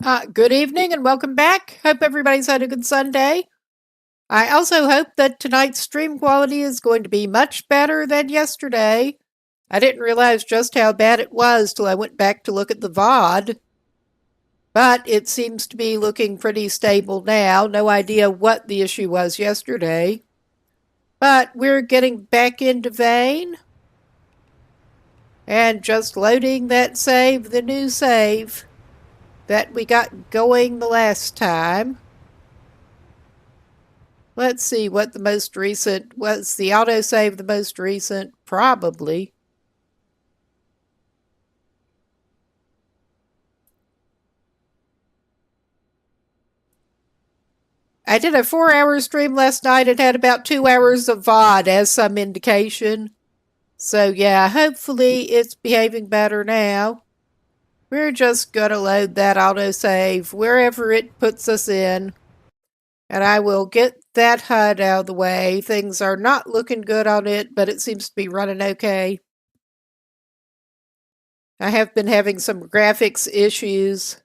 Good evening and welcome back. Hope everybody's had a good Sunday. I also hope that tonight's stream quality is going to be much better than yesterday. I didn't realize just how bad it was till I went back to look at the VOD. But it seems to be looking pretty stable now. No idea what the issue was yesterday. But we're getting back into vein. And just loading that save, the new save that we got going the last time. Let's see what the most recent was. The autosave the most recent? Probably. I did a 4-hour stream last night and had about 2 hours of VOD as some indication. So yeah, hopefully it's behaving better now. We're just gonna load that autosave wherever it puts us in. And I will get that HUD out of the way. Things are not looking good on it, but it seems to be running okay. I have been having some graphics issues.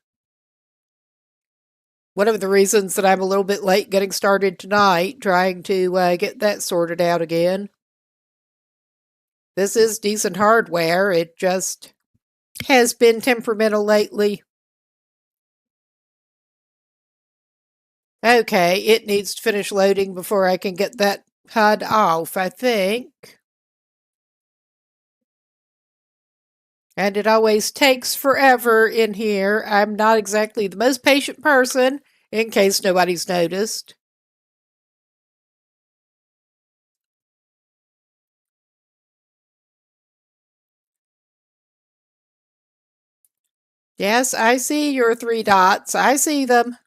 One of the reasons that I'm a little bit late getting started tonight, trying to get that sorted out again. This is decent hardware. It just has been temperamental lately. Okay, it needs to finish loading before I can get that HUD off, I think. And it always takes forever in here. I'm not exactly the most patient person, in case nobody's noticed. Yes, I see your 3 dots. I see them.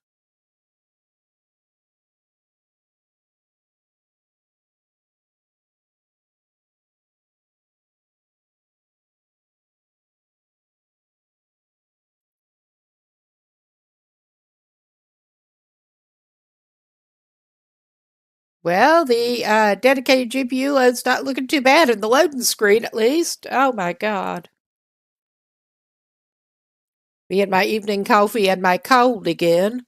Well, the dedicated GPU load's not looking too bad in the loading screen, at least. Oh my god. Me and my evening coffee and my cold again.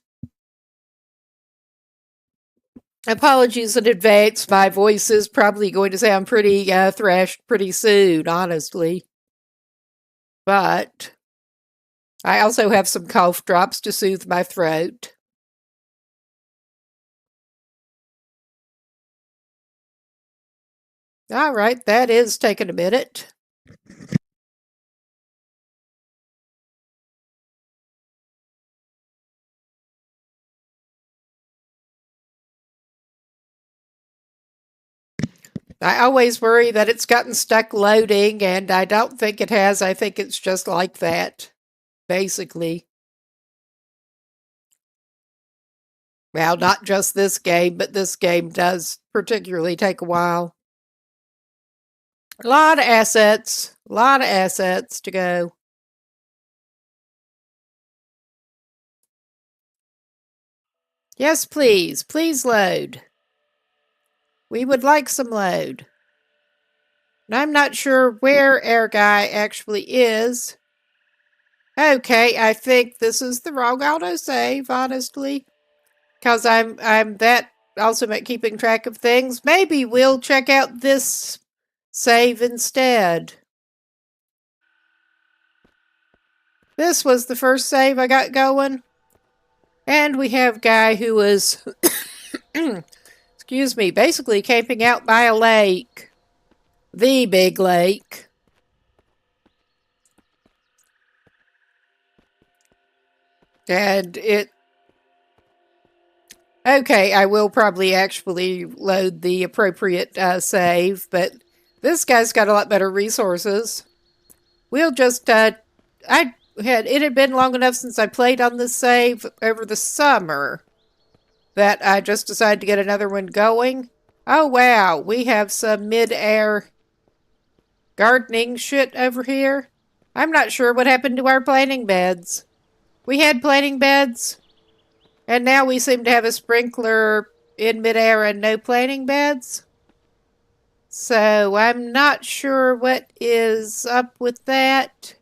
Apologies in advance. My voice is probably going to sound pretty thrashed pretty soon, honestly. But I also have some cough drops to soothe my throat. All right, that is taking a minute. I always worry that it's gotten stuck loading, and I don't think it has. I think it's just like that, basically. Well, not just this game, but this game does particularly take a while. A lot of assets. A lot of assets to go. Yes, please. Please load. We would like some load. And I'm not sure where Air Guy actually is. Okay, I think this is the wrong autosave, honestly. Because I'm that awesome at keeping track of things. Maybe we'll check out this save instead. This was the first save I got going. And we have guy who was, excuse me, basically camping out by a lake. The big lake. And it... Okay, I will probably actually load the appropriate save, but this guy's got a lot better resources. We'll just, it had been long enough since I played on this save over the summer that I just decided to get another one going. Oh wow, we have some mid-air gardening shit over here. I'm not sure what happened to our planting beds. We had planting beds, and now we seem to have a sprinkler in midair and no planting beds. So I'm not sure what is up with that.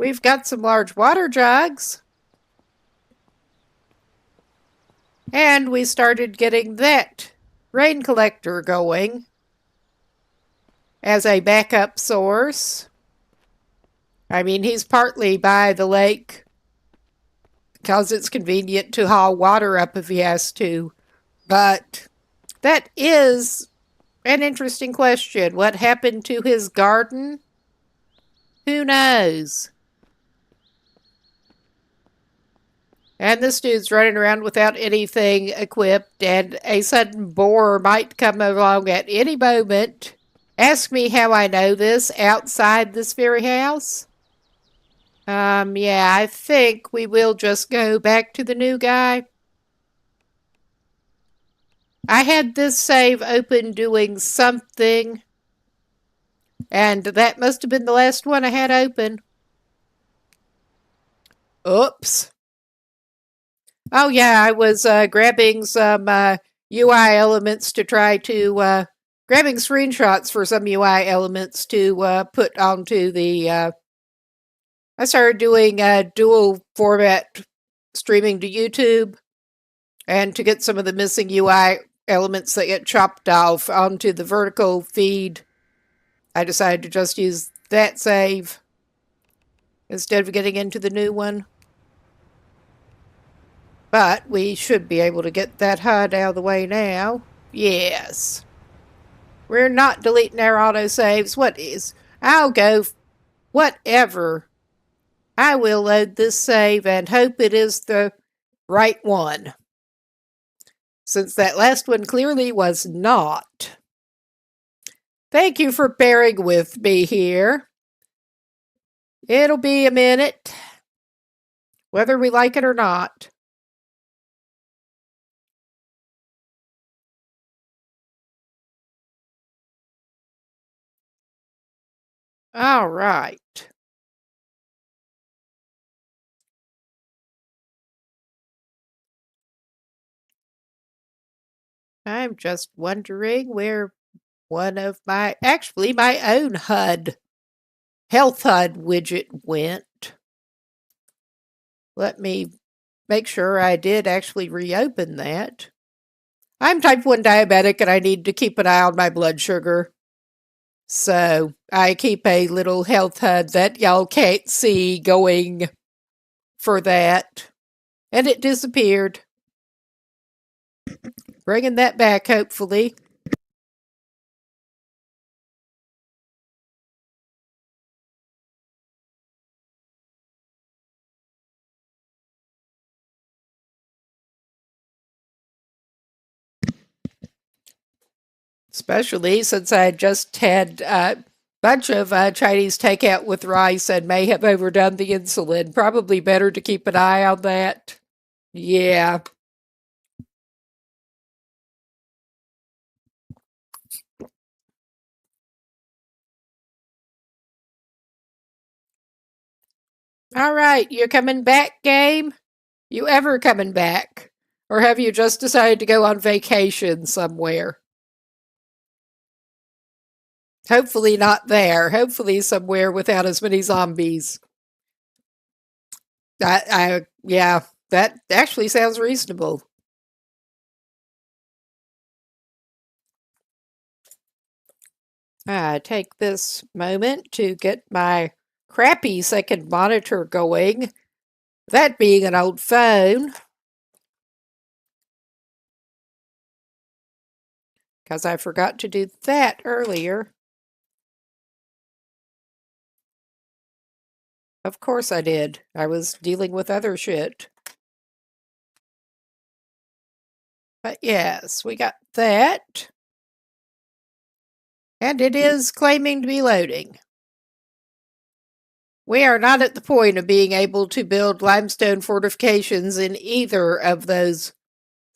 We've got some large water jugs. And we started getting that rain collector going as a backup source. I mean, he's partly by the lake because it's convenient to haul water up if he has to. But that is an interesting question. What happened to his garden? Who knows? And this dude's running around without anything equipped, and a sudden boar might come along at any moment. Ask me how I know this outside this very house. Yeah, I think we will just go back to the new guy. I had this save open doing something, and that must have been the last one I had open. Oops. Oh, yeah, I was grabbing some UI elements to try to, grabbing screenshots for some UI elements to put onto the, I started doing dual format streaming to YouTube, and to get some of the missing UI elements that get chopped off onto the vertical feed, I decided to just use that save instead of getting into the new one. But we should be able to get that HUD out of the way now. Yes. We're not deleting our autosaves. What is? I'll go. Whatever. I will load this save and hope it is the right one, since that last one clearly was not. Thank you for bearing with me here. It'll be a minute, whether we like it or not. All right. I'm just wondering where one of my, actually my own HUD, health HUD widget went. Let me make sure I did actually reopen that. I'm type 1 diabetic and I need to keep an eye on my blood sugar. So I keep a little health HUD that y'all can't see going for that. And it disappeared. Bringing that back, hopefully. Especially since I just had a bunch of Chinese takeout with rice and may have overdone the insulin. Probably better to keep an eye on that. Yeah. All right, you're coming back, game? You ever coming back? Or have you just decided to go on vacation somewhere? Hopefully not there. Hopefully somewhere without as many zombies. Yeah, that actually sounds reasonable. I take this moment to get my crappy second monitor going. That being an old phone. Because I forgot to do that earlier. Of course I did. I was dealing with other shit. But yes, we got that. And it is claiming to be loading. We are not at the point of being able to build limestone fortifications in either of those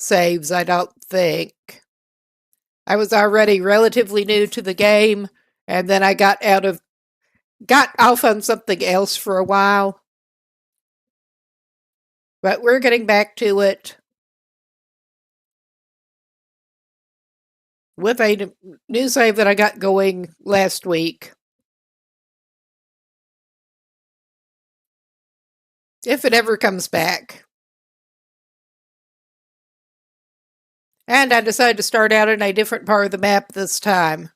saves, I don't think. I was already relatively new to the game, and then I got off on something else for a while. But we're getting back to it with a new save that I got going last week. if it ever comes back. And I decided to start out in a different part of the map this time.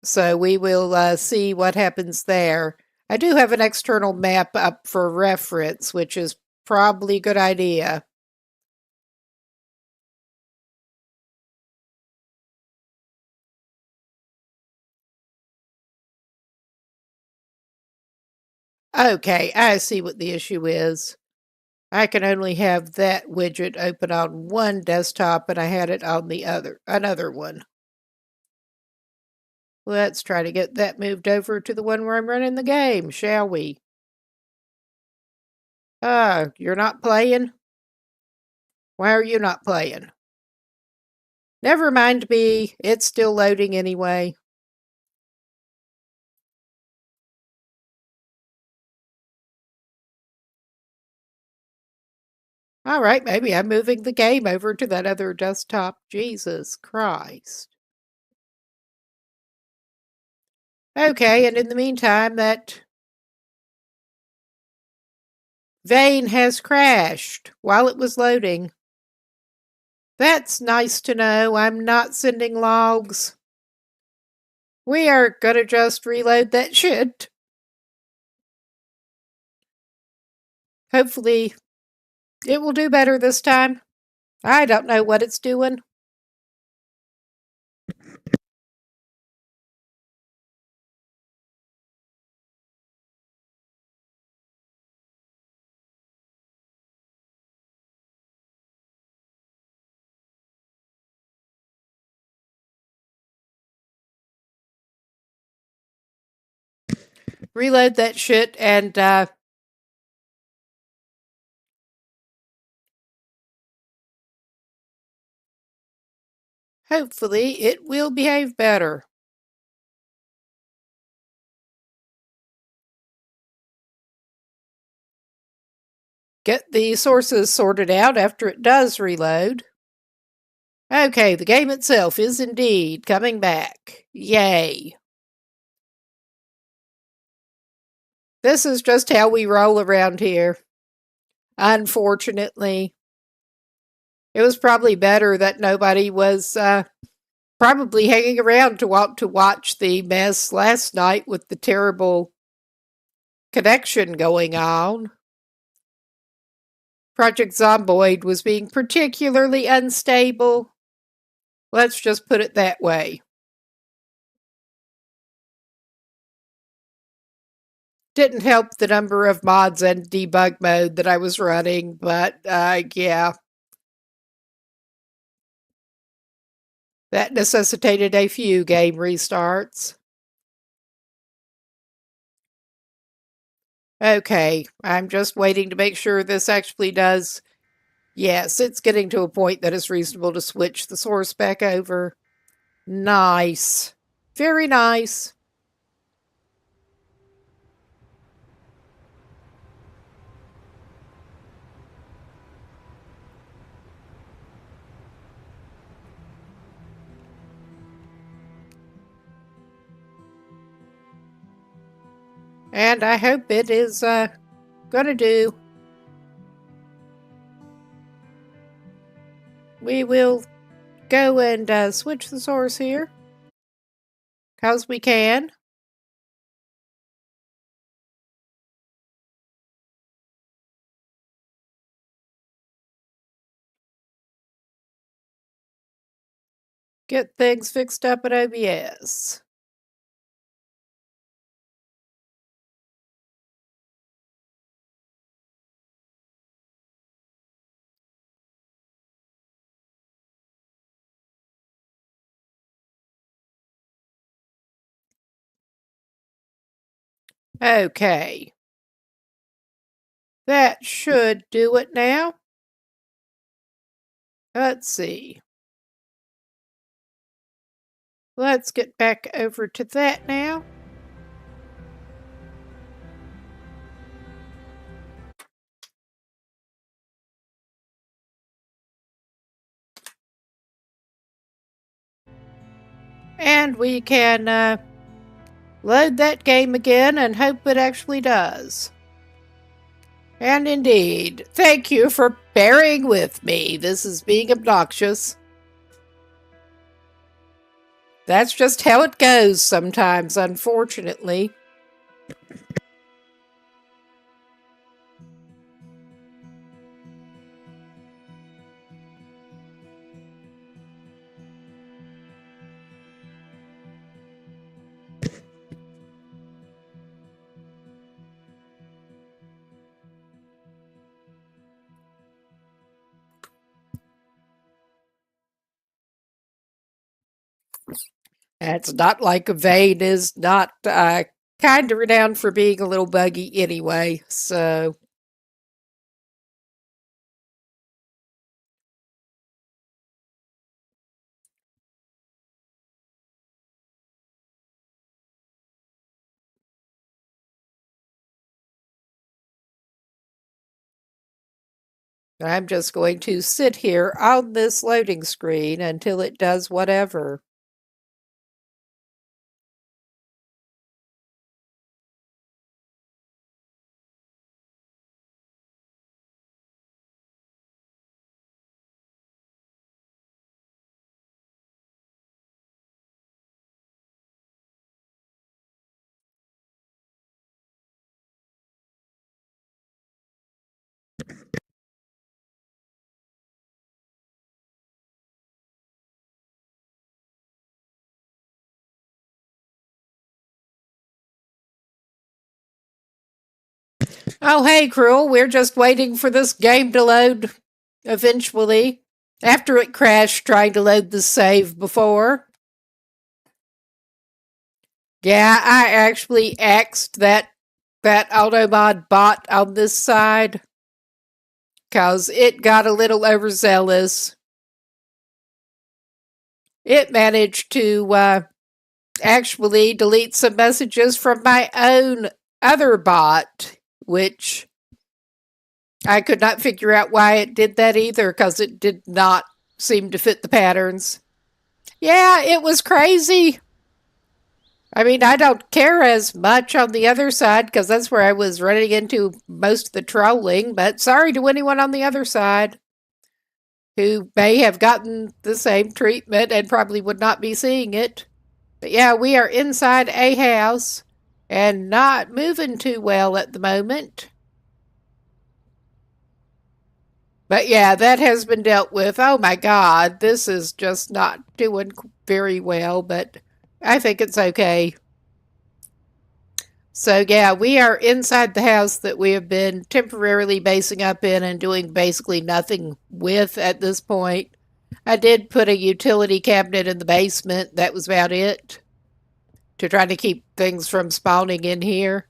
So we will see what happens there. I do have an external map up for reference, which is probably a good idea. Okay, I see what the issue is. I can only have that widget open on one desktop and I had it on the another one. Let's try to get that moved over to the one where I'm running the game, shall we? You're not playing? Why are you not playing? Never mind me, it's still loading anyway. All right, maybe I'm moving the game over to that other desktop. Jesus Christ. Okay, and in the meantime, that vein has crashed while it was loading. That's nice to know. I'm not sending logs. We are gonna just reload that shit. Hopefully, it will do better this time. I don't know what it's doing. Reload that shit and hopefully it will behave better. Get the sources sorted out after it does reload. Okay, the game itself is indeed coming back. Yay. This is just how we roll around here. Unfortunately, it was probably better that nobody was probably hanging around to watch the mess last night with the terrible connection going on. Project Zomboid was being particularly unstable. Let's just put it that way. Didn't help the number of mods and debug mode that I was running, but yeah. That necessitated a few game restarts. Okay, I'm just waiting to make sure this actually does. Yes, it's getting to a point that it's reasonable to switch the source back over. Nice. Very nice. And I hope it is gonna do. We will go and switch the source here. Because we can. Get things fixed up at OBS. Okay. That should do it now. Let's see. Let's get back over to that now. And we can load that game again and hope it actually does. And indeed, thank you for bearing with me. This is being obnoxious. That's just how it goes sometimes, unfortunately. It's not like a vein is not kind of renowned for being a little buggy anyway, so I'm just going to sit here on this loading screen until it does whatever. Oh, hey, Cruel, we're just waiting for this game to load eventually. After it crashed trying to load the save before. Yeah, I actually axed that Automod bot on this side because it got a little overzealous. It managed to actually delete some messages from my own other bot, which I could not figure out why it did that either because it did not seem to fit the patterns. Yeah, it was crazy. I mean, I don't care as much on the other side because that's where I was running into most of the trolling, but sorry to anyone on the other side who may have gotten the same treatment and probably would not be seeing it. But yeah, we are inside a house and not moving too well at the moment. But yeah, that has been dealt with. Oh my God, this is just not doing very well, but I think it's okay. So yeah, we are inside the house that we have been temporarily basing up in and doing basically nothing with at this point. I did put a utility cabinet in the basement. That was about it to try to keep things from spawning in here.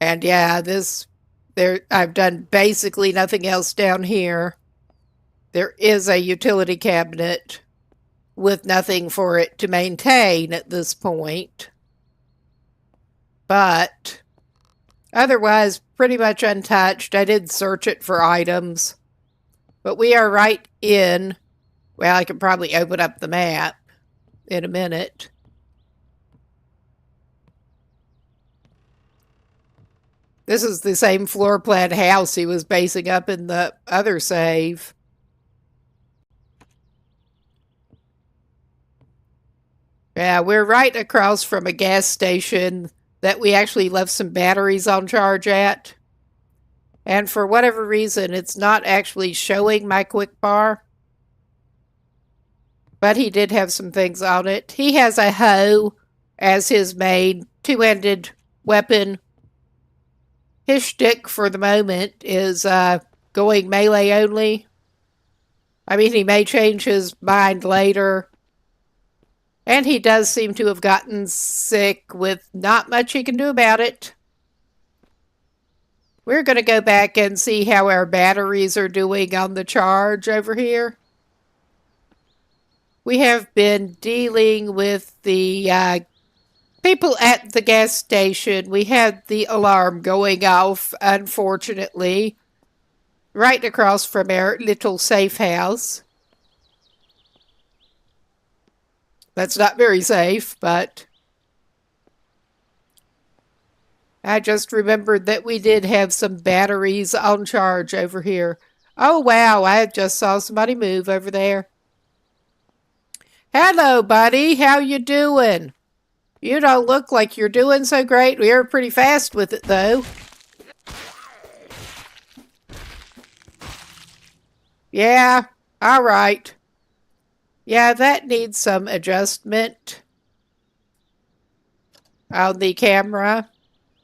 And yeah, I've done basically nothing else down here. There is a utility cabinet with nothing for it to maintain at this point. But otherwise, pretty much untouched. I did search it for items. But we are right in. Well, I can probably open up the map in a minute. This is the same floor plan house he was basing up in the other save. Yeah, we're right across from a gas station that we actually left some batteries on charge at. And for whatever reason, it's not actually showing my quick bar. But he did have some things on it. He has a hoe as his main two-handed weapon. His shtick for the moment is going melee only. I mean, he may change his mind later. And he does seem to have gotten sick with not much he can do about it. We're going to go back and see how our batteries are doing on the charge over here. We have been dealing with the people at the gas station. We had the alarm going off, unfortunately, right across from our little safe house. That's not very safe, but I just remembered that we did have some batteries on charge over here. Oh, wow, I just saw somebody move over there. Hello, buddy. How you doing? You don't look like you're doing so great. You're pretty fast with it, though. Yeah, all right. Yeah, that needs some adjustment on the camera.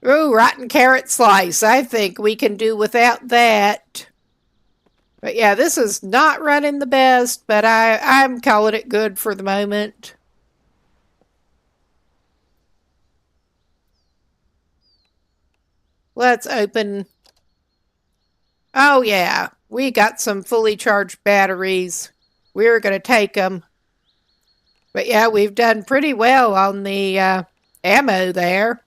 Ooh, rotten carrot slice. I think we can do without that. But yeah, this is not running the best, but I'm calling it good for the moment. Let's open. Oh, yeah, we got some fully charged batteries. We're going to take them. But yeah, we've done pretty well on the ammo there.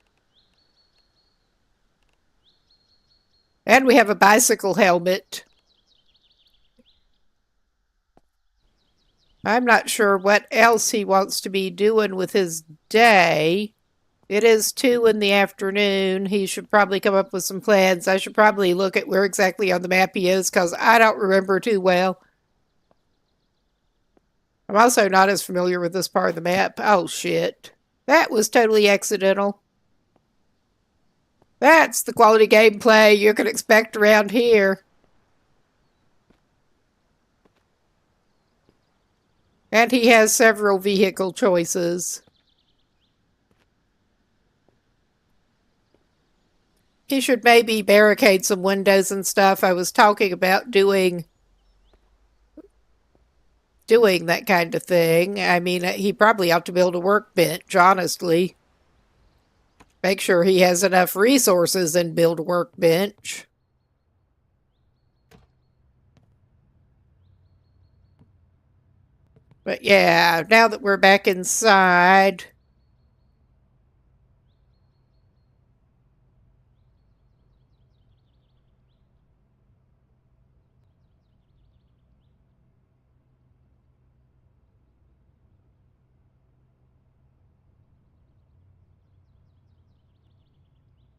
And we have a bicycle helmet. I'm not sure what else he wants to be doing with his day. It is 2 in the afternoon. He should probably come up with some plans. I should probably look at where exactly on the map he is because I don't remember too well. I'm also not as familiar with this part of the map. Oh, shit. That was totally accidental. That's the quality gameplay you can expect around here. And he has several vehicle choices. He should maybe barricade some windows and stuff. I was talking about doing that kind of thing. I mean, he probably ought to build a workbench, honestly. Make sure he has enough resources and build a workbench. But yeah, now that we're back inside,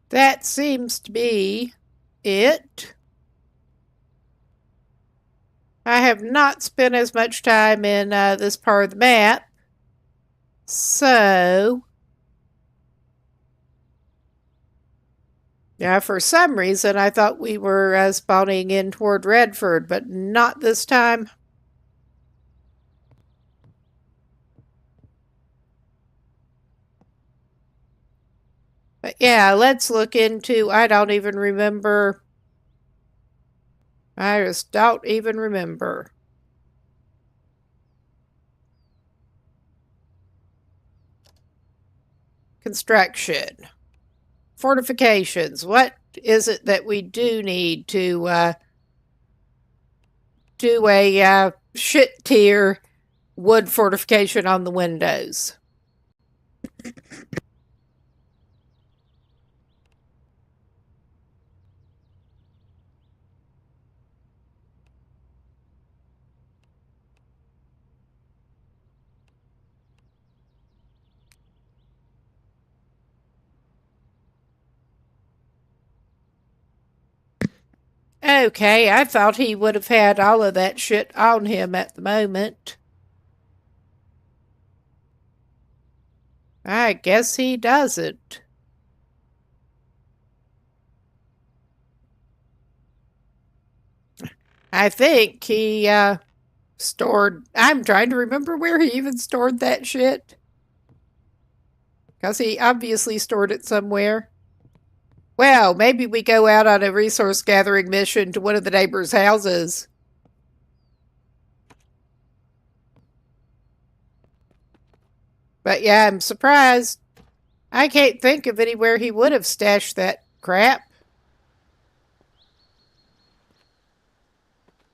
that seems to be it. I have not spent as much time in this part of the map. So, yeah, for some reason I thought we were spawning in toward Redford, but not this time. But yeah, let's look into, I don't even remember. I just don't even remember. Construction. Fortifications. What is it that we do need to do a shit tier wood fortification on the windows? Okay, I thought he would have had all of that shit on him at the moment. I guess he doesn't. I think he stored. I'm trying to remember where he even stored that shit. Because he obviously stored it somewhere. Well, maybe we go out on a resource gathering mission to one of the neighbors' houses. But yeah, I'm surprised. I can't think of anywhere he would have stashed that crap.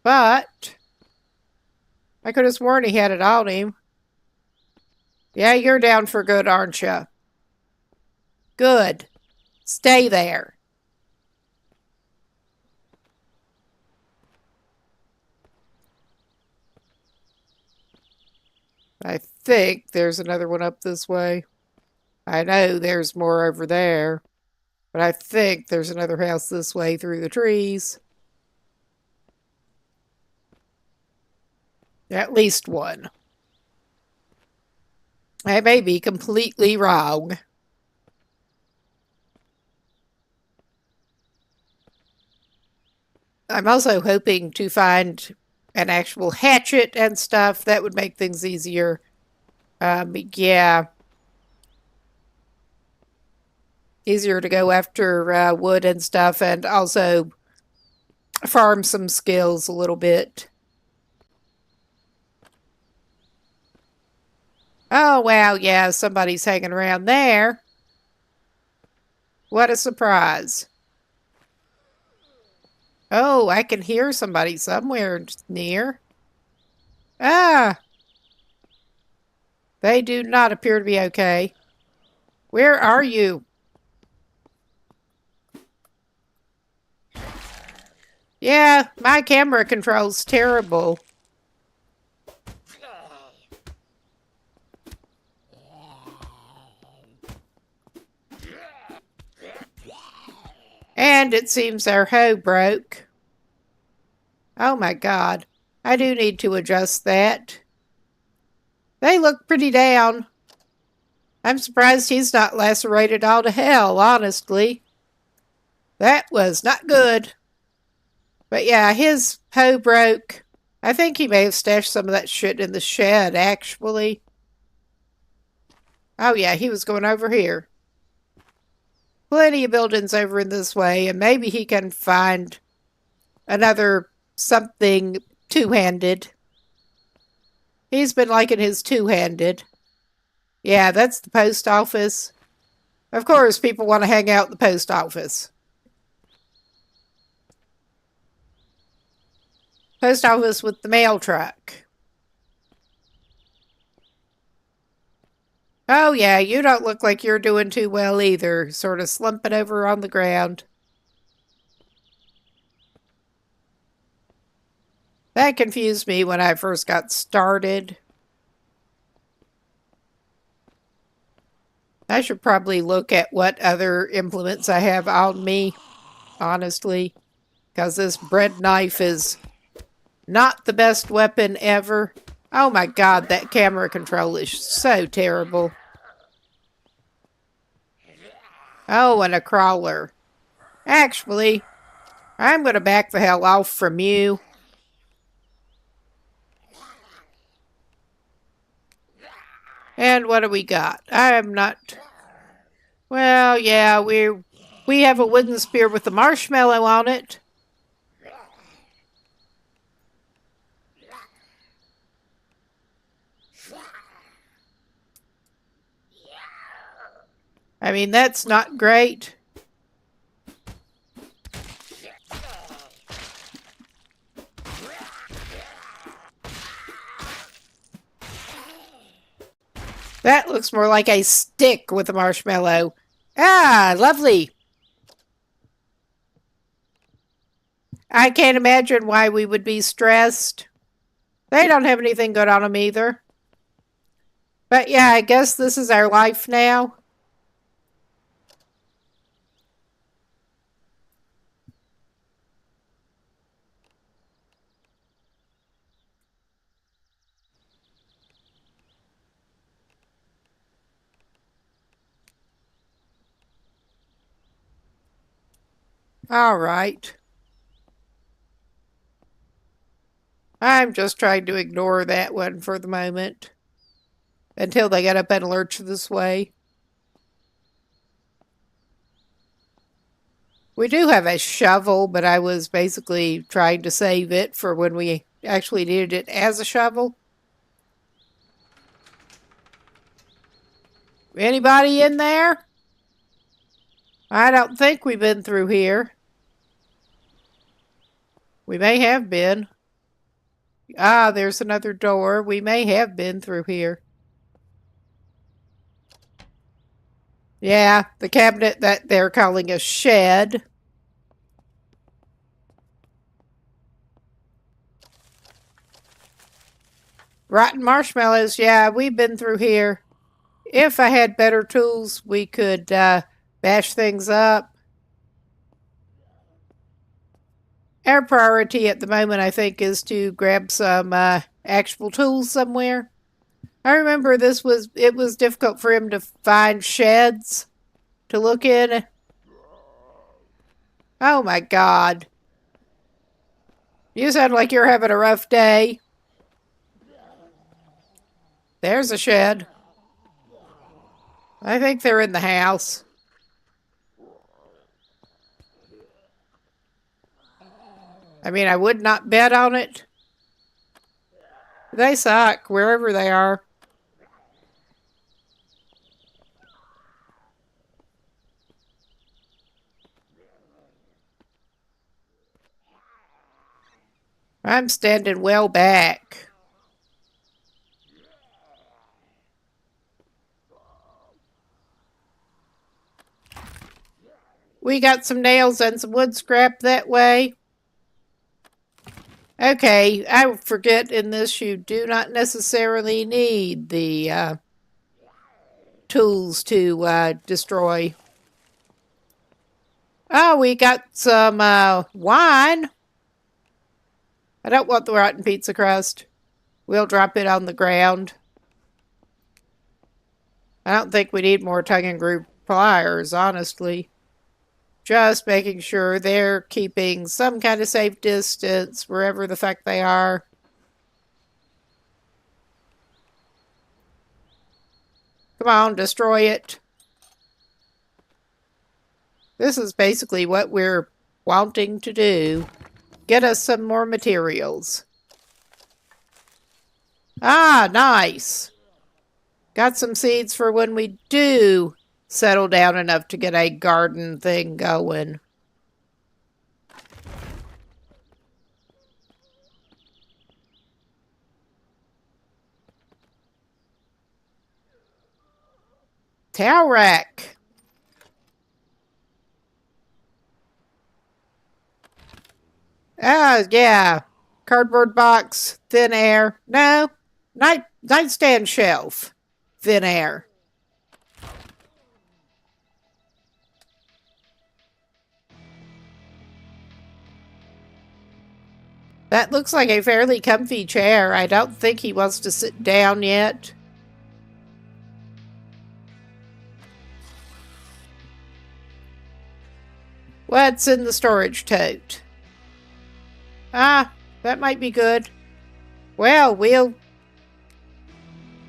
But I could have sworn he had it on him. Yeah, you're down for good, aren't you? Good. Stay there. I think there's another one up this way. I know there's more over there. But I think there's another house this way through the trees. At least one. I may be completely wrong. I'm also hoping to find an actual hatchet and stuff. That would make things easier. Yeah. Easier to go after wood and stuff, and also farm some skills a little bit. Oh, wow, yeah, somebody's hanging around there. What a surprise. Oh, I can hear somebody somewhere near. Ah, they do not appear to be okay. Where are you? Yeah, my camera control's terrible. And it seems our hoe broke. Oh my God. I do need to adjust that. They look pretty down. I'm surprised he's not lacerated all to hell, honestly. That was not good. But yeah, his hoe broke. I think he may have stashed some of that shit in the shed, actually. Oh yeah, he was going over here. Plenty of buildings over in this way, and maybe he can find another something two-handed. He's been liking his two-handed. Yeah, that's the post office. Of course, people want to hang out at the post office. Post office with the mail truck. Oh yeah, you don't look like you're doing too well either. Sort of slumping over on the ground. That confused me when I first got started. I should probably look at what other implements I have on me, honestly. Because this bread knife is not the best weapon ever. Oh my God, that camera control is so terrible. Oh, and a crawler. Actually, I'm going to back the hell off from you. And what do we got? I am not... Well, yeah, we have a wooden spear with a marshmallow on it. I mean, that's not great. That looks more like a stick with a marshmallow. Ah, lovely. I can't imagine why we would be stressed. They don't have anything good on them either. But yeah, I guess this is our life now. All right. I'm just trying to ignore that one for the moment. Until they get up and lurch this way. We do have a shovel, but I was basically trying to save it for when we actually needed it as a shovel. Anybody in there? I don't think we've been through here. We may have been. Ah, there's another door. We may have been through here. Yeah, the cabinet that they're calling a shed. Rotten marshmallows. Yeah, we've been through here. If I had better tools, we could bash things up. Our priority at the moment, I think, is to grab some actual tools somewhere. I remember it was difficult for him to find sheds to look in. Oh my God. You sound like you're having a rough day. There's a shed. I think they're in the house. I mean, I would not bet on it. They suck, wherever they are. I'm standing well back. We got some nails and some wood scrap that way. Okay, I forget in this you do not necessarily need the tools to destroy. Oh, we got some wine. I don't want the rotten pizza crust. We'll drop it on the ground. I don't think we need more tongue and groove pliers, honestly. Just making sure they're keeping some kind of safe distance wherever the fuck they are. Come on, destroy it. This is basically what we're wanting to do. Get us some more materials. Ah, nice. Got some seeds for when we do settle down enough to get a garden thing going. Towel rack. Ah, yeah. Cardboard box, thin air. No, nightstand shelf, thin air. That looks like a fairly comfy chair. I don't think he wants to sit down yet. What's in the storage tote? Ah, that might be good. Well, we'll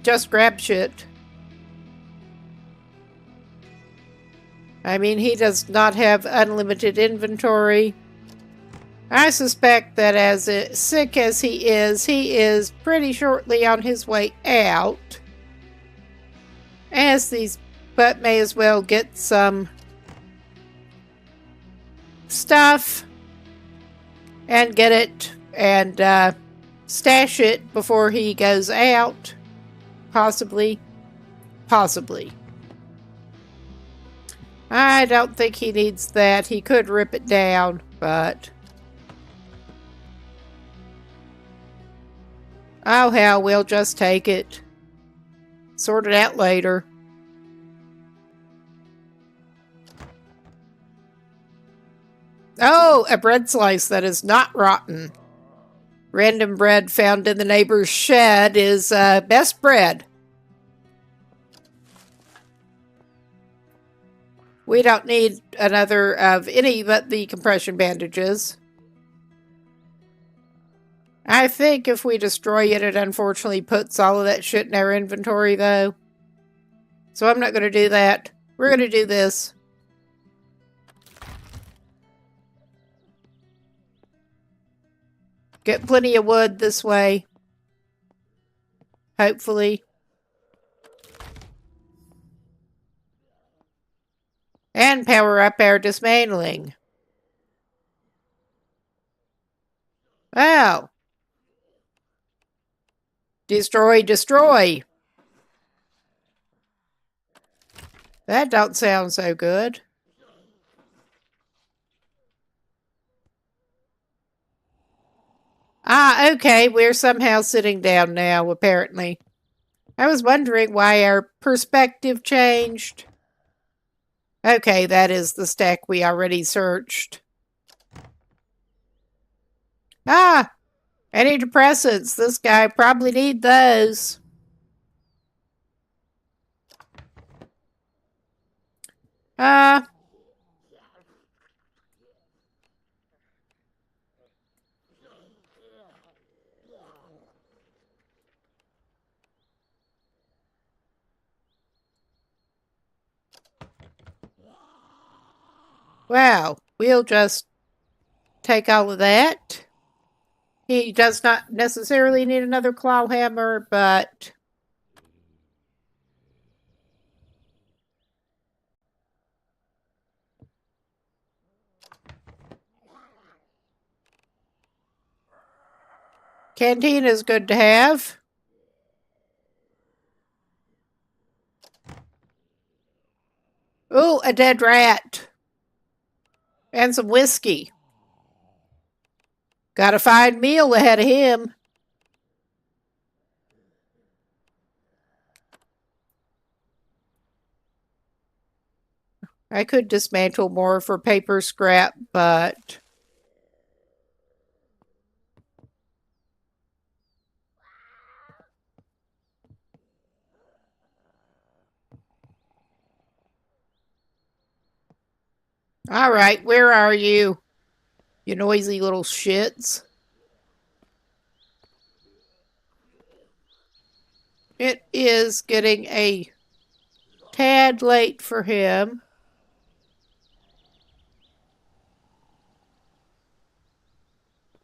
just grab shit. I mean, he does not have unlimited inventory. I suspect that as sick as he is pretty shortly on his way out. But may as well get some stuff and get it and stash it before he goes out. Possibly. I don't think he needs that. He could rip it down, but... oh hell, we'll just take it. Sort it out later. Oh, a bread slice that is not rotten. Random bread found in the neighbor's shed is best bread. We don't need another of any but the compression bandages. I think if we destroy it, it unfortunately puts all of that shit in our inventory, though. So I'm not going to do that. We're going to do this. Get plenty of wood this way. Hopefully. And power up our dismantling. Wow. Destroy. That don't sound so good. Ah, okay, we're somehow sitting down now, apparently. I was wondering why our perspective changed. Okay, that is the stack we already searched. Ah, antidepressants. This guy probably need those. Uh, well, we'll just take all of that. He does not necessarily need another claw hammer, but canteen is good to have. Ooh, a dead rat. And some whiskey. Got a fine meal ahead of him. I could dismantle more for paper scrap, but all right, where are you? You noisy little shits. It is getting a tad late for him.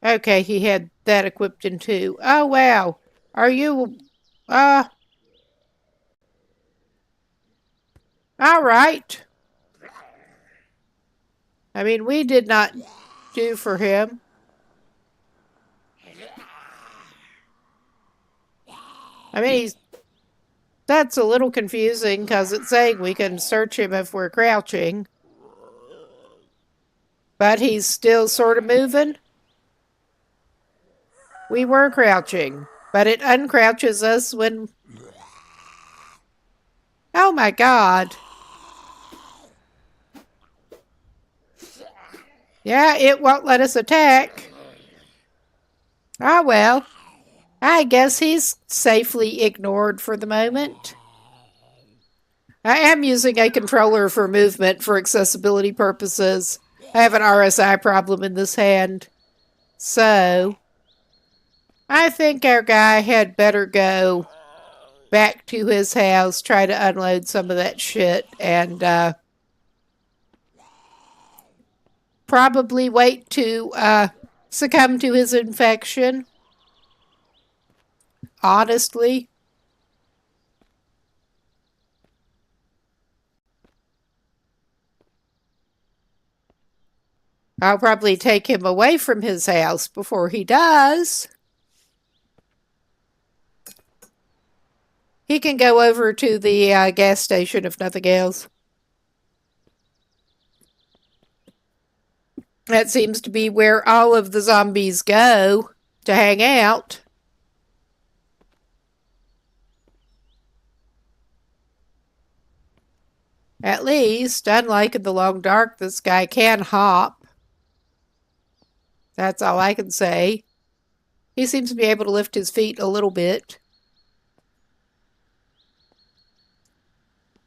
Okay, he had that equipped in too. Oh, wow. Are you, all right. I mean, we did not do for him. I mean, that's a little confusing because it's saying we can search him if we're crouching. But he's still sort of moving. We were crouching, but it uncrouches us when... Oh my God. Yeah, it won't let us attack. Ah, well. I guess he's safely ignored for the moment. I am using a controller for movement for accessibility purposes. I have an RSI problem in this hand. So, I think our guy had better go back to his house, try to unload some of that shit, and probably wait to succumb to his infection. Honestly. I'll probably take him away from his house before he does. He can go over to the gas station if nothing else. That seems to be where all of the zombies go to hang out. At least, unlike in the long dark, this guy can hop. That's all I can say. He seems to be able to lift his feet a little bit.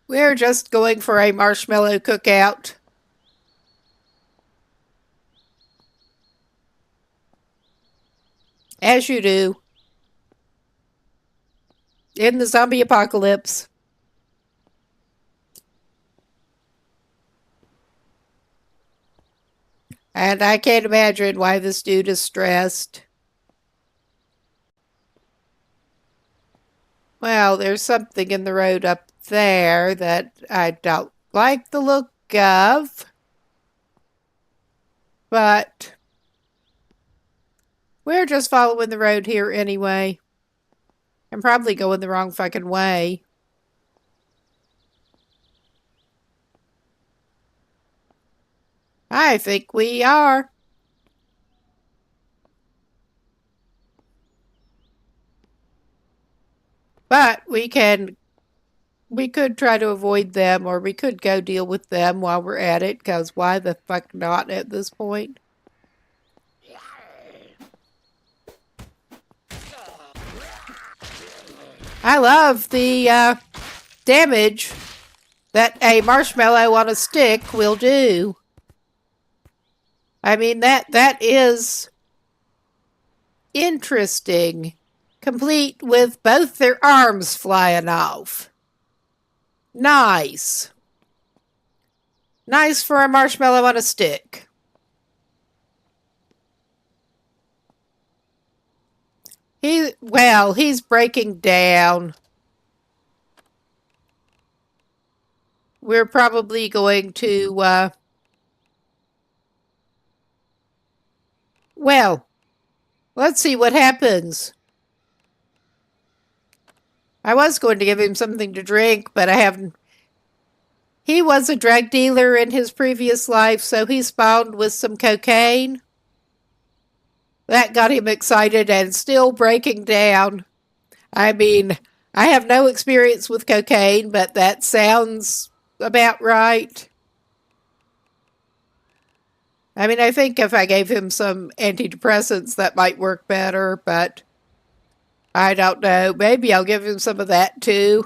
We're just going for a marshmallow cookout. As you do. In the zombie apocalypse. And I can't imagine why this dude is stressed. Well, there's something in the road up there that I don't like the look of. But we're just following the road here anyway. I'm probably going the wrong fucking way. I think we are. But we could try to avoid them, or we could go deal with them while we're at it, because why the fuck not at this point? I love the damage that a marshmallow on a stick will do. I mean, that is interesting. Complete with both their arms flying off. Nice. Nice for a marshmallow on a stick. He's breaking down. We're probably going to, let's see what happens. I was going to give him something to drink, but I haven't. He was a drug dealer in his previous life, so he spawned with some cocaine. That got him excited and still breaking down. I mean, I have no experience with cocaine, but that sounds about right. I mean, I think if I gave him some antidepressants, that might work better, but I don't know. Maybe I'll give him some of that too.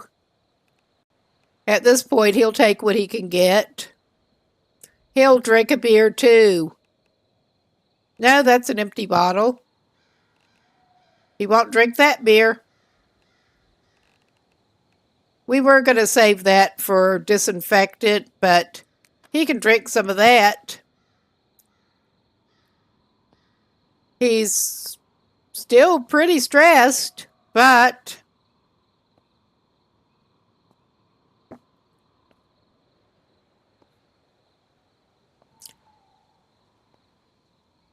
At this point, he'll take what he can get. He'll drink a beer too. No, that's an empty bottle. He won't drink that beer. We were going to save that for disinfectant, but he can drink some of that. He's still pretty stressed, but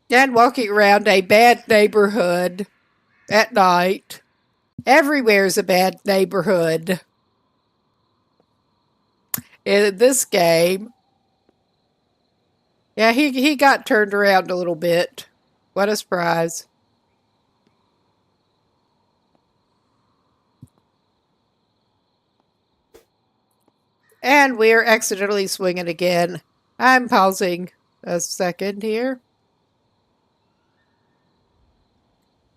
and walking around a bad neighborhood at night. Everywhere's a bad neighborhood in this game. Yeah, he got turned around a little bit. What a surprise. And we're accidentally swinging again. I'm pausing a second here.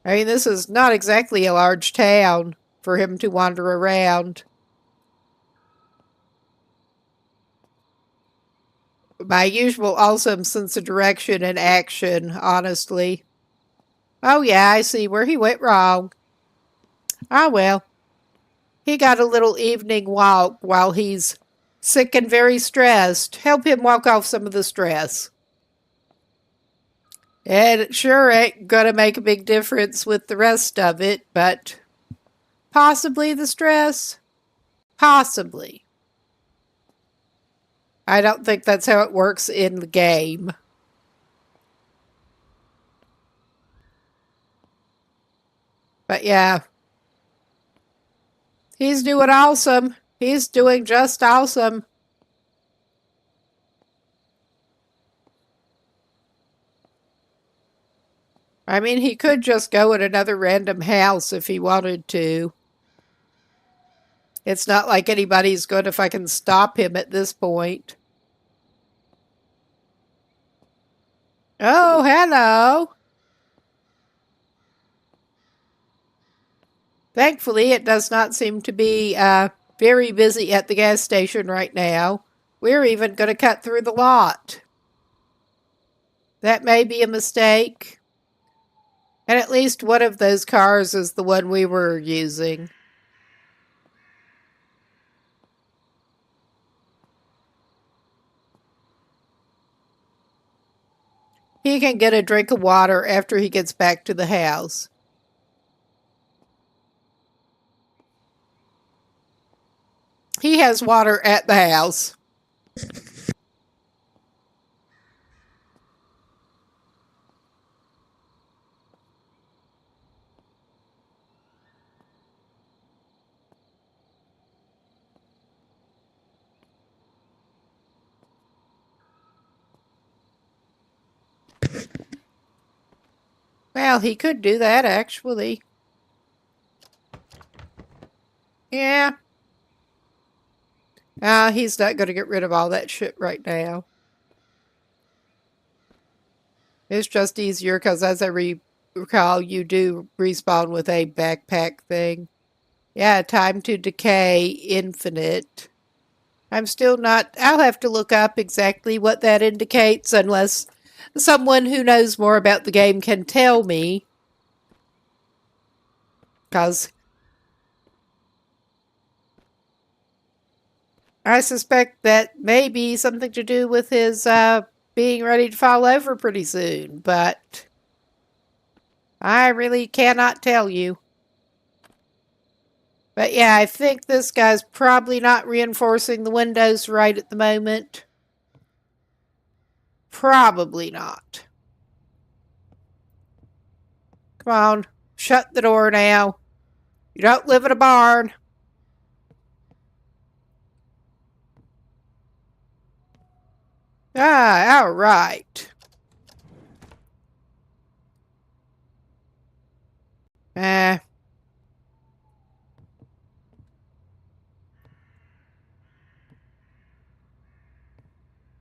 I mean, this is not exactly a large town for him to wander around. My usual awesome sense of direction and action, honestly. Oh yeah, I see where he went wrong. Ah well. He got a little evening walk while he's sick and very stressed. Help him walk off some of the stress. And it sure ain't gonna make a big difference with the rest of it, but possibly the stress? Possibly. I don't think that's how it works in the game. But yeah. He's doing awesome. He's doing just awesome. I mean, he could just go in another random house if he wanted to. It's not like anybody's going to fucking stop him at this point. Oh, hello. Thankfully, it does not seem to be very busy at the gas station right now. We're even going to cut through the lot. That may be a mistake. And at least one of those cars is the one we were using. He can get a drink of water after he gets back to the house. He has water at the house. Well, he could do that, actually. Yeah. He's not going to get rid of all that shit right now. It's just easier because, as I recall, you do respawn with a backpack thing. Yeah, time to decay infinite. I'm still not. I'll have to look up exactly what that indicates unless someone who knows more about the game can tell me. Because I suspect that may be something to do with his being ready to fall over pretty soon. But I really cannot tell you. But yeah, I think this guy's probably not reinforcing the windows right at the moment. Probably not. Come on, shut the door now. You don't live in a barn. Ah, all right. Eh.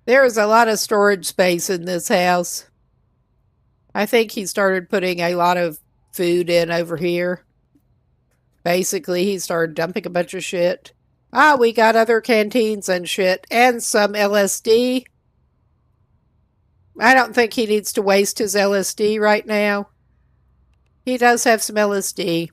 There is a lot of storage space in this house. I think he started putting a lot of food in over here. Basically, he started dumping a bunch of shit. Ah, we got other canteens and shit, and some LSD. I don't think he needs to waste his LSD right now. He does have some LSD.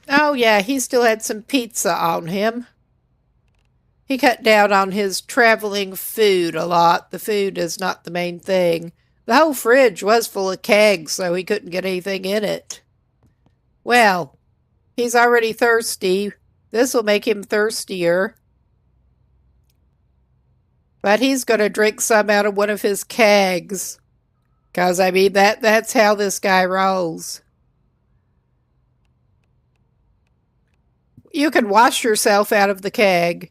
Oh, yeah, he still had some pizza on him. He cut down on his traveling food a lot. The food is not the main thing. The whole fridge was full of kegs, so he couldn't get anything in it. Well, he's already thirsty. This will make him thirstier. But he's going to drink some out of one of his kegs. Because, I mean, that's how this guy rolls. You can wash yourself out of the keg.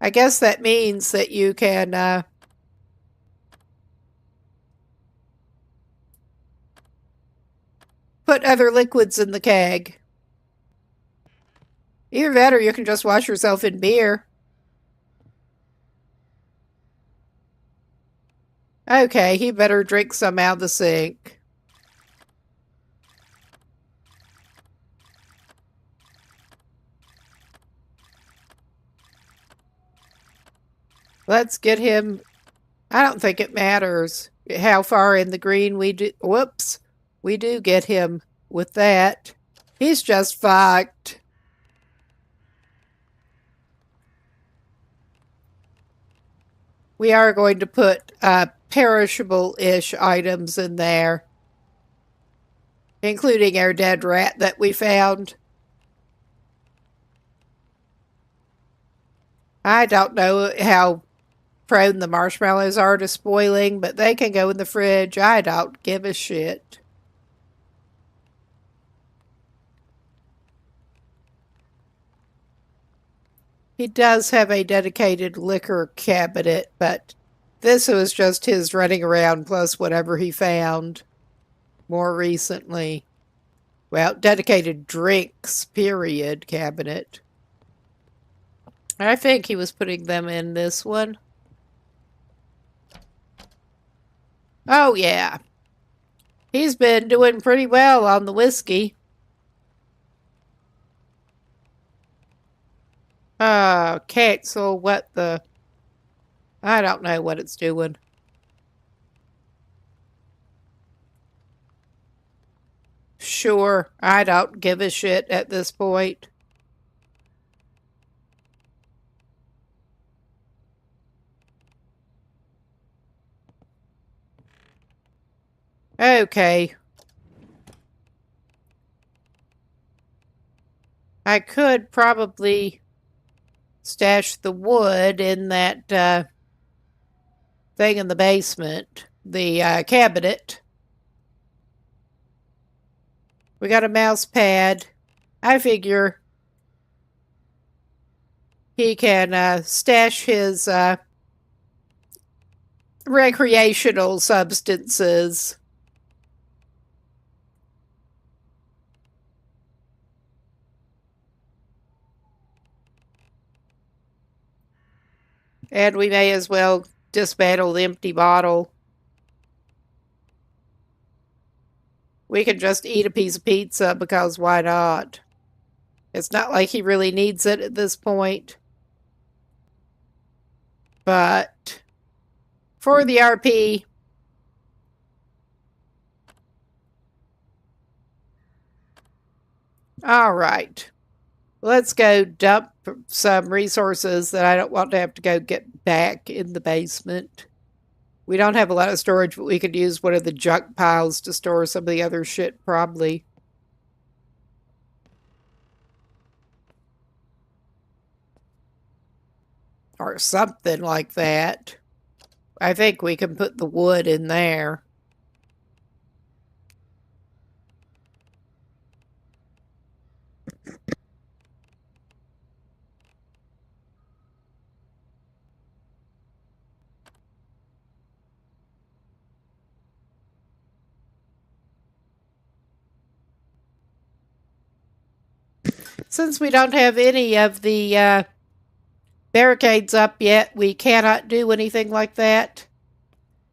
I guess that means that you can put other liquids in the keg. Either that or you can just wash yourself in beer. Okay, he better drink some out of the sink. Let's get him. I don't think it matters how far in the green we do. Whoops. We do get him with that. He's just fucked. We are going to put perishable-ish items in there, including our dead rat that we found. I don't know how prone the marshmallows are to spoiling, but they can go in the fridge. I don't give a shit. He does have a dedicated liquor cabinet, but this was just his running around plus whatever he found more recently. Well, dedicated drinks, period, cabinet. I think he was putting them in this one. Oh, yeah. He's been doing pretty well on the whiskey. Cancel what the... I don't know what it's doing. Sure, I don't give a shit at this point. Okay. I could probably stash the wood in that thing in the basement. The cabinet. We got a mouse pad. I figure he can stash his recreational substances And we may as well dismantle the empty bottle. We can just eat a piece of pizza because why not? It's not like he really needs it at this point. But for the RP, all right. Let's go dump some resources that I don't want to have to go get back in the basement. We don't have a lot of storage, but we could use one of the junk piles to store some of the other shit, probably. Or something like that. I think we can put the wood in there. Since we don't have any of the barricades up yet, we cannot do anything like that.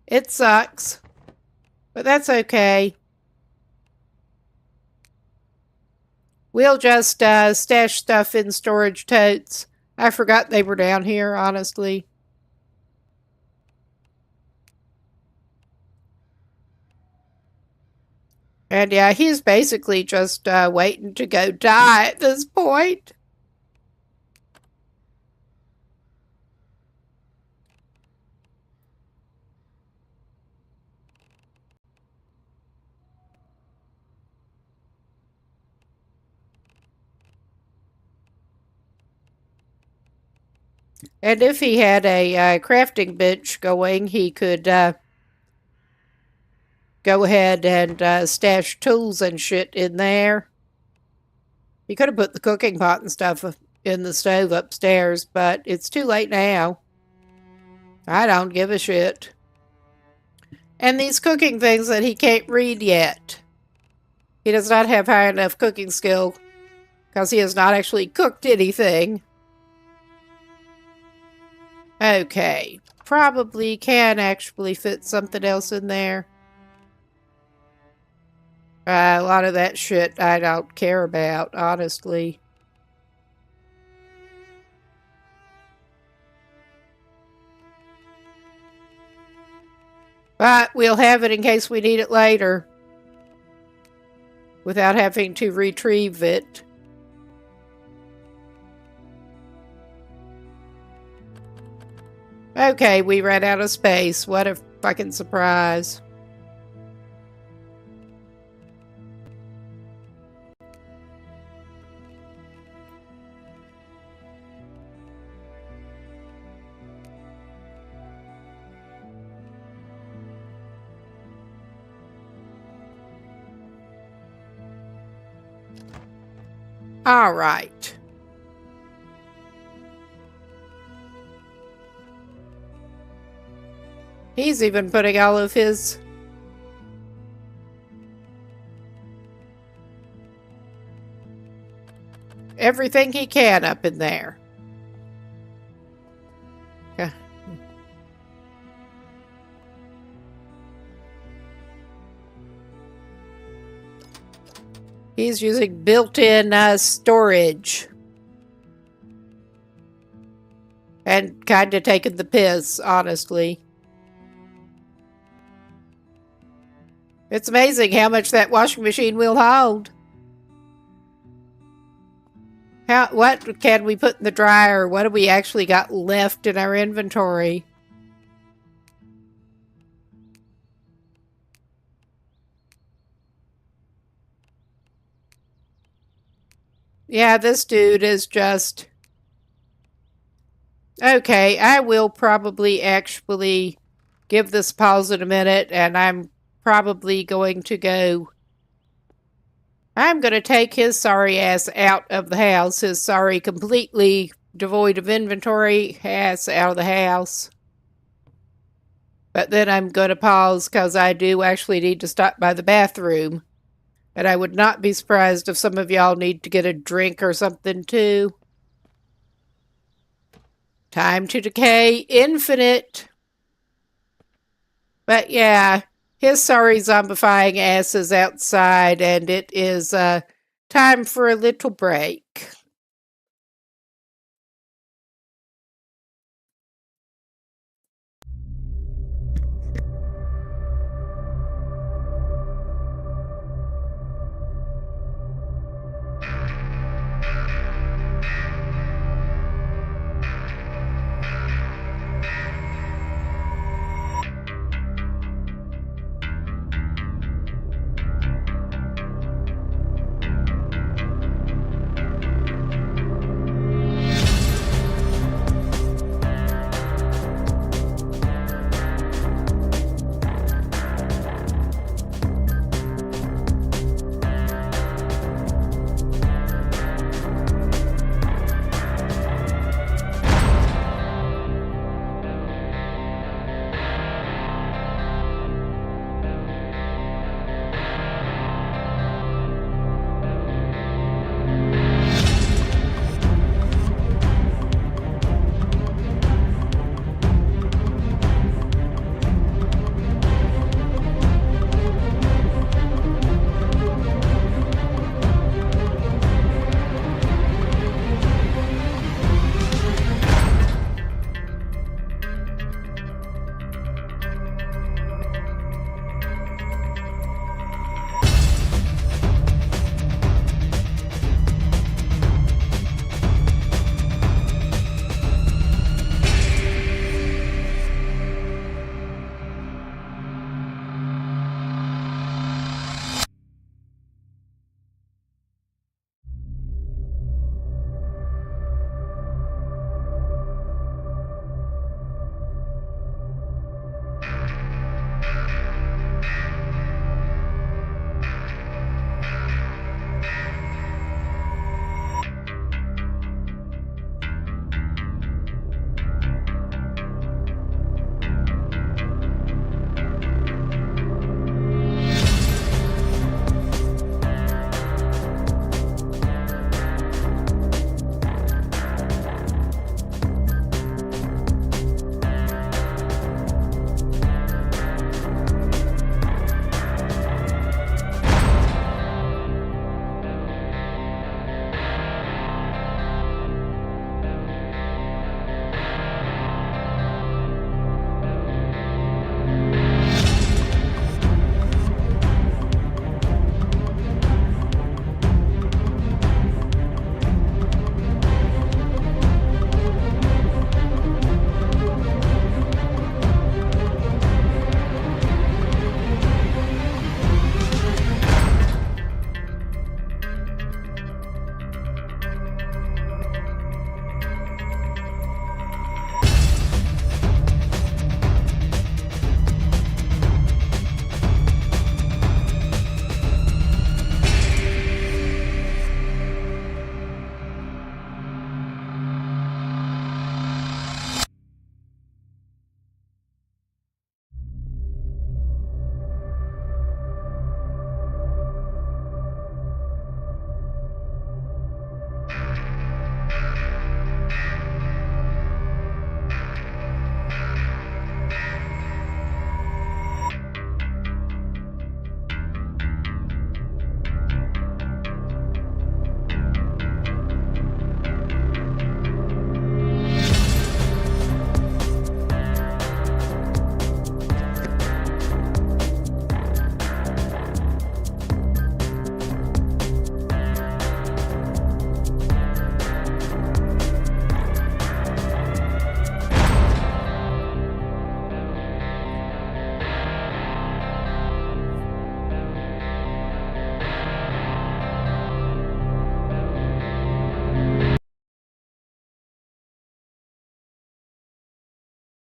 It sucks, but that's okay. We'll just stash stuff in storage totes. I forgot they were down here, honestly. And yeah, he's basically just waiting to go die at this point. And if he had a crafting bench going, he could go ahead and stash tools and shit in there. He could have put the cooking pot and stuff in the stove upstairs, but it's too late now. I don't give a shit. And these cooking things that he can't read yet. He does not have high enough cooking skill because he has not actually cooked anything. Okay, probably can actually fit something else in there. A lot of that shit I don't care about, honestly. But we'll have it in case we need it later. Without having to retrieve it. Okay, we ran out of space. What a fucking surprise. All right. He's even putting all of his everything he can up in there. Yeah. He's using built-in storage. And kind of taking the piss, honestly. It's amazing how much that washing machine will hold. What can we put in the dryer? What have we actually got left in our inventory? Yeah, this dude is just... Okay, I will probably actually give this pause in a minute, and I'm probably going to go... I'm going to take his sorry ass out of the house. His sorry, completely devoid of inventory ass out of the house. But then I'm going to pause because I do actually need to stop by the bathroom. And I would not be surprised if some of y'all need to get a drink or something too. Time to decay, infinite. But yeah, his sorry zombifying ass is outside, and it is time for a little break.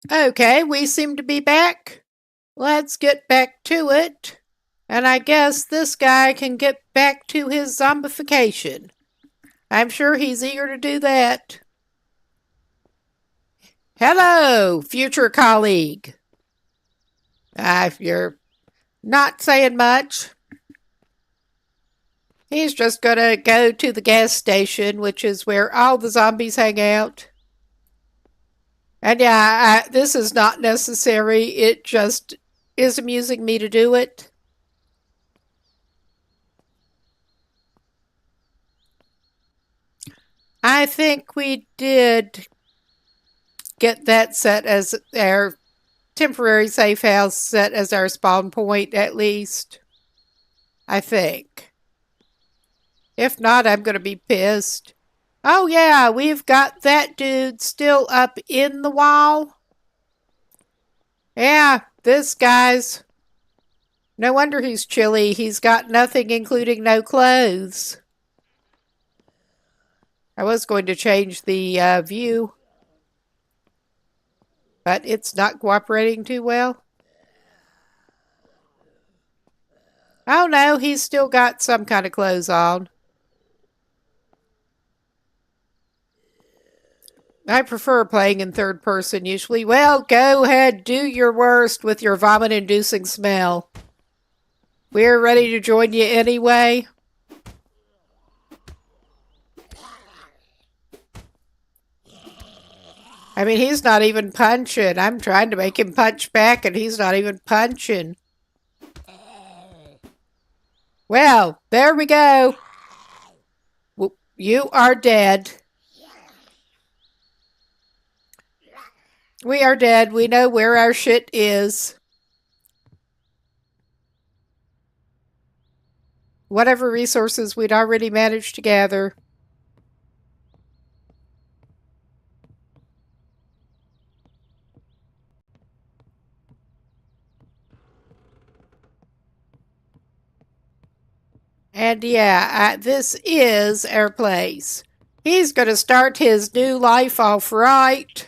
Okay, we seem to be back. Let's get back to it. And I guess this guy can get back to his zombification. I'm sure he's eager to do that. Hello, future colleague. You're not saying much. He's just gonna go to the gas station, which is where all the zombies hang out. And yeah, this is not necessary. It just is amusing me to do it. I think we did get that set as our temporary safe house set as our spawn point, at least. I think. If not, I'm going to be pissed. Oh, yeah, we've got that dude still up in the wall. Yeah, this guy's. No wonder he's chilly. He's got nothing, including no clothes. I was going to change the view, but it's not cooperating too well. Oh no, he's still got some kind of clothes on. I prefer playing in third person usually. Well, go ahead, do your worst with your vomit inducing smell. We're ready to join you anyway. I mean, he's not even punching. I'm trying to make him punch back, and he's not even punching. Well, there we go. You are dead. We are dead. We know where our shit is. Whatever resources we'd already managed to gather. And yeah, this is our place. He's going to start his new life off right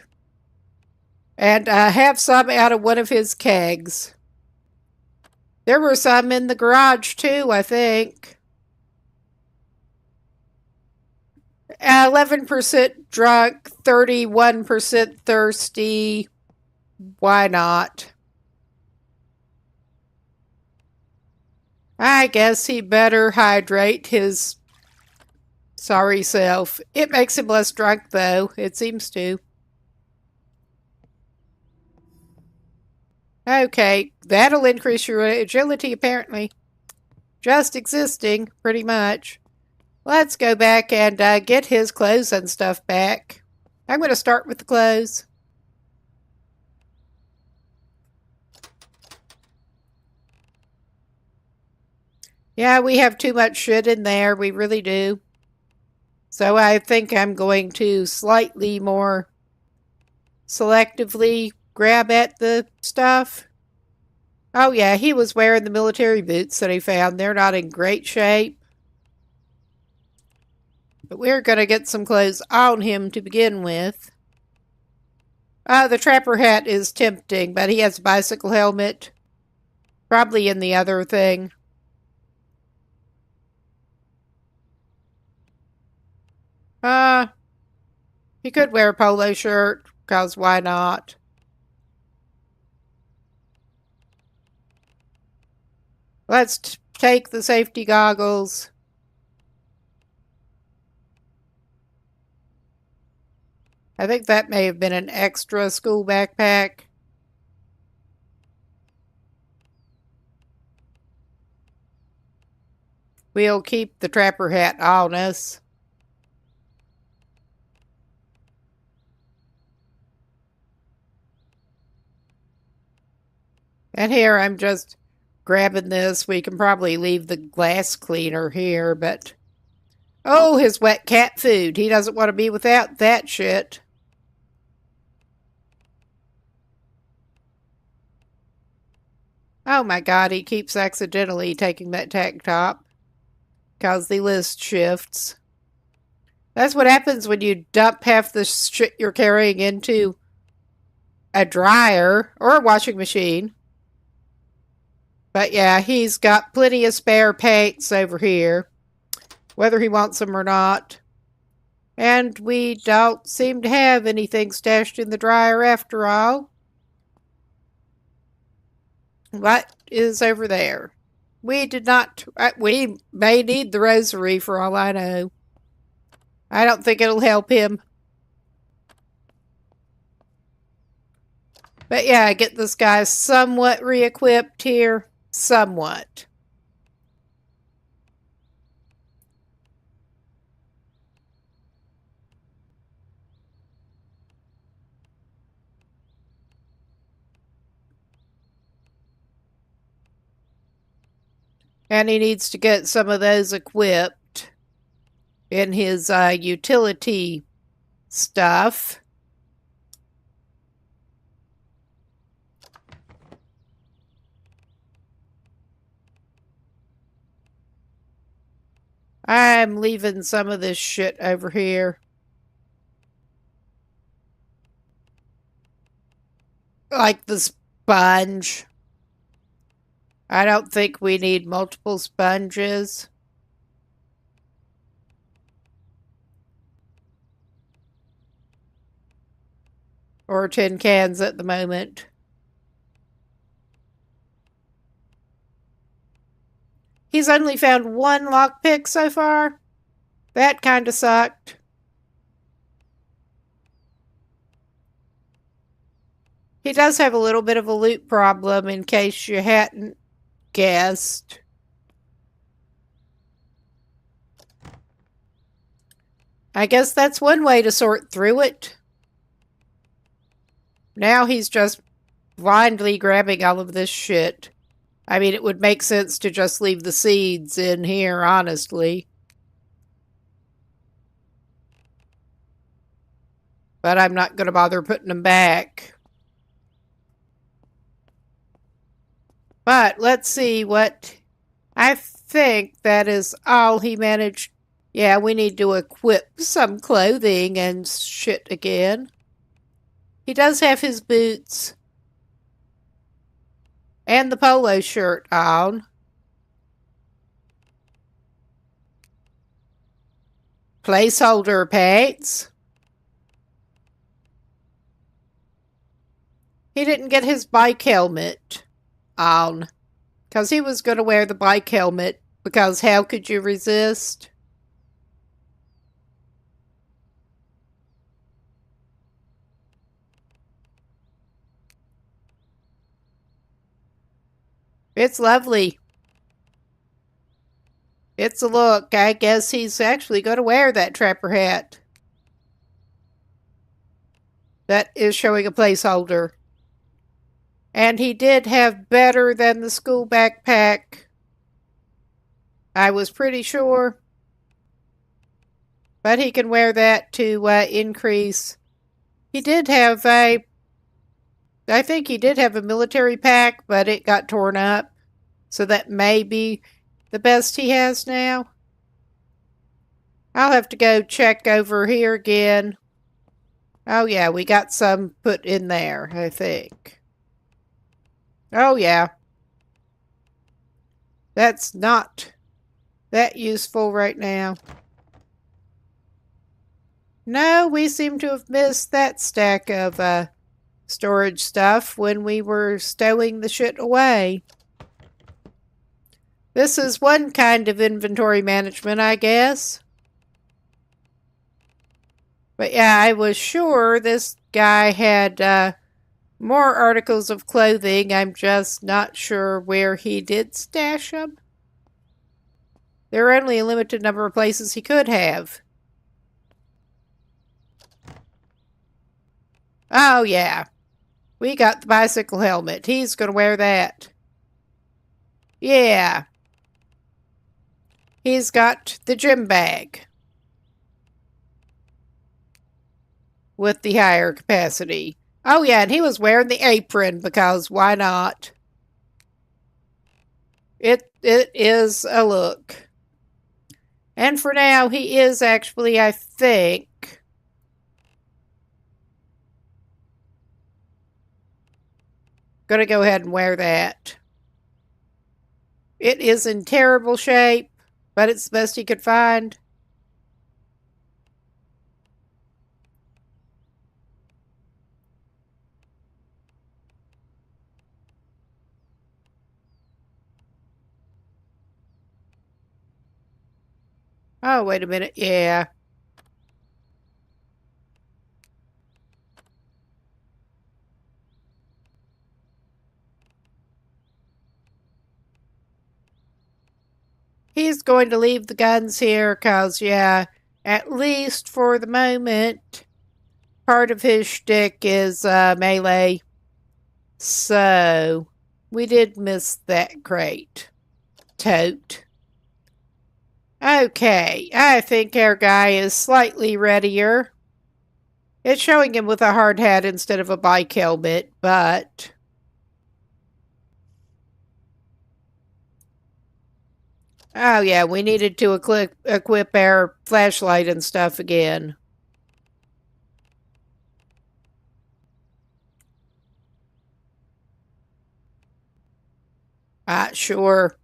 and have some out of one of his kegs. There were some in the garage too, I think. 11% drunk, 31% thirsty. Why not? I guess he better hydrate his sorry self. It makes him less drunk, though. It seems to. Okay, that'll increase your agility, apparently. Just existing, pretty much. Let's go back and get his clothes and stuff back. I'm going to start with the clothes. Yeah, we have too much shit in there. We really do. So I think I'm going to slightly more selectively grab at the stuff. Oh yeah, he was wearing the military boots that he found. They're not in great shape. But we're going to get some clothes on him to begin with. The trapper hat is tempting, but he has a bicycle helmet. Probably in the other thing. He could wear a polo shirt, because why not? Let's take the safety goggles. I think that may have been an extra school backpack. We'll keep the trapper hat on us. And here I'm just grabbing this. We can probably leave the glass cleaner here, but... Oh, his wet cat food. He doesn't want to be without that shit. Oh my god, he keeps accidentally taking that tank top. Because the list shifts. That's what happens when you dump half the shit you're carrying into a dryer or a washing machine. But yeah, he's got plenty of spare paints over here, whether he wants them or not. And we don't seem to have anything stashed in the dryer after all. What is over there? We did not... we may need the rosary for all I know. I don't think it'll help him. But yeah, get this guy somewhat re-equipped here. Somewhat. And he needs to get some of those equipped in his utility stuff. I'm leaving some of this shit over here. Like the sponge. I don't think we need multiple sponges. Or tin cans at the moment. He's only found one lockpick so far. That kind of sucked. He does have a little bit of a loot problem in case you hadn't guessed. I guess that's one way to sort through it. Now he's just blindly grabbing all of this shit. I mean, it would make sense to just leave the seeds in here, honestly. But I'm not going to bother putting them back. But let's see what... I think that is all he managed. Yeah, we need to equip some clothing and shit again. He does have his boots. And the polo shirt on. Placeholder pants. He didn't get his bike helmet on. Because he was going to wear the bike helmet. Because how could you resist? It's lovely. It's a look. I guess he's actually going to wear that trapper hat. That is showing a placeholder. And he did have better than the school backpack. I was pretty sure. But he can wear that to increase. He did have a... I think he did have a military pack, but it got torn up. So that may be the best he has now. I'll have to go check over here again. Oh yeah, we got some put in there, I think. Oh yeah. That's not that useful right now. No, we seem to have missed that stack of storage stuff when we were stowing the shit away. This is one kind of inventory management, I guess. But yeah, I was sure this guy had more articles of clothing. I'm just not sure where he did stash them. There are only a limited number of places he could have. Oh, yeah. We got the bicycle helmet. He's going to wear that. Yeah. He's got the gym bag. With the higher capacity. Oh, yeah, and he was wearing the apron because why not? It is a look. And for now, he is actually, I think... Gonna go ahead and wear that. It is in terrible shape, but it's the best he could find. Oh, wait a minute. Yeah. He's going to leave the guns here because, yeah, at least for the moment, part of his shtick is melee. So, we did miss that crate. Tote. Okay, I think our guy is slightly readier. It's showing him with a hard hat instead of a bike helmet, but... Oh yeah, we needed to equip our flashlight and stuff again. Sure.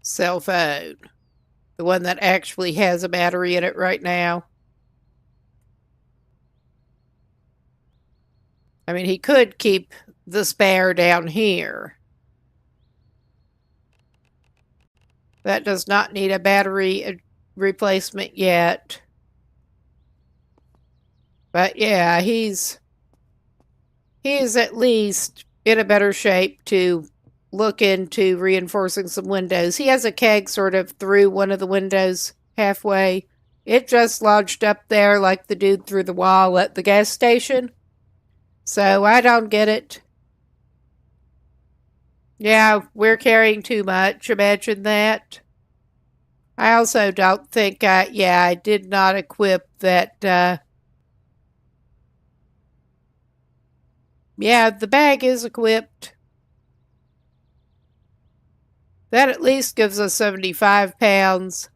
Cell phone. The one that actually has a battery in it right now. I mean, he could keep the spare down here. That does not need a battery replacement yet. But yeah, he's at least in a better shape to look into reinforcing some windows. He has a keg sort of through one of the windows halfway. It just lodged up there like the dude through the wall at the gas station. So I don't get it. Yeah, we're carrying too much. Imagine that. I also don't think I did not equip that, yeah, the bag is equipped. That at least gives us 75 pounds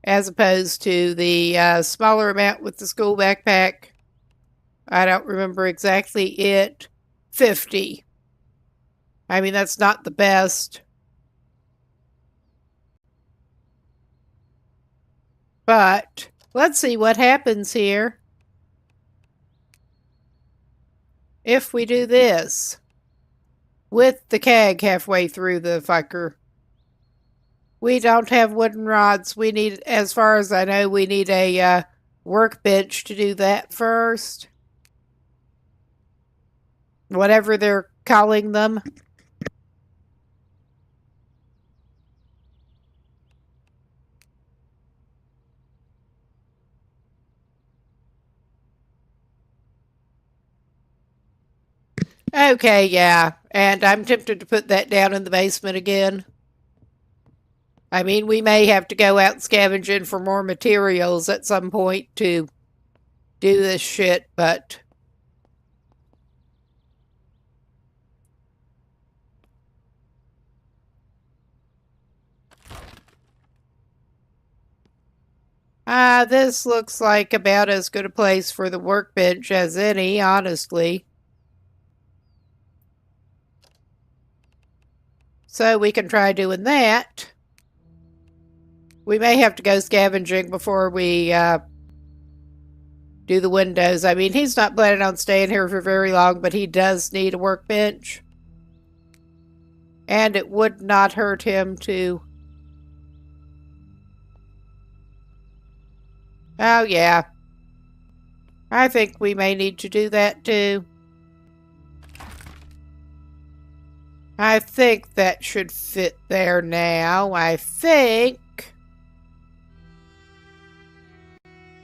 as opposed to the smaller amount with the school backpack. I don't remember exactly it. 50. I mean, that's not the best. But let's see what happens here if we do this with the keg halfway through the fucker. We don't have wooden rods. We need, as far as I know, we need a workbench to do that first. Whatever they're calling them. Okay, yeah. And I'm tempted to put that down in the basement again. I mean, we may have to go out scavenging for more materials at some point to do this shit, but... this looks like about as good a place for the workbench as any, honestly. So we can try doing that. We may have to go scavenging before we do the windows. I mean, he's not planning on staying here for very long, but he does need a workbench. And it would not hurt him to... Oh, yeah. I think we may need to do that, too. I think that should fit there now. I think...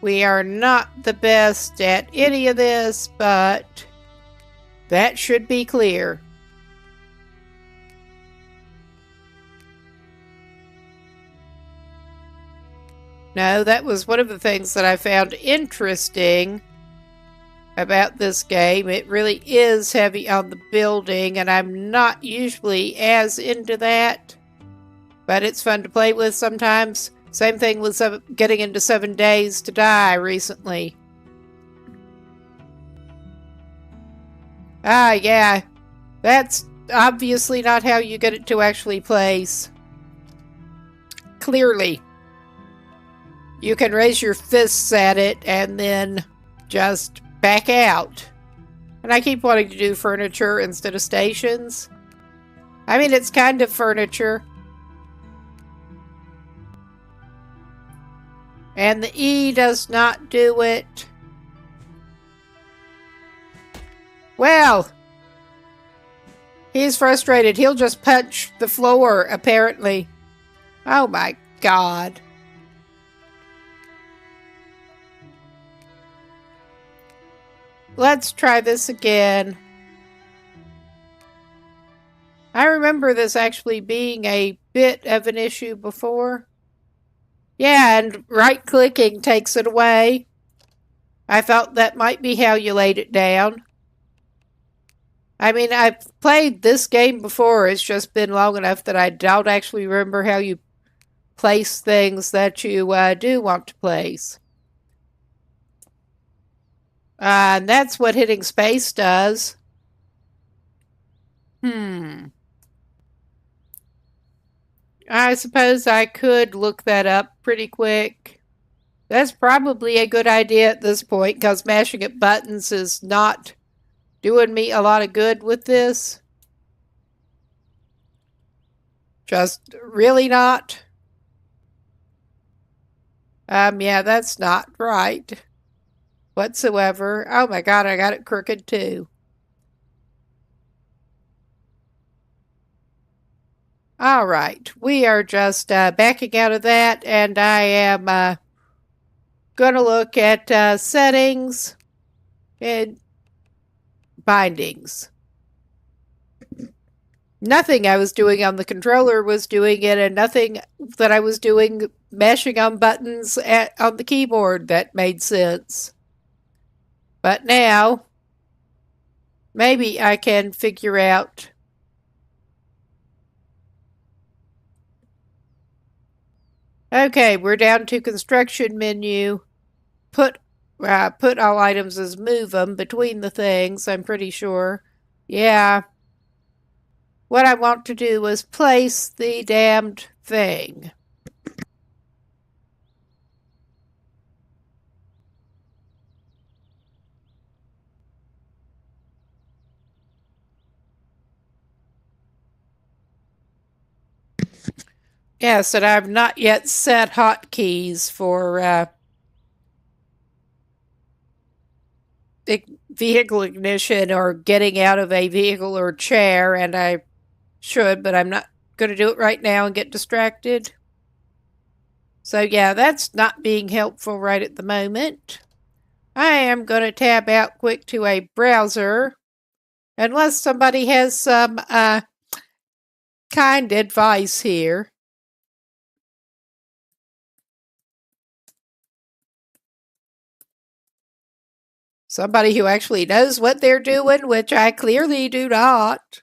We are not the best at any of this, but that should be clear. No, that was one of the things that I found interesting about this game. It really is heavy on the building, and I'm not usually as into that, but it's fun to play with sometimes. Same thing with getting into 7 Days to Die recently. Ah, yeah. That's obviously not how you get it to actually place. Clearly. You can raise your fists at it and then just back out. And I keep wanting to do furniture instead of stations. I mean, it's kind of furniture. And the E does not do it. Well, he's frustrated. He'll just punch the floor, apparently. Oh my god. Let's try this again. I remember this actually being a bit of an issue before. Yeah, and right-clicking takes it away. I thought that might be how you laid it down. I mean, I've played this game before. It's just been long enough that I don't actually remember how you place things that you do want to place. And that's what hitting space does. I suppose I could look that up pretty quick. That's probably a good idea at this point because mashing at buttons is not doing me a lot of good with this. Just really not. Yeah, that's not right whatsoever. Oh my god, I got it crooked too. All right, we are just backing out of that, and I am going to look at settings and bindings. Nothing I was doing on the controller was doing it, and nothing that I was doing mashing on buttons on the keyboard that made sense. But now, maybe I can figure out. Okay, we're down to construction menu. Put all items as move them between the things, I'm pretty sure. Yeah. What I want to do is place the damned thing. Yes, and I've not yet set hotkeys for vehicle ignition or getting out of a vehicle or chair, and I should, but I'm not going to do it right now and get distracted. So yeah, that's not being helpful right at the moment. I am going to tab out quick to a browser, unless somebody has some kind advice here. Somebody who actually knows what they're doing, which I clearly do not.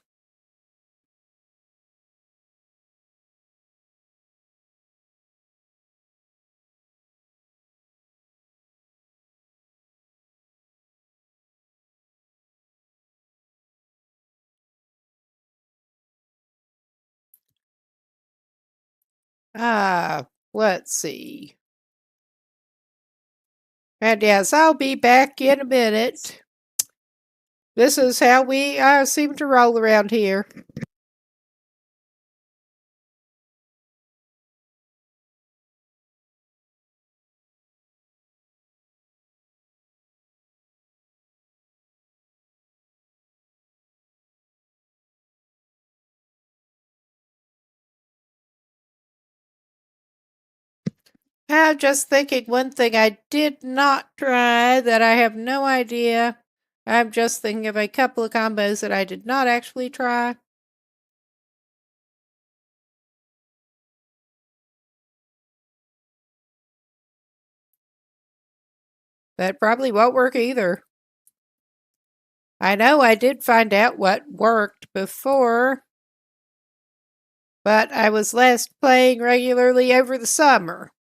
Let's see. And yes, I'll be back in a minute. This is how we seem to roll around here. I'm just thinking one thing I did not try that I have no idea. I'm just thinking of a couple of combos that I did not actually try. That probably won't work either. I know I did find out what worked before, but I was last playing regularly over the summer.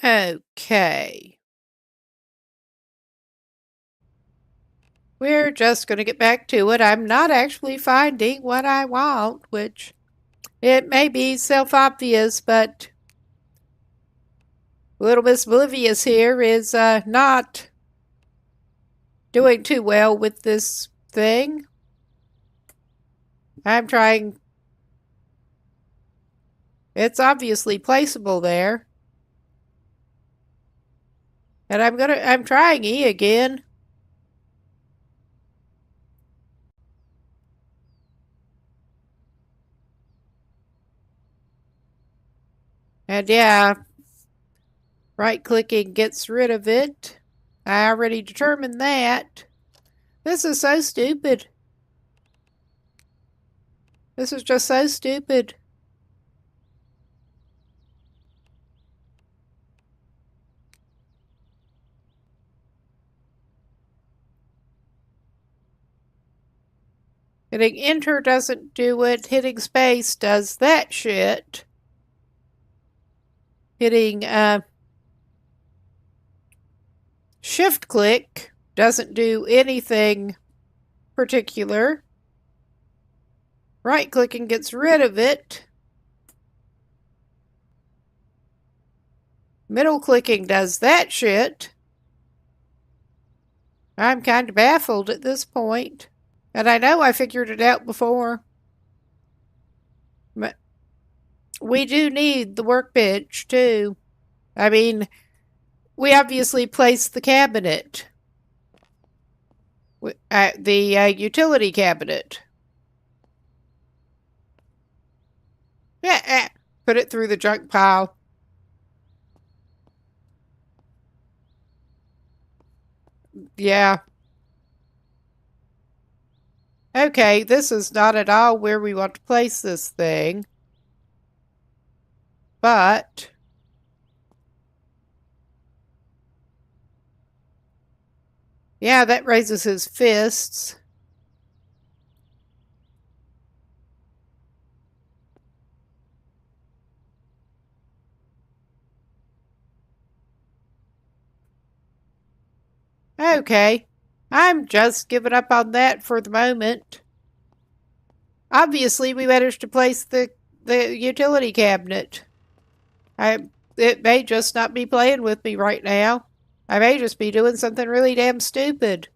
Okay. We're just going to get back to it. I'm not actually finding what I want, which it may be self-obvious, but little Miss Oblivious here is not doing too well with this thing. I'm trying. It's obviously placeable there. And I'm trying E again. And yeah, right clicking gets rid of it. I already determined that. This is so stupid. This is just so stupid. Hitting enter doesn't do it. Hitting space does that shit. Hitting shift click doesn't do anything particular. Right clicking gets rid of it. Middle clicking does that shit. I'm kind of baffled at this point. And I know I figured it out before. But we do need the workbench, too. I mean, we obviously placed the cabinet. The utility cabinet. Yeah, put it through the junk pile. Yeah. Okay, this is not at all where we want to place this thing. But yeah, that raises his fists. Okay, I'm just giving up on that for the moment. Obviously, we managed to place the utility cabinet. It may just not be playing with me right now. I may just be doing something really damn stupid.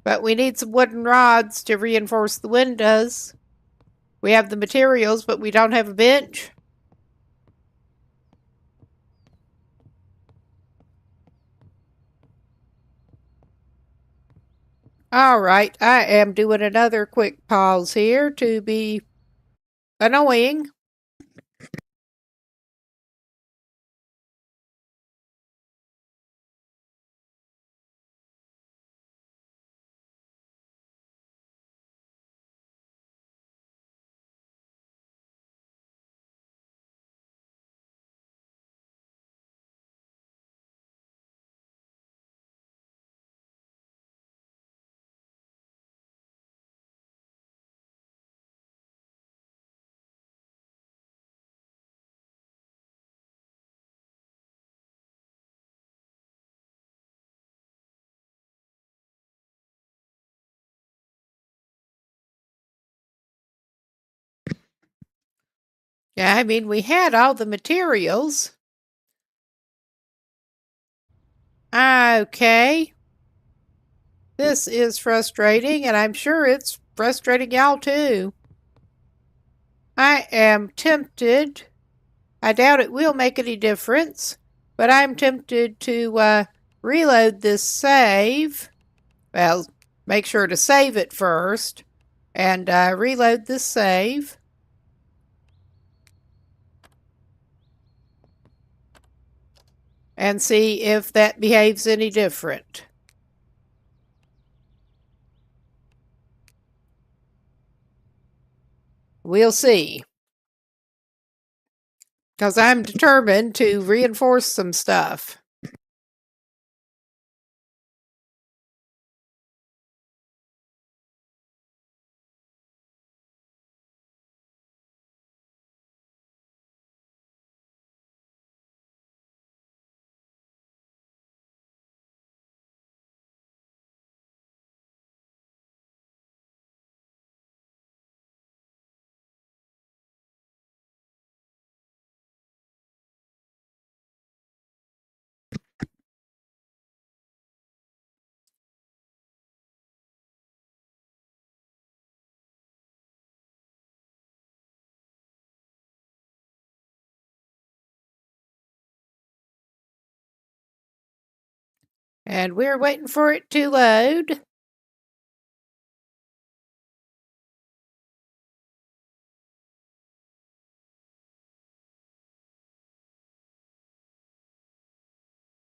But we need some wooden rods to reinforce the windows. We have the materials, but we don't have a bench. All right, I am doing another quick pause here to be annoying. Yeah, I mean, we had all the materials. Okay. This is frustrating, and I'm sure it's frustrating y'all too. I am tempted. I doubt it will make any difference, but I'm tempted to reload this save. Well, make sure to save it first and reload this save. And see if that behaves any different. We'll see. Because I'm determined to reinforce some stuff. And we're waiting for it to load.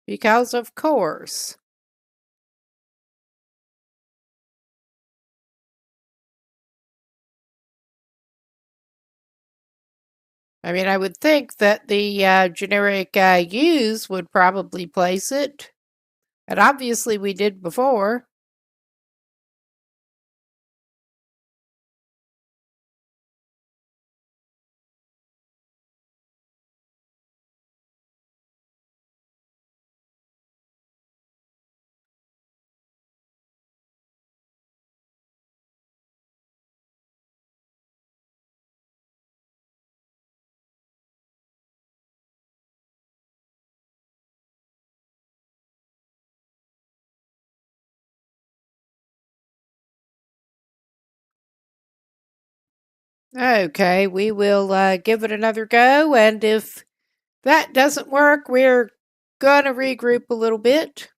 Because of course. I mean, I would think that the generic use would probably place it. And obviously we did before. Okay, we will give it another go. And if that doesn't work, we're going to regroup a little bit.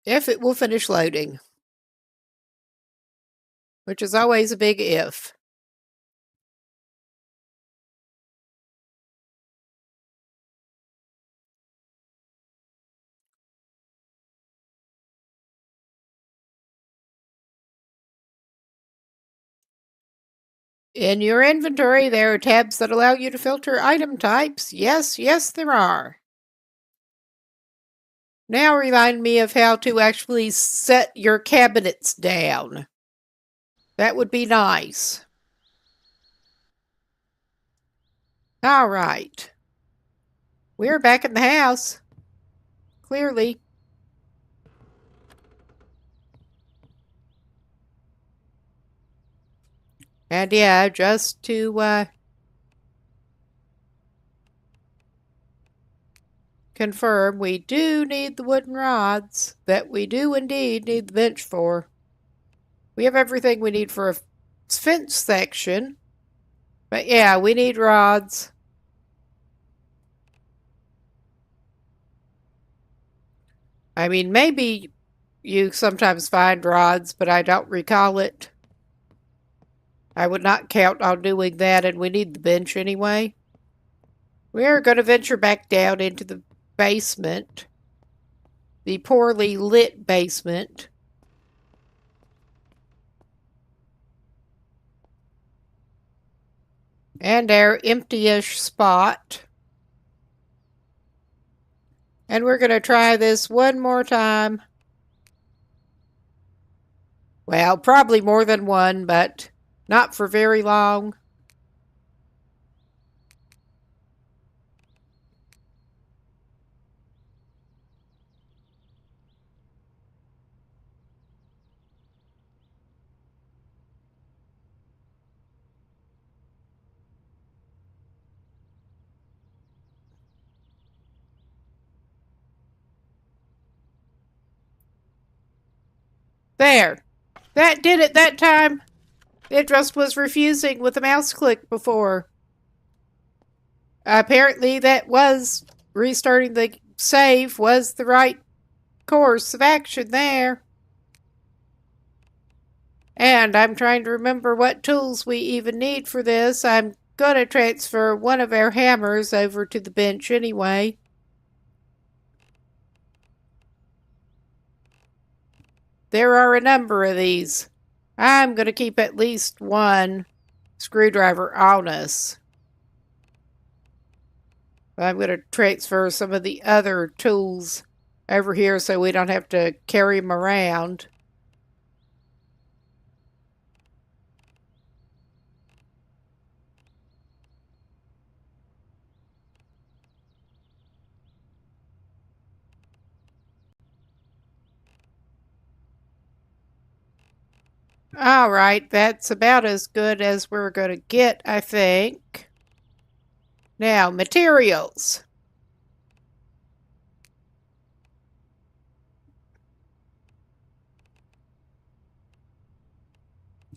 If it will finish loading, which is always a big if. In your inventory, there are tabs that allow you to filter item types. Yes, yes, there are. Now remind me of how to actually set your cabinets down. That would be nice. All right. We're back in the house. Clearly. And yeah, just to confirm, we do need the wooden rods that we do indeed need the bench for. We have everything we need for a fence section. But yeah, we need rods. I mean, maybe you sometimes find rods, but I don't recall it. I would not count on doing that, and we need the bench anyway. We are going to venture back down into the basement, the poorly lit basement. And our empty-ish spot. And we're going to try this one more time. Well, probably more than one, but not for very long. There. That did it that time. It just was refusing with a mouse click before. Apparently that was restarting the save was the right course of action there. And I'm trying to remember what tools we even need for this. I'm going to transfer one of our hammers over to the bench anyway. There are a number of these. I'm going to keep at least one screwdriver on us. I'm going to transfer some of the other tools over here so we don't have to carry them around. All right, that's about as good as we're going to get, I think. Now, materials.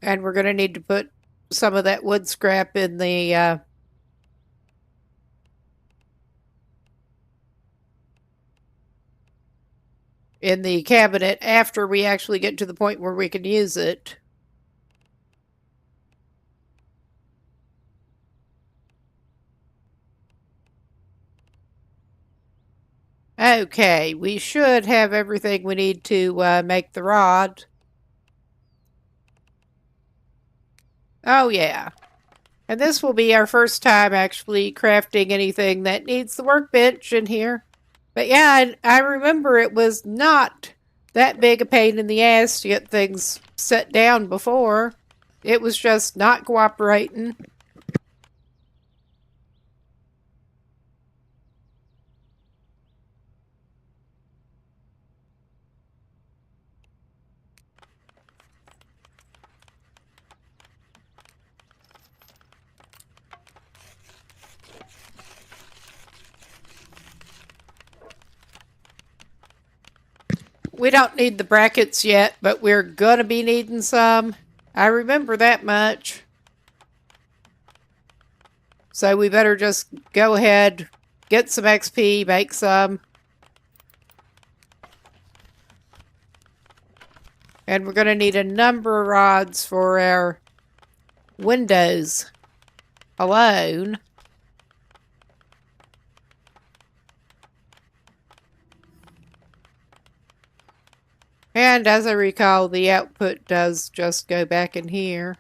And we're going to need to put some of that wood scrap in the cabinet after we actually get to the point where we can use it. Okay, we should have everything we need to make the rod. Oh, yeah. And this will be our first time actually crafting anything that needs the workbench in here. But yeah, I remember it was not that big a pain in the ass to get things set down before. It was just not cooperating. We don't need the brackets yet, but we're gonna be needing some. I remember that much. So we better just go ahead, get some XP, make some. And we're going to need a number of rods for our windows alone. And as I recall, the output does just go back in here.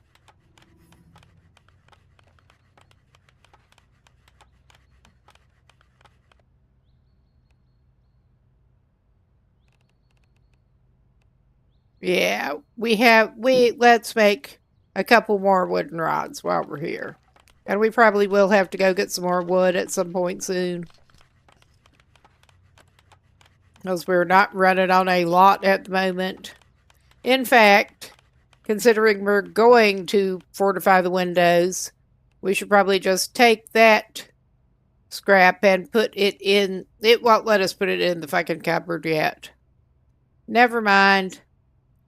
Yeah, let's make a couple more wooden rods while we're here. And we probably will have to go get some more wood at some point soon. Because we're not running on a lot at the moment. In fact, considering we're going to fortify the windows, we should probably just take that scrap and put it in. It won't let us put it in the fucking cupboard yet. Never mind.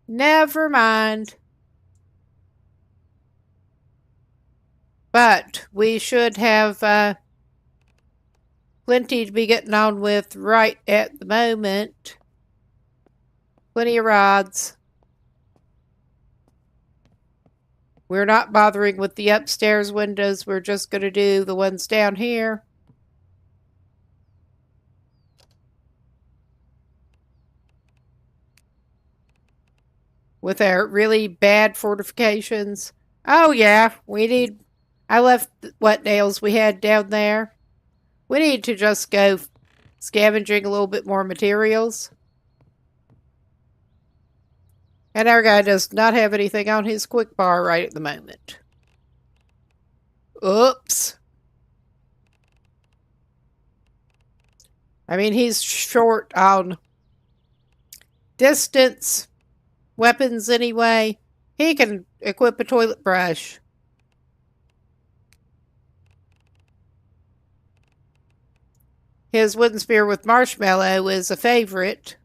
Never mind. But we should have plenty to be getting on with right at the moment. Plenty of rods. We're not bothering with the upstairs windows. We're just going to do the ones down here. With our really bad fortifications. Oh, yeah, I left what nails we had down there. We need to just go scavenging a little bit more materials. And our guy does not have anything on his quick bar right at the moment. Oops. I mean, he's short on distance weapons anyway. He can equip a toilet brush. His wooden spear with marshmallow is a favorite.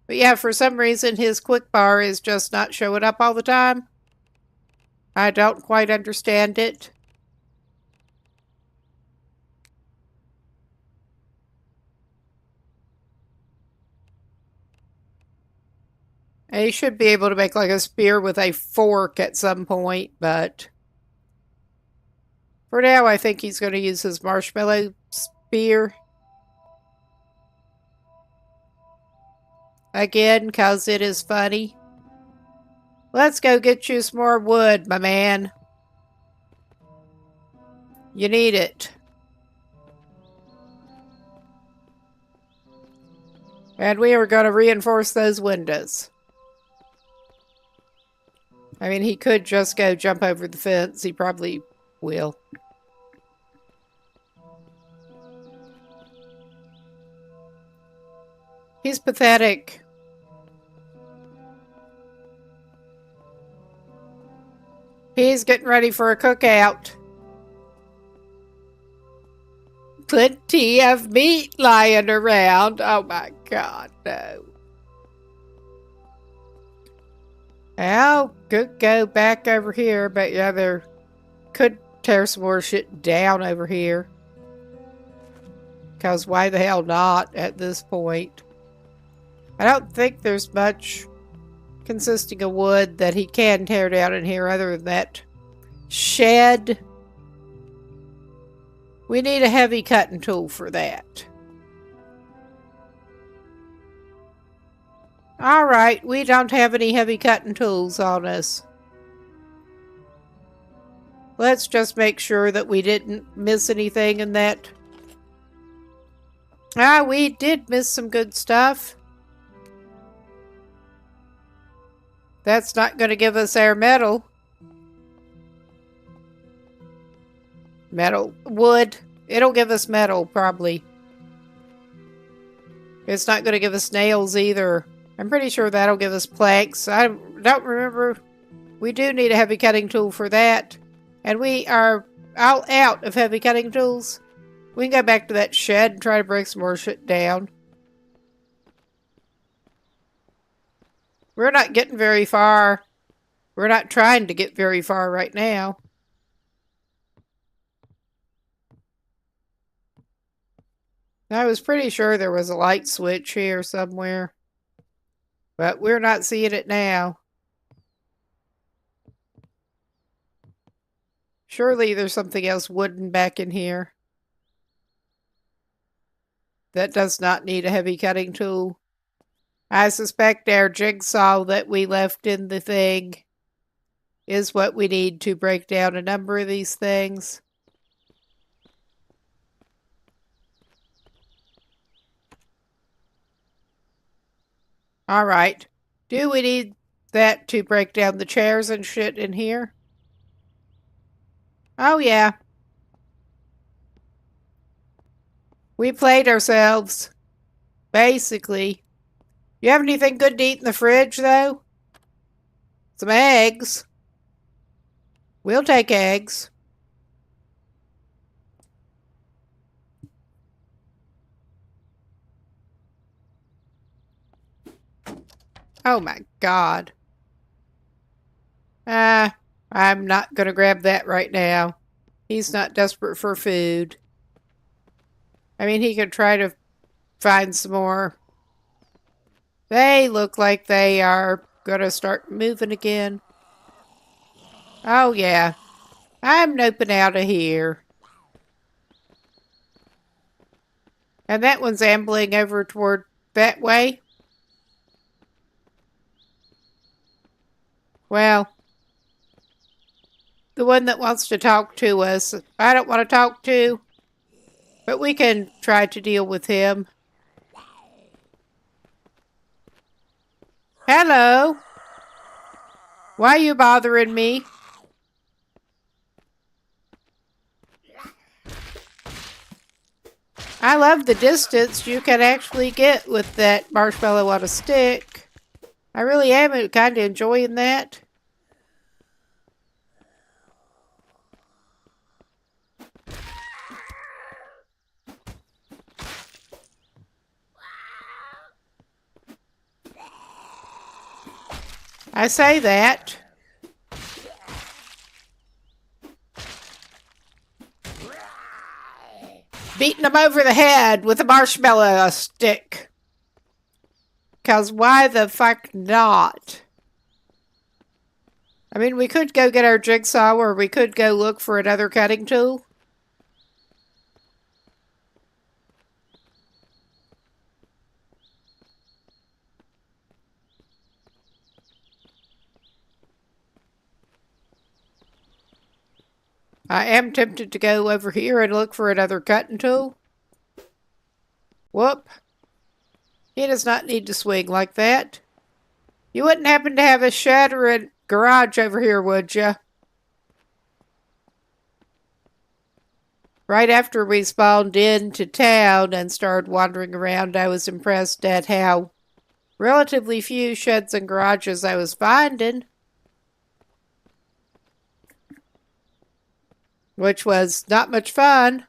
But yeah, for some reason his quick bar is just not showing up all the time. I don't quite understand it. And he should be able to make like a spear with a fork at some point, but for now I think he's going to use his marshmallow spear. Again, because it is funny. Let's go get you some more wood, my man. You need it. And we are going to reinforce those windows. I mean, he could just go jump over the fence. He probably will. He's pathetic. He's getting ready for a cookout. Plenty of meat lying around. Oh my God, no. Well, could go back over here, but yeah, there could tear some more shit down over here. Because why the hell not at this point? I don't think there's much consisting of wood that he can tear down in here other than that shed. We need a heavy cutting tool for that. Alright, we don't have any heavy cutting tools on us. Let's just make sure that we didn't miss anything in that. Ah, we did miss some good stuff. That's not going to give us our metal. Metal. Wood. It'll give us metal, probably. It's not going to give us nails either. I'm pretty sure that'll give us planks. I don't remember. We do need a heavy cutting tool for that. And we are all out of heavy cutting tools. We can go back to that shed and try to break some more shit down. We're not getting very far. We're not trying to get very far right now. I was pretty sure there was a light switch here somewhere. But we're not seeing it now. Surely there's something else wooden back in here. That does not need a heavy cutting tool. I suspect our jigsaw that we left in the thing is what we need to break down a number of these things. Alright. Do we need that to break down the chairs and shit in here? Oh yeah. We played ourselves. Basically. You have anything good to eat in the fridge, though? Some eggs. We'll take eggs. Oh my God. I'm not going to grab that right now. He's not desperate for food. I mean, he could try to find some more. They look like they are going to start moving again. Oh, yeah. I'm noping out of here. And that one's ambling over toward that way. Well, the one that wants to talk to us, I don't want to talk to, but we can try to deal with him. Hello? Why are you bothering me? I love the distance you can actually get with that marshmallow on a stick. I really am kind of enjoying that. I say that. Beating them over the head with a marshmallow stick. 'Cause why the fuck not? I mean, we could go get our jigsaw or we could go look for another cutting tool. I am tempted to go over here and look for another cutting tool. Whoop. He does not need to swing like that. You wouldn't happen to have a shed or a garage over here, would you? Right after we spawned into town and started wandering around, I was impressed at how relatively few sheds and garages I was finding. which was not much fun.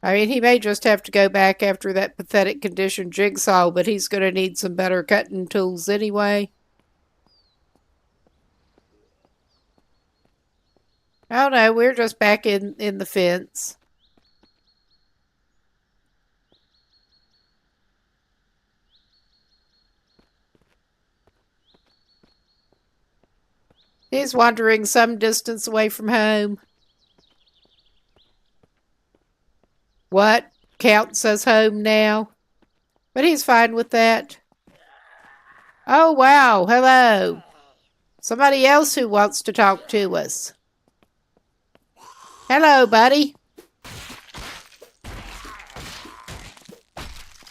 I mean, he may just have to go back after that pathetic condition jigsaw, but he's going to need some better cutting tools anyway. Oh no, we're just back in the fence. He's wandering some distance away from home. What counts as home now? But he's fine with that. Oh wow, hello. Somebody else who wants to talk to us. Hello, buddy.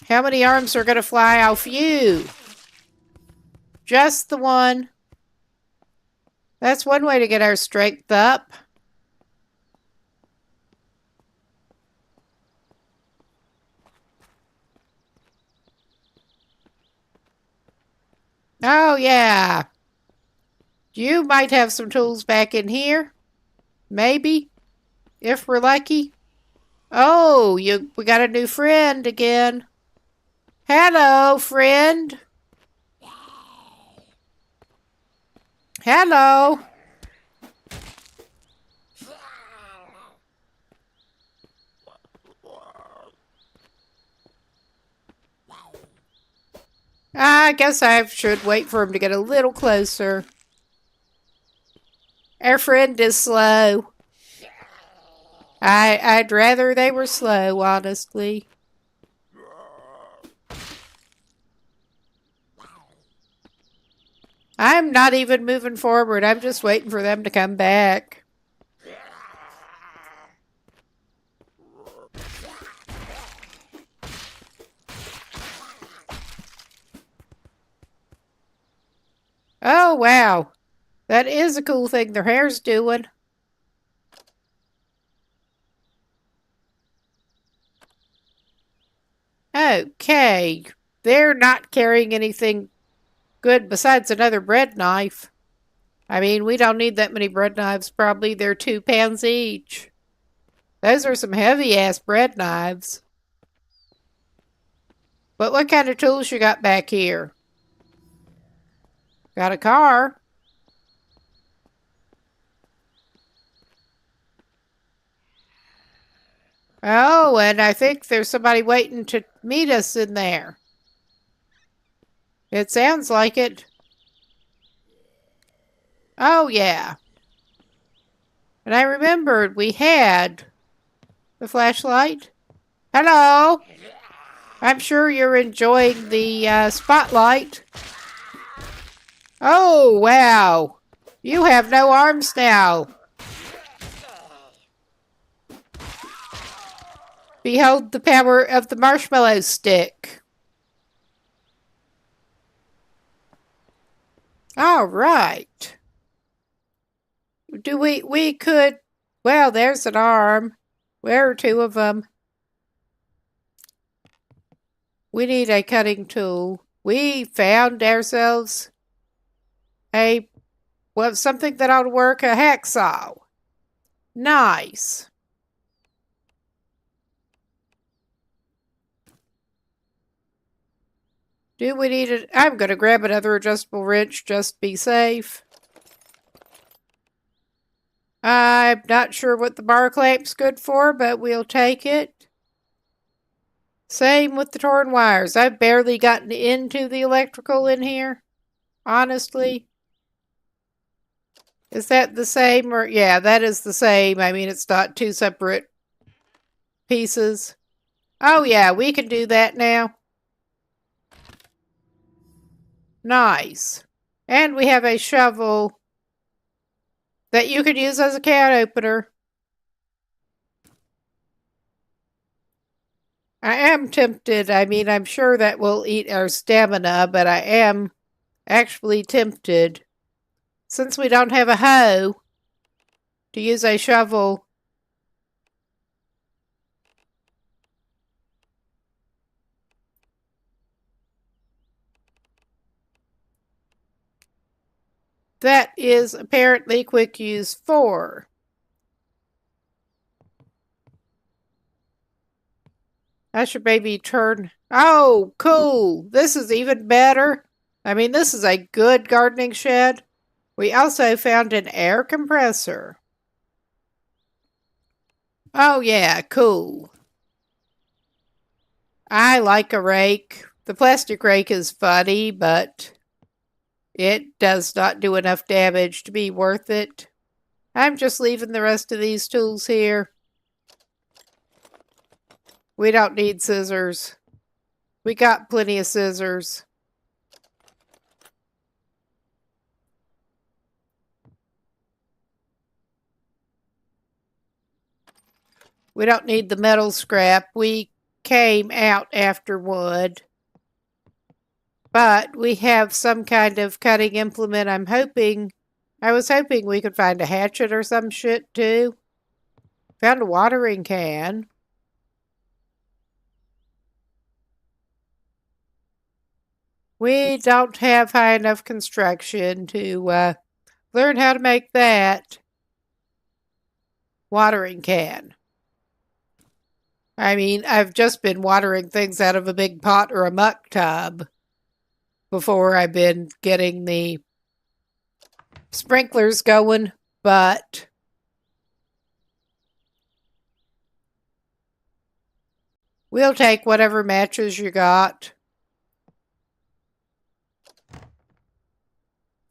How many arms are going to fly off you? Just the one. That's one way to get our strength up. Oh, yeah. You might have some tools back in here. Maybe. If we're lucky. Oh, we got a new friend again. Hello, friend. Hello. I guess I should wait for him to get a little closer. Our friend is slow. I'd rather they were slow, honestly. I'm not even moving forward. I'm just waiting for them to come back. Oh, wow. That is a cool thing their hair's doing. Okay. They're not carrying anything good besides another bread knife. I mean, we don't need that many bread knives. Probably they're £2 each. Those are some heavy-ass bread knives. But what kind of tools you got back here? Got a car. Oh, and I think there's somebody waiting to meet us in there. It sounds like it. Oh, yeah. And I remembered we had the flashlight. Hello. I'm sure you're enjoying the spotlight. Oh, wow. You have no arms now. Behold the power of the marshmallow stick. All right. We could, well, there's an arm. Where are two of them? We need a cutting tool. We found ourselves something that ought to work, a hacksaw. Nice. Do we need it? I'm going to grab another adjustable wrench just to be safe. I'm not sure what the bar clamp's good for, but we'll take it. Same with the torn wires. I've barely gotten into the electrical in here, honestly. Is that the same? Or yeah, that is the same. I mean, it's not two separate pieces. Oh yeah, we can do that now. Nice. And we have a shovel that you could use as a can opener. I am tempted. I mean, I'm sure that will eat our stamina, but I am actually tempted, since we don't have a hoe, to use a shovel. That is apparently quick use 4. I should maybe turn... Oh, cool. This is even better. I mean, this is a good gardening shed. We also found an air compressor. Oh, yeah, cool. I like a rake. The plastic rake is funny, but it does not do enough damage to be worth it. I'm just leaving the rest of these tools here. We don't need scissors. We got plenty of scissors. We don't need the metal scrap. We came out after wood. But we have some kind of cutting implement. I was hoping we could find a hatchet or some shit too. Found a watering can. We don't have high enough construction to learn how to make that watering can. I mean, I've just been watering things out of a big pot or a muck tub before I've been getting the sprinklers going, but we'll take whatever matches you got.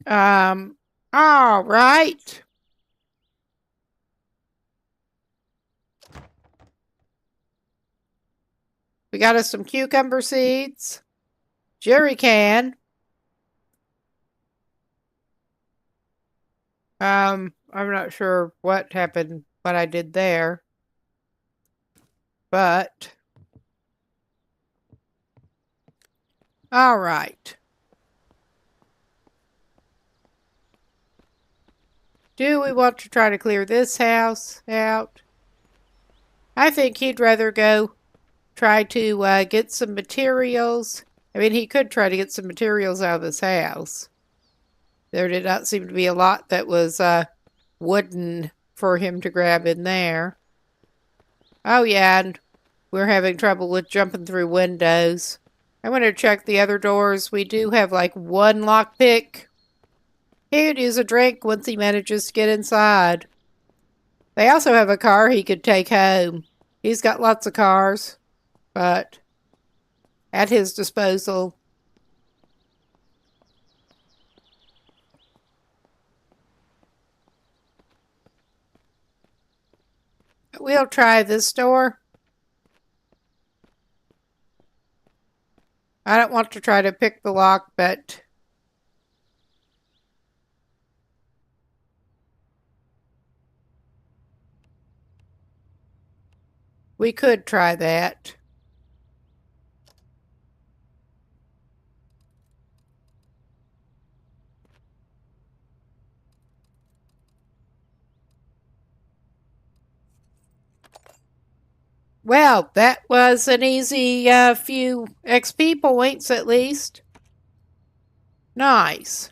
All right. We got us some cucumber seeds. Jerry can. I'm not sure what happened, what I did there. But all right. Do we want to try to clear this house out? I think he'd rather go try to get some materials. I mean, he could try to get some materials out of this house. There did not seem to be a lot that was wooden for him to grab in there. Oh, yeah, and we're having trouble with jumping through windows. I'm going to check the other doors. We do have like one lockpick. He could use a drink once he manages to get inside. They also have a car he could take home. He's got lots of cars, but at his disposal. We'll try this door. I don't want to try to pick the lock, but we could try that. Well, that was an easy few XP points at least. Nice.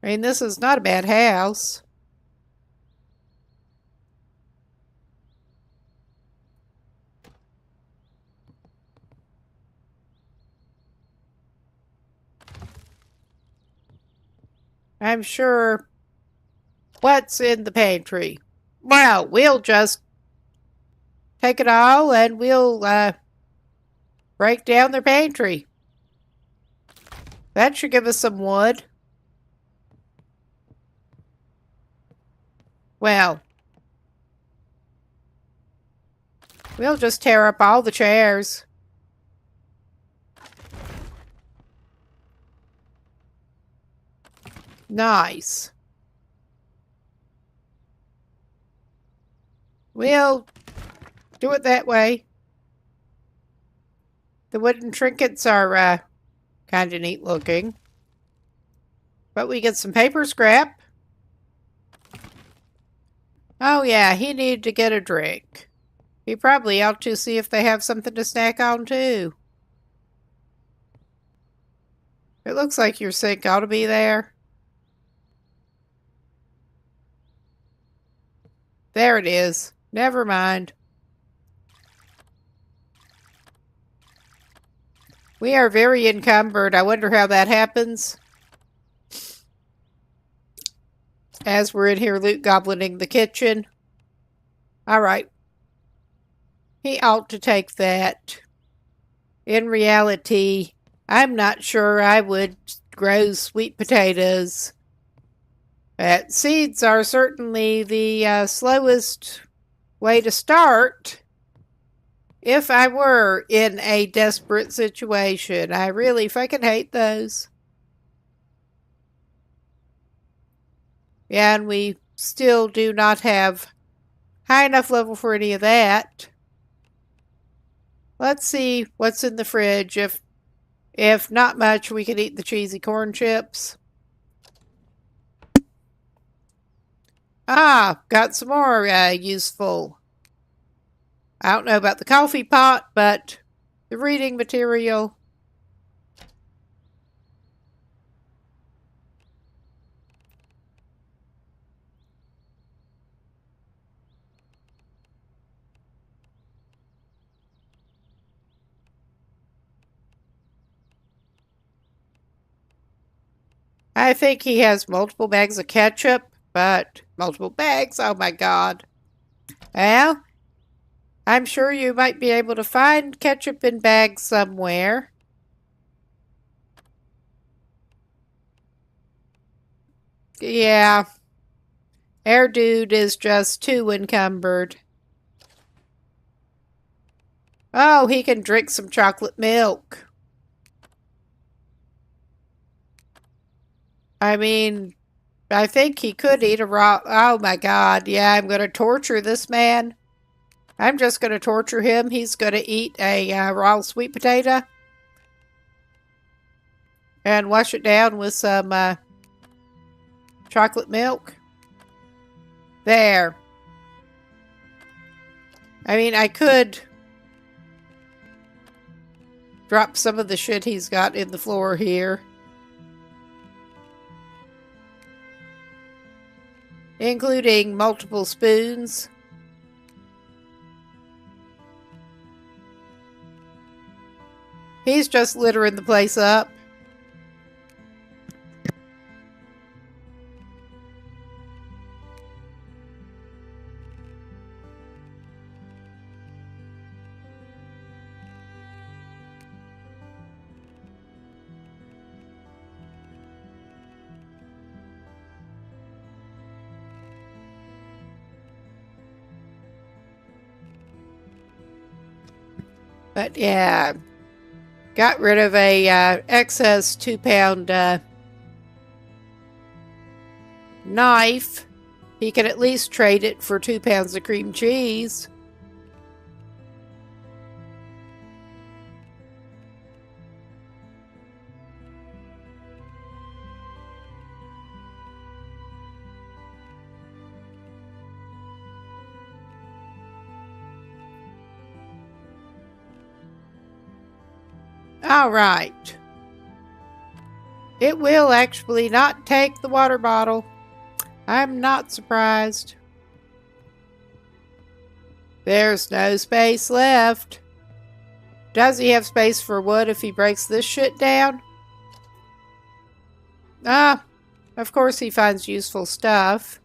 I mean, this is not a bad house. I'm sure. What's in the pantry? Well, we'll just take it all and we'll break down their pantry. That should give us some wood. Well, we'll just tear up all the chairs. Nice. We'll do it that way. The wooden trinkets are kind of neat looking. But we get some paper scrap. Oh yeah, he needed to get a drink. He probably ought to see if they have something to snack on too. It looks like your sink ought to be there. There it is. Never mind. We are very encumbered. I wonder how that happens. As we're in here loot goblining the kitchen. Alright. He ought to take that. In reality, I'm not sure I would grow sweet potatoes. Seeds are certainly the slowest way to start. If I were in a desperate situation, I really fucking hate those. And we still do not have high enough level for any of that. Let's see what's in the fridge. If not much, we could eat the cheesy corn chips. Ah, got some more useful. I don't know about the coffee pot, but the reading material. I think he has multiple bags of ketchup, but multiple bags? Oh my god. Well, I'm sure you might be able to find ketchup in bags somewhere. Yeah. Air Dude is just too encumbered. Oh, he can drink some chocolate milk. I mean, I think he could eat a raw... Oh my god, yeah, I'm going to torture this man. I'm just going to torture him. He's going to eat a raw sweet potato. And wash it down with some chocolate milk. There. I mean, I could drop some of the shit he's got in the floor here. Including multiple spoons. He's just littering the place up. But yeah, got rid of a excess 2-pound knife. He can at least trade it for 2 pounds of cream cheese. All right. It will actually not take the water bottle. I'm not surprised. There's no space left. Does he have space for wood if he breaks this shit down? Ah, of course he finds useful stuff.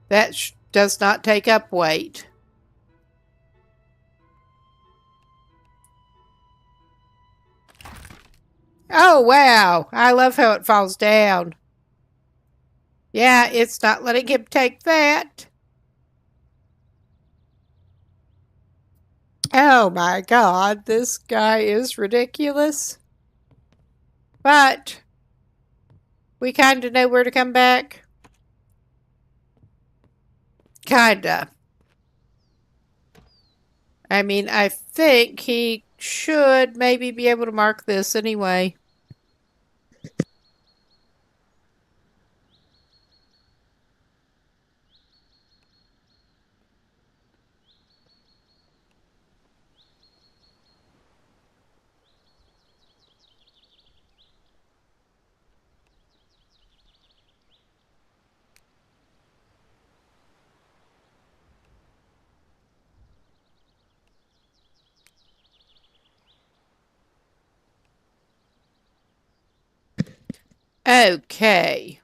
That does not take up weight. Oh, wow. I love how it falls down. Yeah, it's not letting him take that. Oh my god, this guy is ridiculous. But we kind of know where to come back. Kinda. I mean, I think he should maybe be able to mark this anyway. Okay.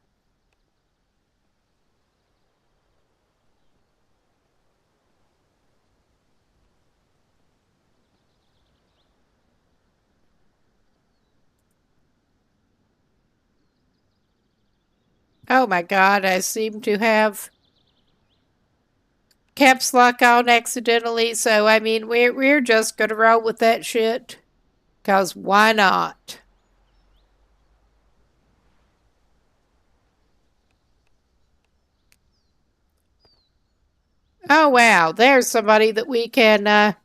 Oh my god, I seem to have caps lock on accidentally, so I mean we're just gonna roll with that shit. Cause why not? Oh wow, there's somebody that we can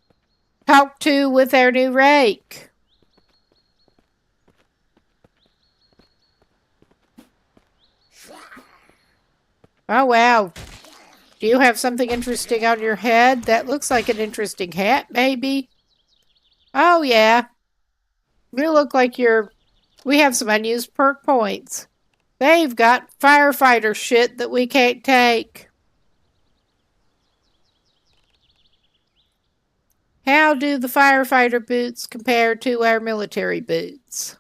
talk to with our new rake. Oh wow. Do you have something interesting on your head? That looks like an interesting hat, maybe. Oh yeah. You look like you're we have some unused perk points. They've got firefighter shit that we can't take. How do the firefighter boots compare to our military boots?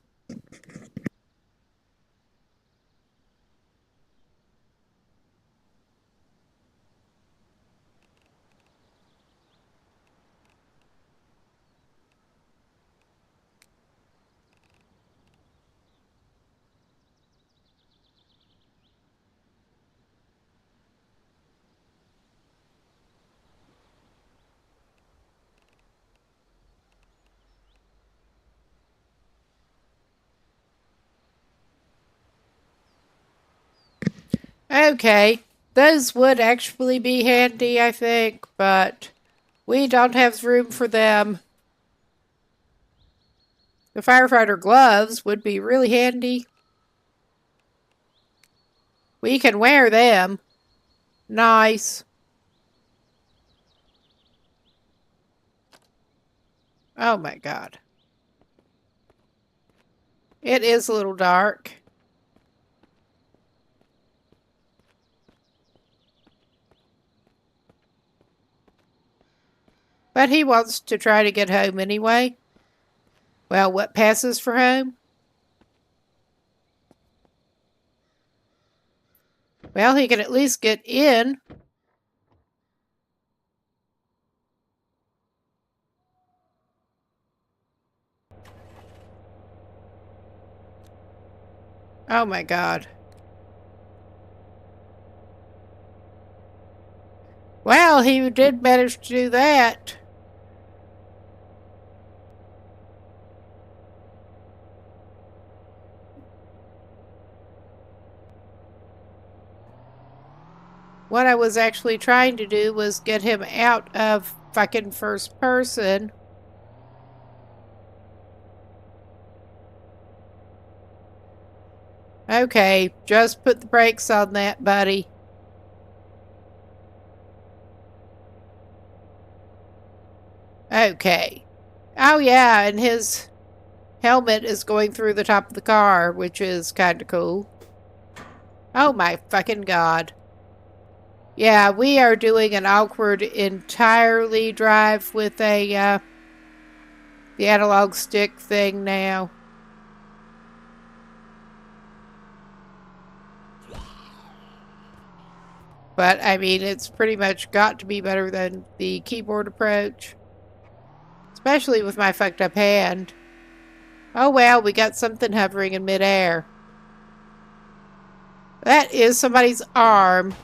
Okay, those would actually be handy, I think, but we don't have room for them. The firefighter gloves would be really handy. We can wear them. Nice. Oh my god. It is a little dark. But he wants to try to get home anyway. Well, what passes for home? Well, he can at least get in. Oh my god. Well, he did manage to do that. What I was actually trying to do was get him out of fucking first person. Okay, just put the brakes on that, buddy. Okay. Oh yeah, and his helmet is going through the top of the car, which is kind of cool. Oh my fucking god. Yeah, we are doing an awkward entirely drive with a the analog stick thing now. But I mean, it's pretty much got to be better than the keyboard approach, especially with my fucked up hand. Oh well, we got something hovering in midair. That is somebody's arm.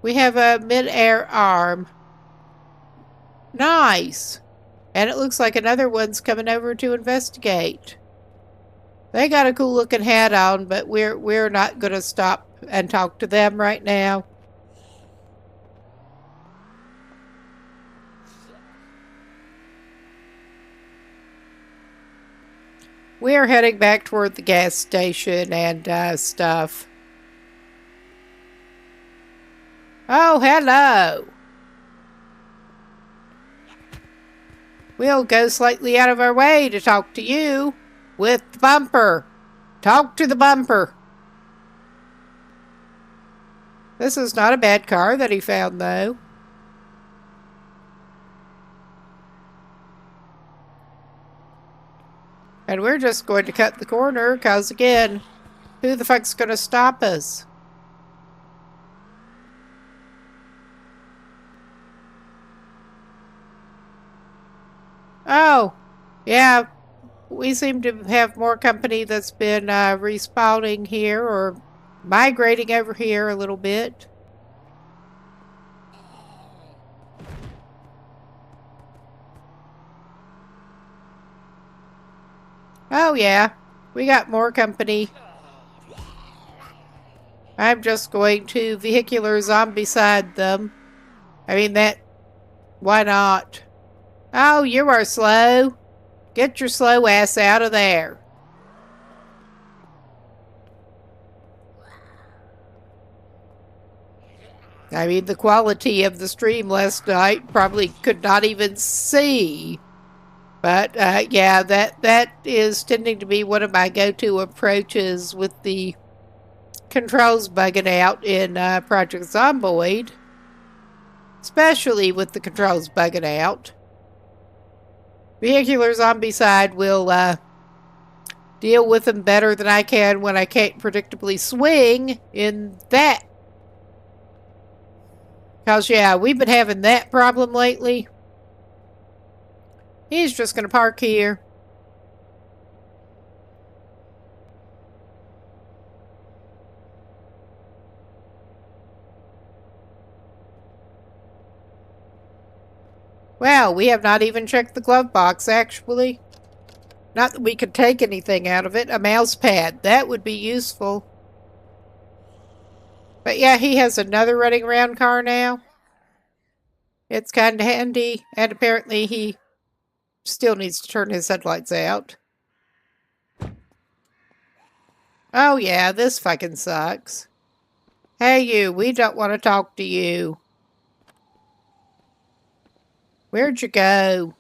We have a mid-air arm. Nice. And it looks like another one's coming over to investigate. They got a cool looking hat on, but we're not going to stop and talk to them right now. We're heading back toward the gas station and stuff. Oh, hello. We'll go slightly out of our way to talk to you with the bumper. Talk to the bumper. This is not a bad car that he found, though. And we're just going to cut the corner, because again, who the fuck's going to stop us? Oh, yeah, we seem to have more company that's been respawning here or migrating over here a little bit. Oh, yeah, we got more company. I'm just going to vehicular zombicide them. I mean, why not? Oh, you are slow. Get your slow ass out of there. I mean, the quality of the stream last night probably could not even see. But yeah, that is tending to be one of my go-to approaches with the controls bugging out in Project Zomboid. Especially with the controls bugging out. Vehicular Zombicide will deal with them better than I can when I can't predictably swing in that. Because, yeah, we've been having that problem lately. He's just going to park here. Well, we have not even checked the glove box, actually. Not that we could take anything out of it. A mouse pad. That would be useful. But yeah, he has another running around car now. It's kind of handy. And apparently he still needs to turn his headlights out. Oh yeah, this fucking sucks. Hey you, we don't want to talk to you. Where'd you go?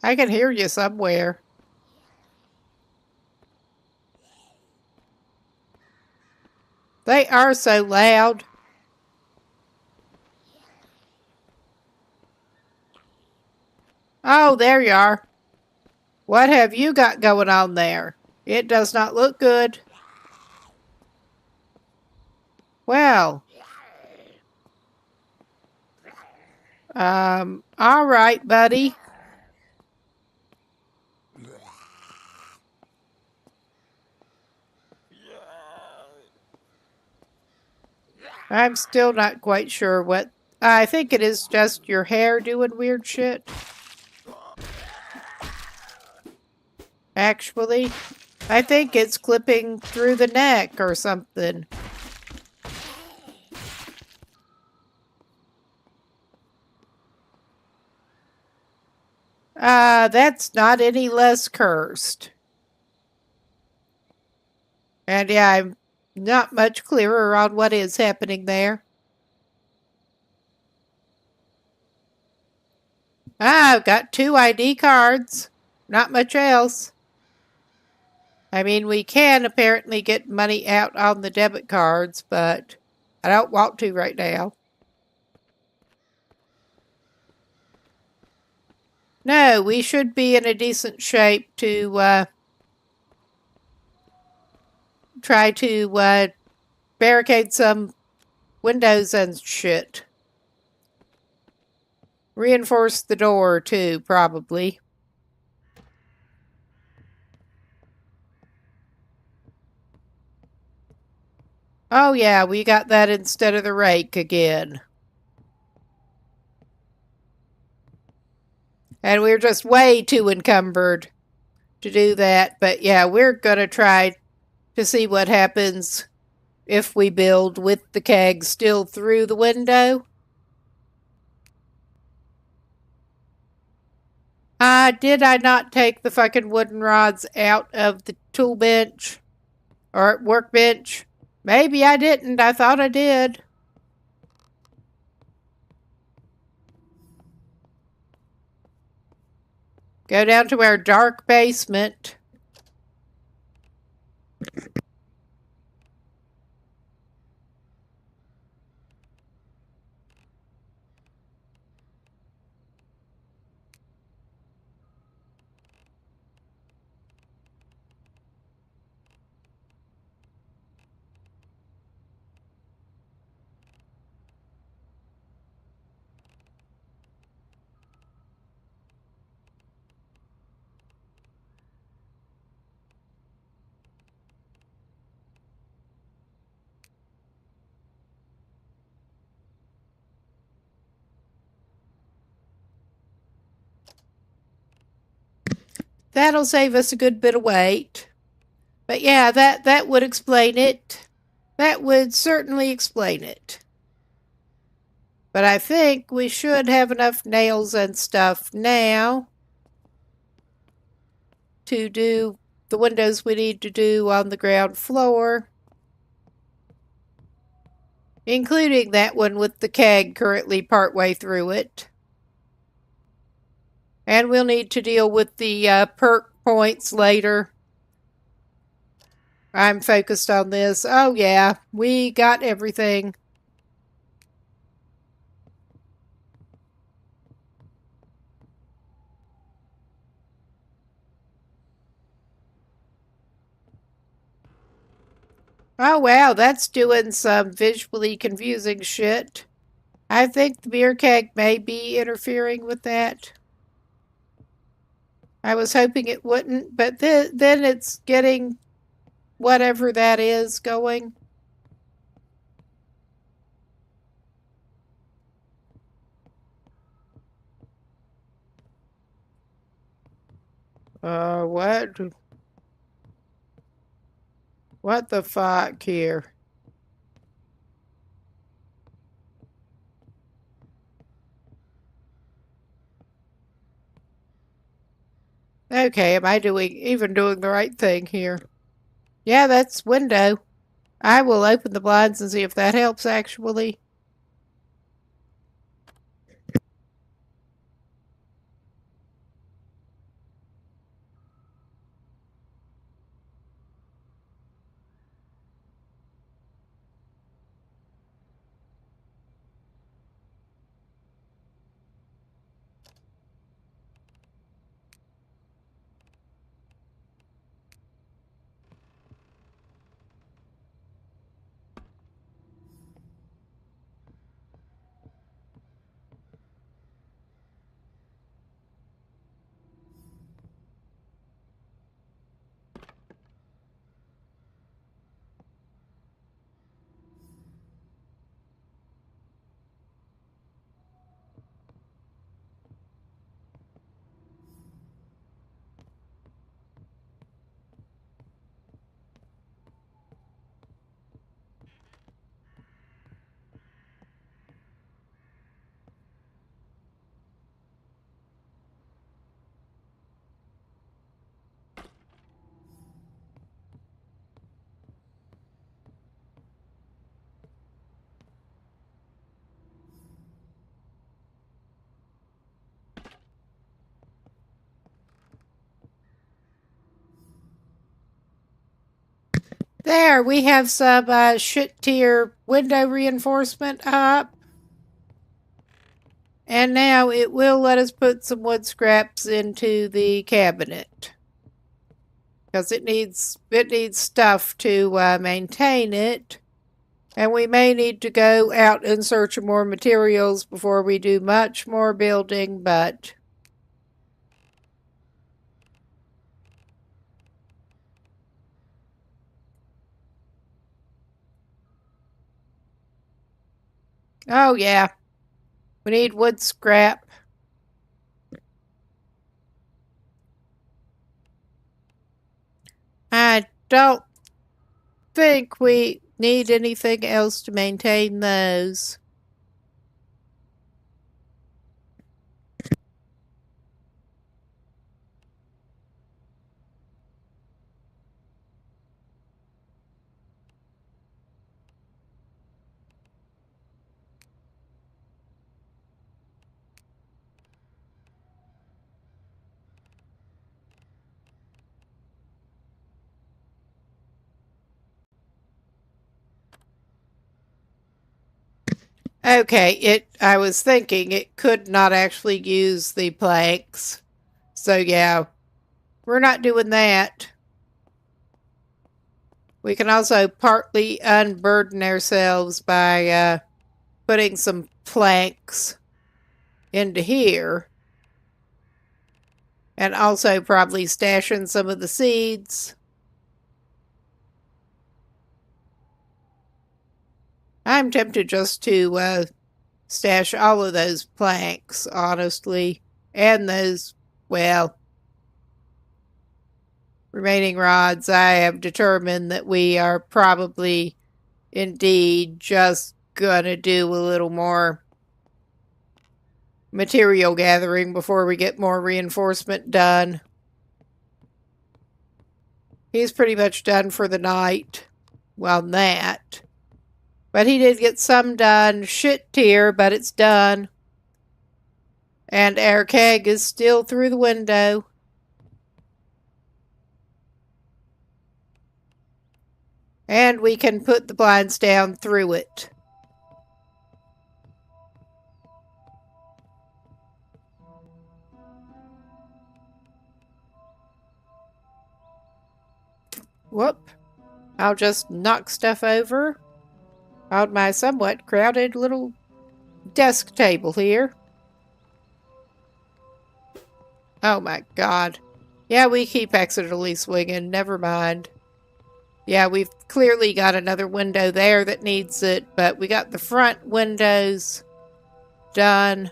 I can hear you somewhere. They are so loud. Oh, there you are. What have you got going on there? It does not look good. Well. All right, buddy. I'm still not quite sure what... I think it is just your hair doing weird shit. Actually, I think it's clipping through the neck or something. That's not any less cursed. And yeah, I'm not much clearer on what is happening there. I've got 2 ID cards. Not much else. I mean, we can apparently get money out on the debit cards, but I don't want to right now. No, we should be in a decent shape to try to barricade some windows and shit. Reinforce the door, too, probably. Oh, yeah, we got that instead of the rake again. And we're just way too encumbered to do that. But yeah, we're going to try to see what happens if we build with the keg still through the window. Did I not take the fucking wooden rods out of the tool bench? Or workbench? Maybe I didn't. I thought I did. Go down to our dark basement. that'll save us a good bit of weight. But yeah, that would explain it. That would certainly explain it. But I think we should have enough nails and stuff now to do the windows we need to do on the ground floor, including that one with the keg currently partway through it. And we'll need to deal with the perk points later. I'm focused on this. Oh yeah, we got everything. Oh wow, that's doing some visually confusing shit. I think the beer keg may be interfering with that. I was hoping it wouldn't, but then it's getting whatever that is going. What? What the fuck here? Okay, am I even doing the right thing here? Yeah, that's window. I will open the blinds and see if that helps actually. There, we have some shit tier window reinforcement up. And now it will let us put some wood scraps into the cabinet. Because it needs stuff to maintain it. And we may need to go out in search of more materials before we do much more building, but oh yeah, we need wood scrap. I don't think we need anything else to maintain those. Okay, I was thinking it could not actually use the planks. So yeah, we're not doing that. We can also partly unburden ourselves by putting some planks into here. And also probably stashing some of the seeds. I'm tempted just to stash all of those planks, honestly. And those, well, remaining rods, I have determined that we are probably indeed just gonna do a little more material gathering before we get more reinforcement done. He's pretty much done for the night. Well, that. But he did get some done. Shit tier, but it's done. And our keg is still through the window. And we can put the blinds down through it. Whoop. I'll just knock stuff over on my somewhat crowded little desk table here. Oh my god. Yeah, we keep accidentally swinging. Never mind. Yeah, we've clearly got another window there that needs it, but we got the front windows done.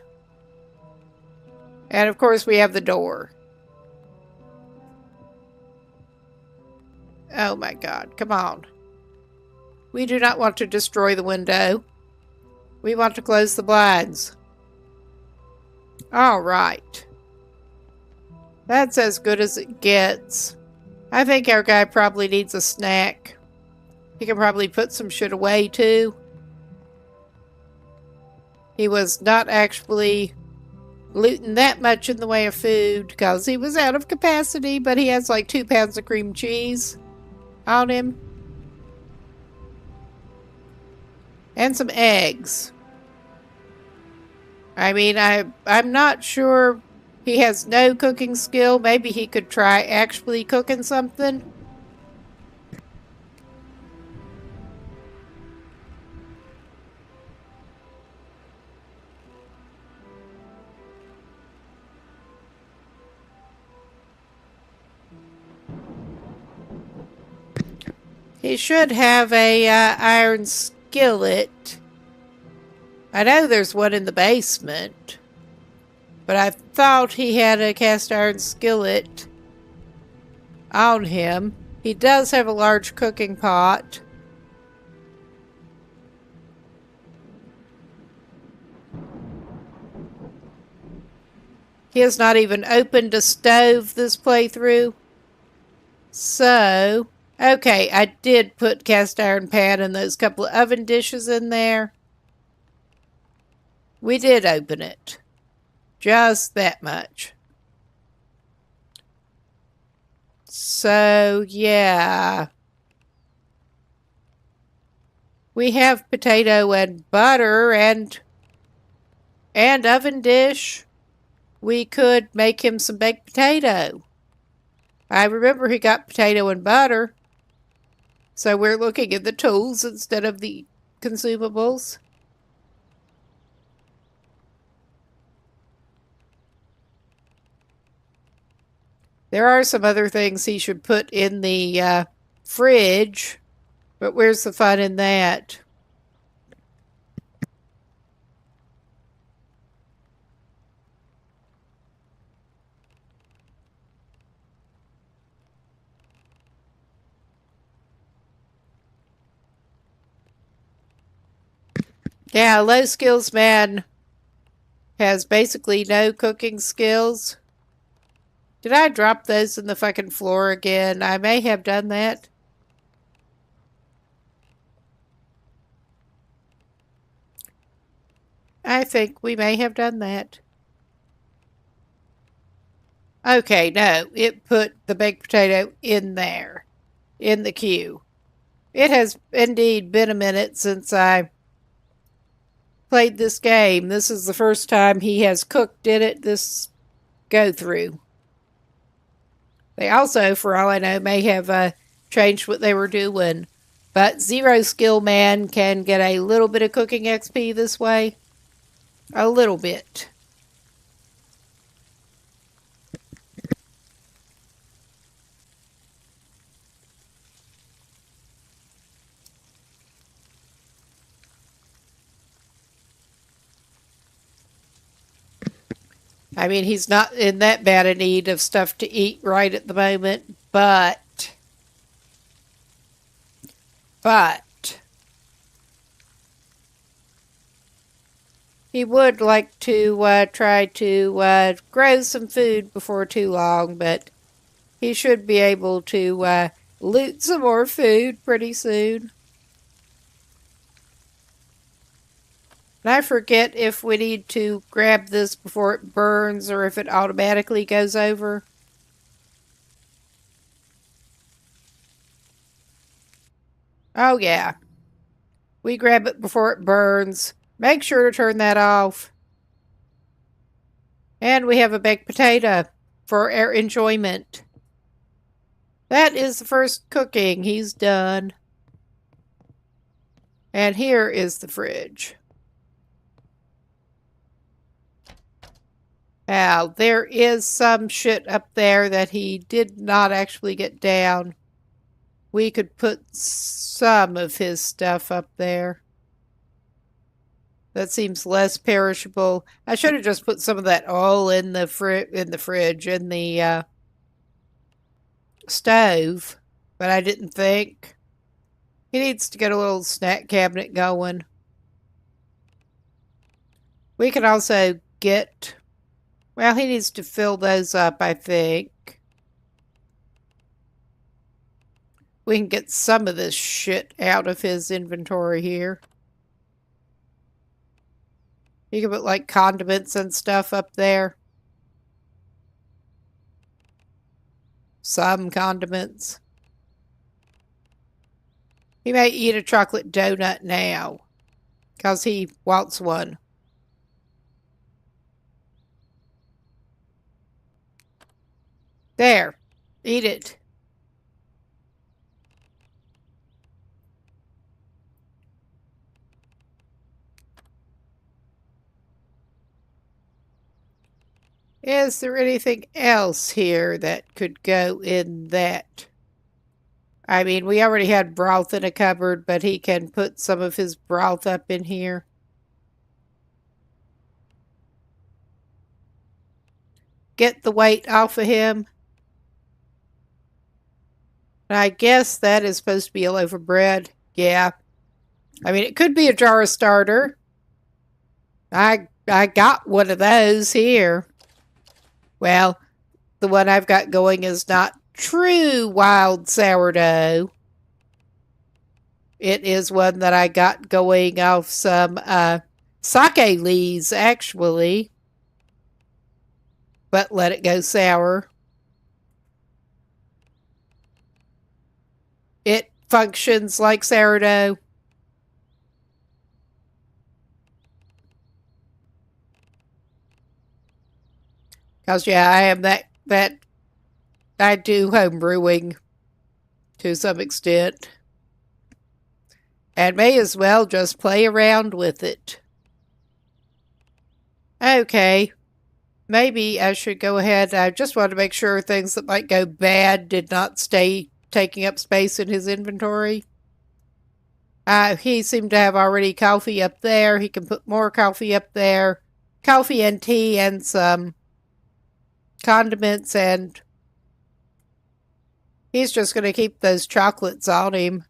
And of course we have the door. Oh my god, come on. We do not want to destroy the window. We want to close the blinds. Alright. That's as good as it gets. I think our guy probably needs a snack. He can probably put some shit away too. He was not actually looting that much in the way of food because he was out of capacity, but he has like 2 pounds of cream cheese on him. And some eggs. I mean, I'm not sure. He has no cooking skill. Maybe he could try actually cooking something. He should have a iron skillet. I know there's one in the basement, but I thought he had a cast iron skillet on him. He does have a large cooking pot. He has not even opened a stove this playthrough. So, okay, I did put cast iron pan and those couple of oven dishes in there. We did open it. Just that much. So, yeah. We have potato and butter and oven dish. We could make him some baked potato. I remember he got potato and butter. So we're looking at the tools instead of the consumables. There are some other things he should put in the fridge, but where's the fun in that? Yeah, low skills man has basically no cooking skills. Did I drop those in the fucking floor again? I may have done that. I think we may have done that. Okay, no, it put the baked potato in there, in the queue. It has indeed been a minute since I played this game. This is the first time he has cooked in it this go through. They also, for all I know, may have changed what they were doing. But zero skill man can get a little bit of cooking XP this way. A little bit. I mean, he's not in that bad a need of stuff to eat right at the moment, But he would like to try to grow some food before too long, but he should be able to loot some more food pretty soon. And I forget if we need to grab this before it burns or if it automatically goes over. Oh yeah. We grab it before it burns. Make sure to turn that off. And we have a baked potato for our enjoyment. That is the first cooking. He's done. And here is the fridge. Now, there is some shit up there that he did not actually get down. We could put some of his stuff up there. That seems less perishable. I should have just put some of that all in the fridge, in the stove, but I didn't think. He needs to get a little snack cabinet going. We can also get, well, he needs to fill those up, I think. We can get some of this shit out of his inventory here. You can put like condiments and stuff up there. Some condiments. He may eat a chocolate donut now because he wants one. There. Eat it. Is there anything else here that could go in that? I mean, we already had broth in a cupboard, but he can put some of his broth up in here. Get the weight off of him. I guess that is supposed to be a loaf of bread. Yeah. I mean, it could be a jar starter. I got one of those here. Well, the one I've got going is not true wild sourdough. It is one that I got going off some sake leaves, actually. But let it go sour. It functions like sourdough. Because, yeah, I am that I do home brewing to some extent. And may as well just play around with it. Okay. Maybe I should go ahead. I just want to make sure things that might go bad did not stay taking up space in his inventory. He seemed to have already coffee up there. He can put more coffee up there. Coffee and tea and some condiments, and he's just going to keep those chocolates on him.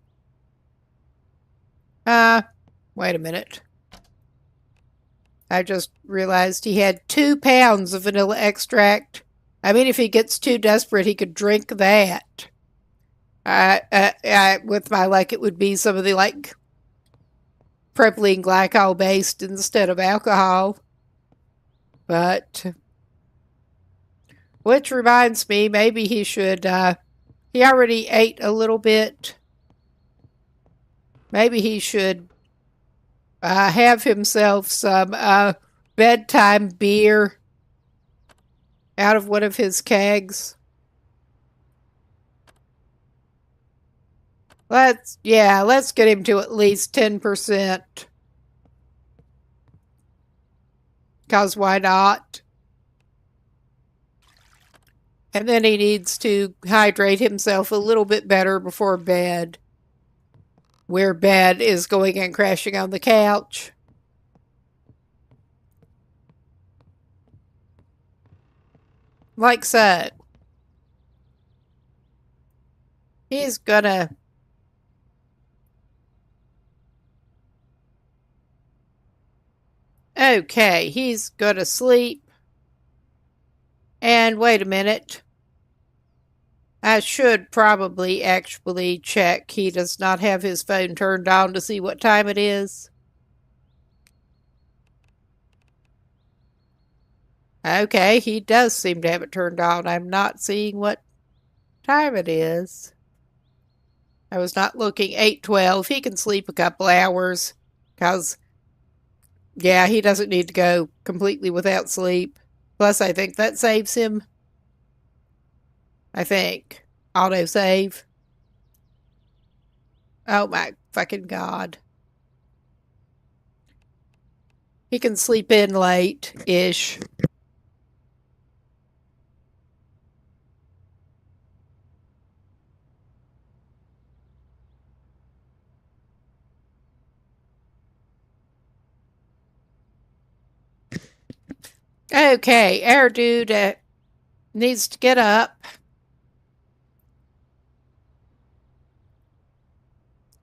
Wait a minute. I just realized he had 2 pounds of vanilla extract. I mean, if he gets too desperate, he could drink that. With my luck, it would be some of the, like, propylene glycol based instead of alcohol. But, which reminds me, maybe he should, he already ate a little bit. Maybe he should have himself some bedtime beer out of one of his kegs. Let's get him to at least 10%. Because why not? And then he needs to hydrate himself a little bit better before bed. Where bed is going and crashing on the couch. Like so. He's gonna... Okay, he's gonna sleep. And wait a minute. I should probably actually check. He does not have his phone turned on to see what time it is. Okay, he does seem to have it turned on. I'm not seeing what time it is. I was not looking. 8:12. He can sleep a couple hours. Because, yeah, he doesn't need to go completely without sleep. Plus, I think that saves him. I think. Autosave. Oh my fucking God. He can sleep in late-ish. Okay, our dude needs to get up.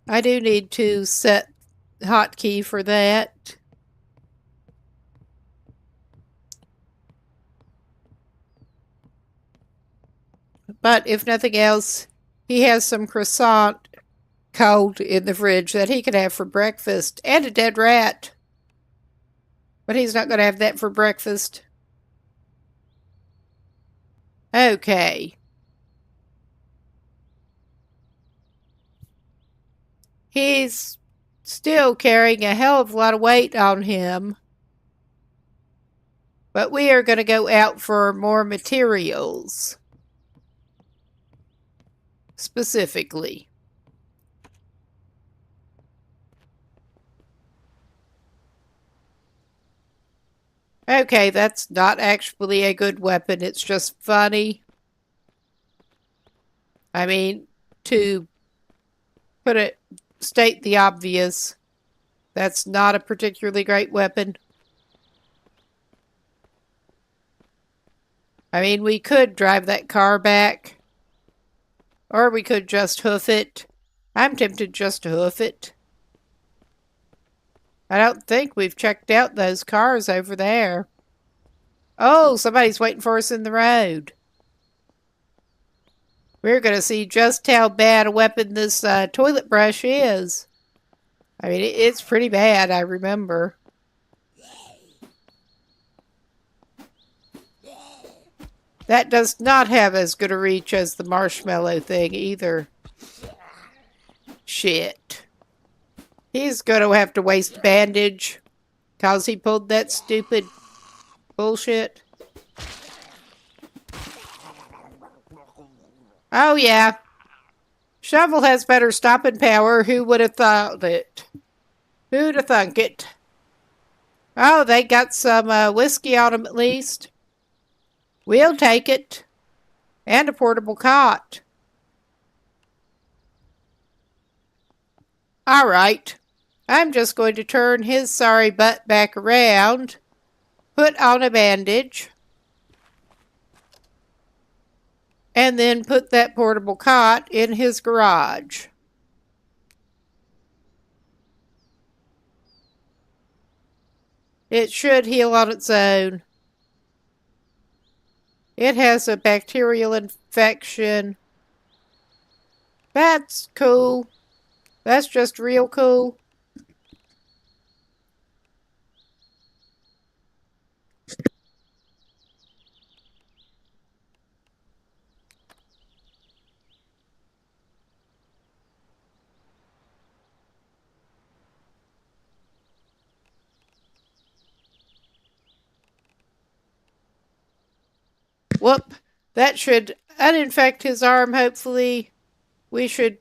I do need to set hotkey for that. But if nothing else, he has some croissant cold in the fridge that he can have for breakfast, and a dead rat. But he's not going to have that for breakfast. Okay. He's still carrying a hell of a lot of weight on him. But we are going to go out for more materials. Specifically. Okay, that's not actually a good weapon. It's just funny. I mean, to state the obvious, that's not a particularly great weapon. I mean, we could drive that car back. Or we could just hoof it. I'm tempted just to hoof it. I don't think we've checked out those cars over there. Oh, somebody's waiting for us in the road. We're going to see just how bad a weapon this toilet brush is. I mean, it's pretty bad, I remember. That does not have as good a reach as the marshmallow thing either. Shit. He's going to have to waste a bandage because he pulled that stupid bullshit. Oh, yeah. Shovel has better stopping power. Who would have thought it? Who'd have thunk it? Oh, they got some whiskey on them at least. We'll take it. And a portable cot. All right. I'm just going to turn his sorry butt back around. Put on a bandage. And then put that portable cot in his garage. It should heal on its own. It has a bacterial infection. That's cool. That's just real cool. Whoop. That should uninfect his arm, hopefully. We should...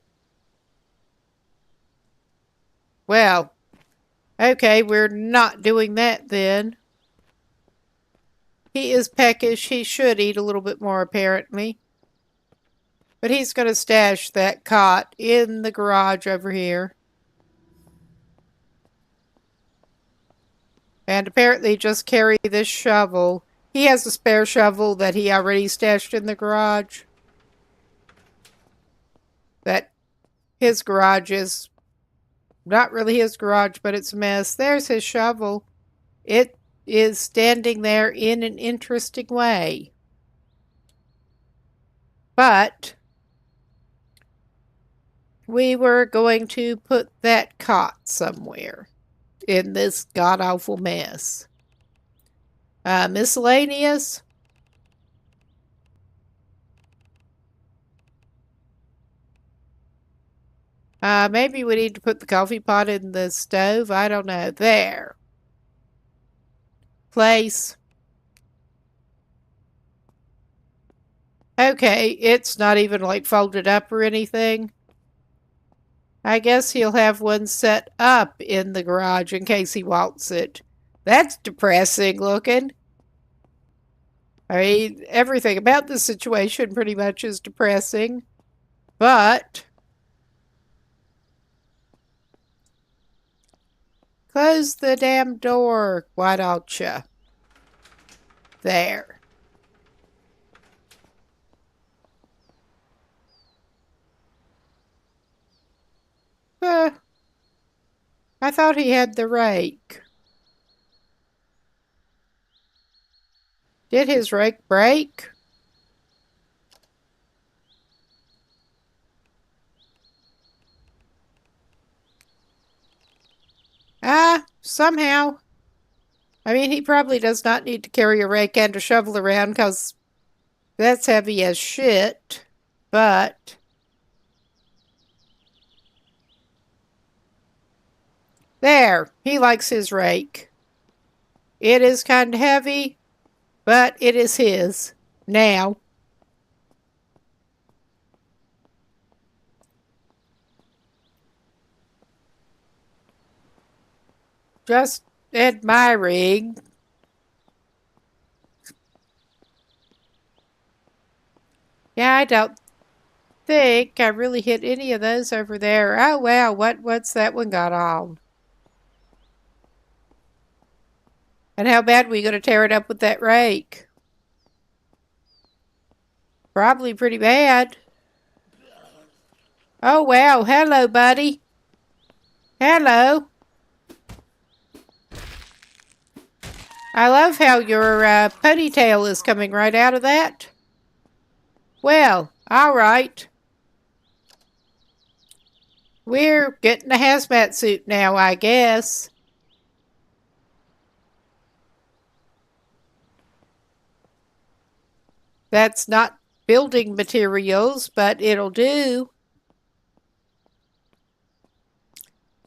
Well, okay, we're not doing that then. He is peckish. He should eat a little bit more, apparently. But he's going to stash that cot in the garage over here. And apparently just carry this shovel. He has a spare shovel that he already stashed in the garage. that his garage is not really his garage, but it's a mess. There's his shovel. It is standing there in an interesting way. But we were going to put that cot somewhere in this god-awful mess. Miscellaneous. Maybe we need to put the coffee pot in the stove. I don't know. There. Place. Okay, it's not even like folded up or anything. I guess he'll have one set up in the garage in case he wants it. That's depressing looking. I mean, everything about this situation pretty much is depressing. But close the damn door, why don't you? There. I thought he had the rake. Did his rake break? Somehow. I mean, he probably does not need to carry a rake and a shovel around because that's heavy as shit. But there, he likes his rake. It is kind of heavy, but it is his now. Just admiring. Yeah, I don't think I really hit any of those over there. Oh wow, what's that one got on? And how bad were you going to tear it up with that rake? Probably pretty bad. Oh wow, hello buddy. Hello. I love how your ponytail is coming right out of that. Well, all right. We're getting a hazmat suit now, I guess. That's not building materials, but it'll do.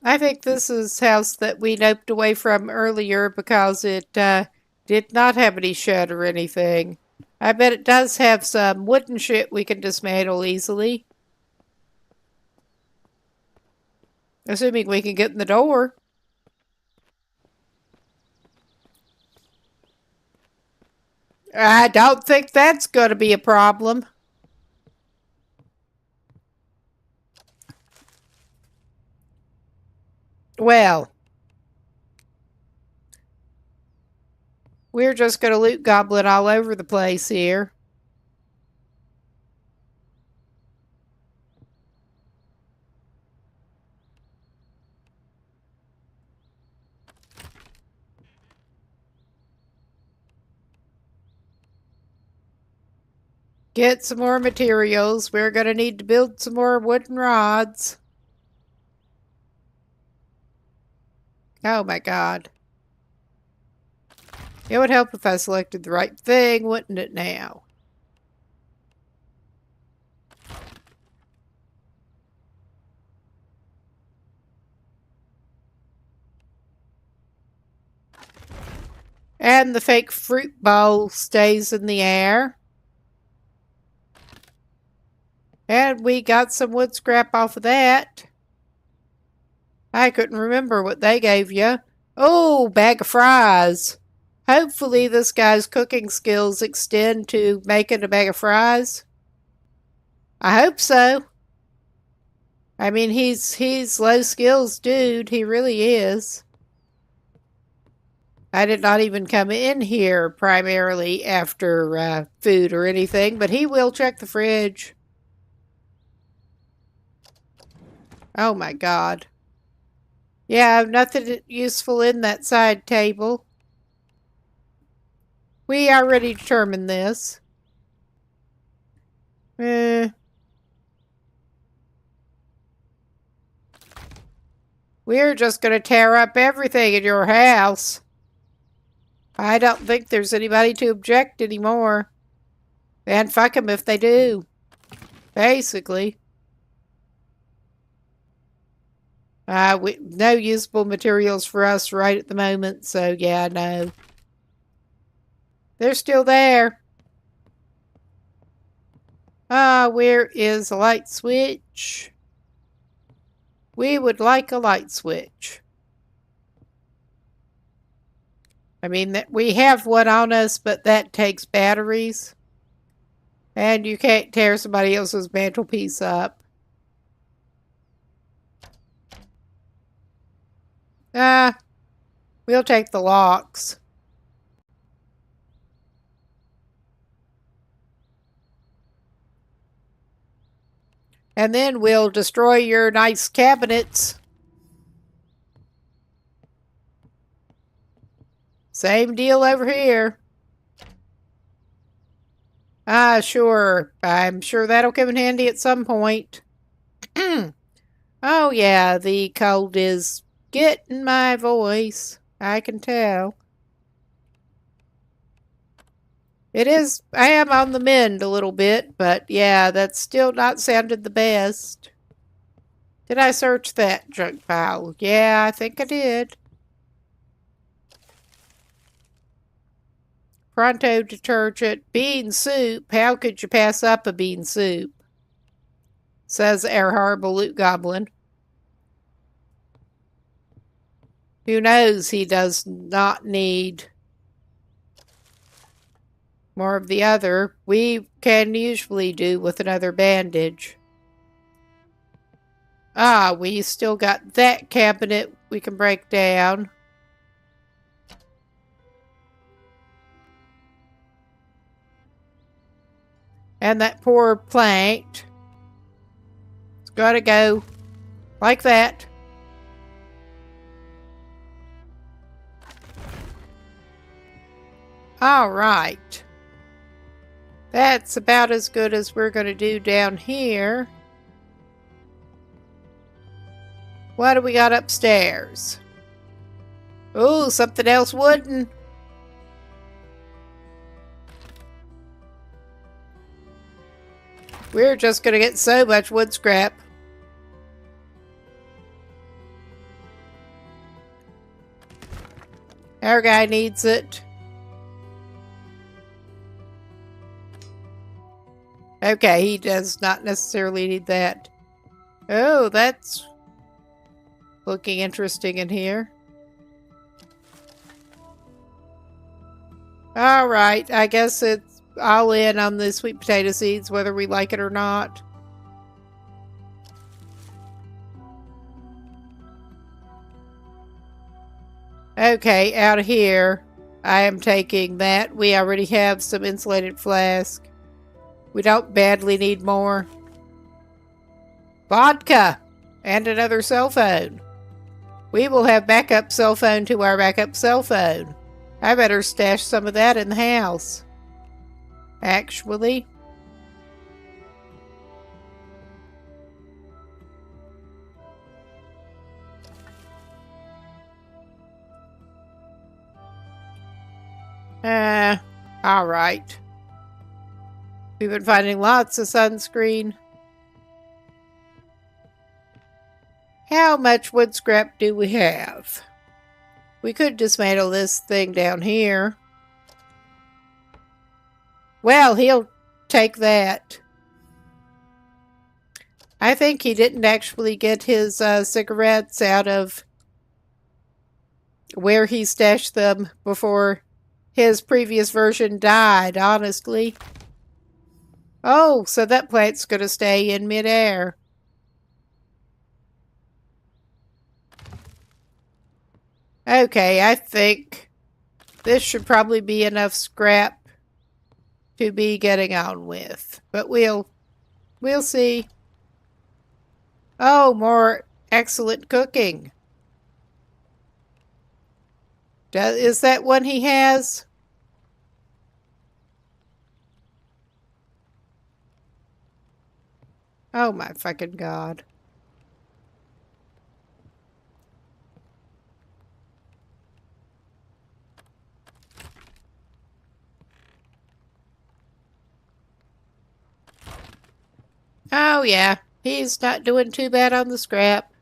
I think this is house that we noped away from earlier because it did not have any shed or anything. I bet it does have some wooden shit we can dismantle easily. Assuming we can get in the door. I don't think that's going to be a problem. Well, we're just going to loot goblin all over the place here. Get some more materials. We're going to need to build some more wooden rods. Oh my god. It would help if I selected the right thing, wouldn't it now? And the fake fruit bowl stays in the air. And we got some wood scrap off of that. I couldn't remember what they gave you. Oh, bag of fries. Hopefully this guy's cooking skills extend to making a bag of fries. I hope so. I mean, he's low skills dude. He really is. I did not even come in here primarily after food or anything, but he will check the fridge. Oh my God. Yeah, nothing useful in that side table. We already determined this. We're just going to tear up everything in your house. I don't think there's anybody to object anymore. And fuck them if they do. Basically. No usable materials for us right at the moment, so yeah, no. They're still there. Where is a light switch? We would like a light switch. I mean, we have one on us, but that takes batteries. And you can't tear somebody else's mantelpiece up. We'll take the locks. And then we'll destroy your nice cabinets. Same deal over here. Sure. I'm sure that'll come in handy at some point. Oh, yeah, the cold is getting my voice. I can tell. It is, I am on the mend a little bit, but yeah, that's still not sounded the best. Did I search that junk pile? Yeah, I think I did. Pronto detergent, bean soup. How could you pass up a bean soup? Says our horrible loot goblin. Who knows, he does not need more of the other. We can usually do with another bandage. We still got that cabinet we can break down. And that poor plank. It's gotta go. Like that. Alright. That's about as good as we're gonna do down here. What do we got upstairs? Ooh, something else wooden. We're just gonna get so much wood scrap. Our guy needs it. Okay, he does not necessarily need that. Oh, that's looking interesting in here. Alright, I guess it's all in on the sweet potato seeds, whether we like it or not. Okay, out of here, I am taking that. We already have some insulated flask. We don't badly need more. Vodka! And another cell phone. We will have backup cell phone to our backup cell phone. I better stash some of that in the house. Actually. Alright. We've been finding lots of sunscreen. How much wood scrap do we have? We could dismantle this thing down here. Well, he'll take that. I think he didn't actually get his cigarettes out of where he stashed them before his previous version died, honestly. Oh, so that plant's going to stay in midair. Okay, I think this should probably be enough scrap to be getting on with. But we'll see. Oh, more excellent cooking. Is that one he has? Oh my fucking god. Oh yeah, he's not doing too bad on the scrap.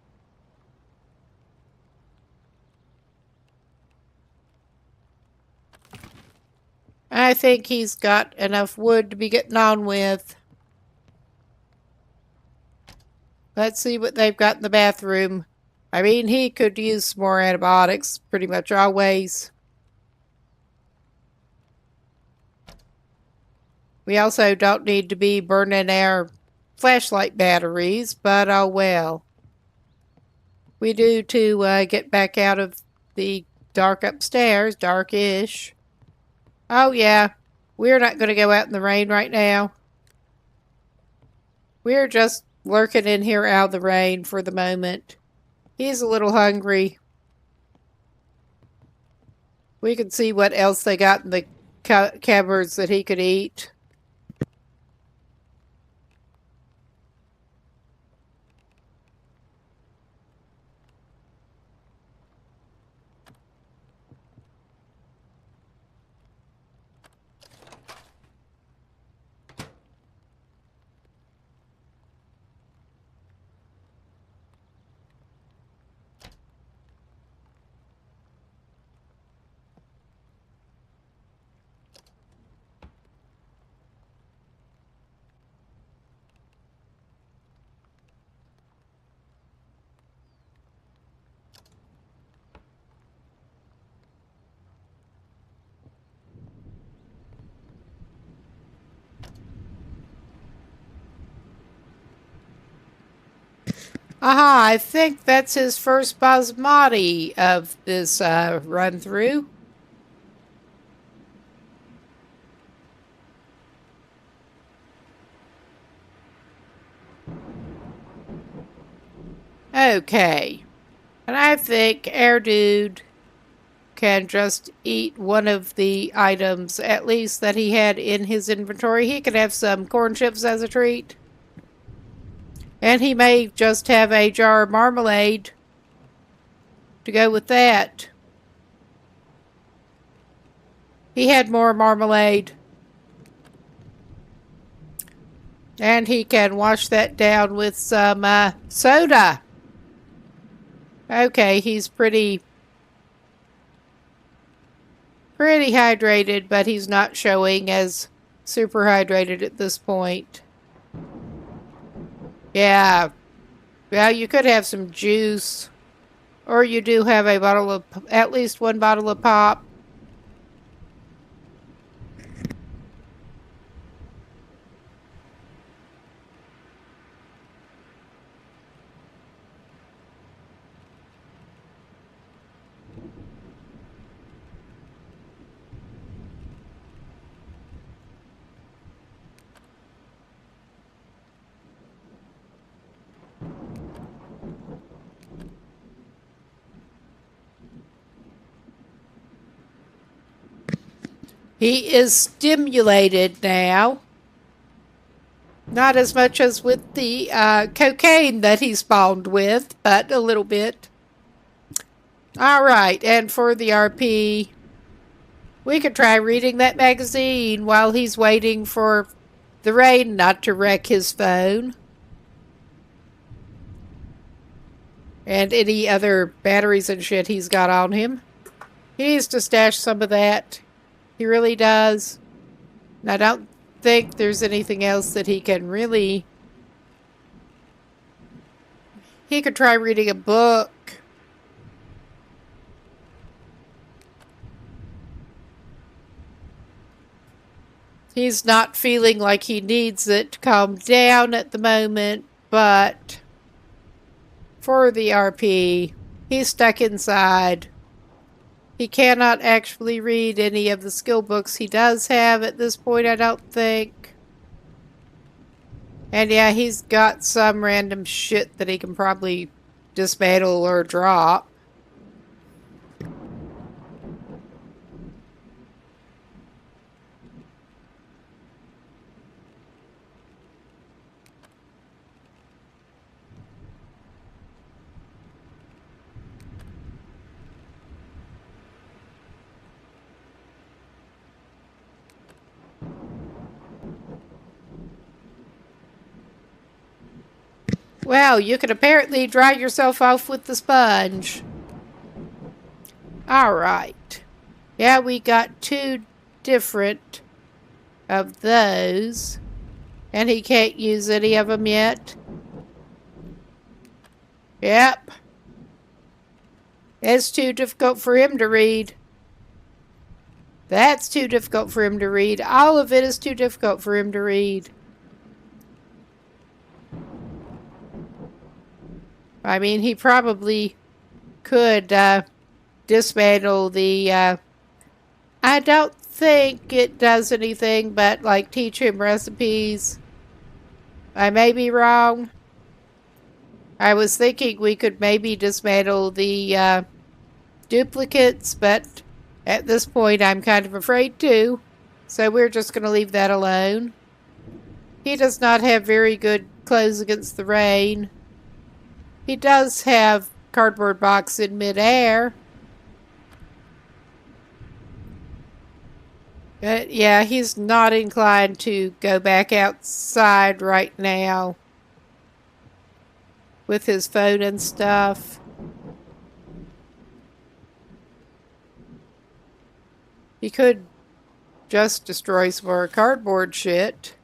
I think he's got enough wood to be getting on with. Let's see what they've got in the bathroom. I mean, he could use some more antibiotics pretty much always. We also don't need to be burning our flashlight batteries, but oh well. We do to get back out of the dark upstairs, darkish. Oh yeah, we're not going to go out in the rain right now. We're just lurking in here out of the rain for the moment. He's a little hungry. We can see what else they got in the cupboards that he could eat. Aha, I think that's his first basmati of this run through. Okay. And I think our dude can just eat one of the items, at least that he had in his inventory. He could have some corn chips as a treat. And he may just have a jar of marmalade to go with that. He had more marmalade. And he can wash that down with some soda. Okay, he's pretty hydrated, but he's not showing as super hydrated at this point. Yeah. Well, you could have some juice. Or you do have a bottle of, at least one bottle of pop. He is stimulated now. Not as much as with the cocaine that he spawned with, but a little bit. Alright, and for the RP, we could try reading that magazine while he's waiting for the rain not to wreck his phone. And any other batteries and shit he's got on him. He needs to stash some of that. He really does. And I don't think there's anything else that he can really... He could try reading a book. He's not feeling like he needs it to calm down at the moment, but for the RP, he's stuck inside. He cannot actually read any of the skill books he does have at this point, I don't think. And yeah, he's got some random shit that he can probably dismantle or drop. Well, you can apparently dry yourself off with the sponge. Alright. Yeah, we got 2 different of those. And he can't use any of them yet. Yep. It's too difficult for him to read. That's too difficult for him to read. All of it is too difficult for him to read. I mean, he probably could dismantle the... I don't think it does anything but, like, teach him recipes. I may be wrong. I was thinking we could maybe dismantle the duplicates, but at this point I'm kind of afraid to. So we're just going to leave that alone. He does not have very good clothes against the rain. He does have cardboard box in midair. But yeah, he's not inclined to go back outside right now with his phone and stuff. He could just destroy some more cardboard shit.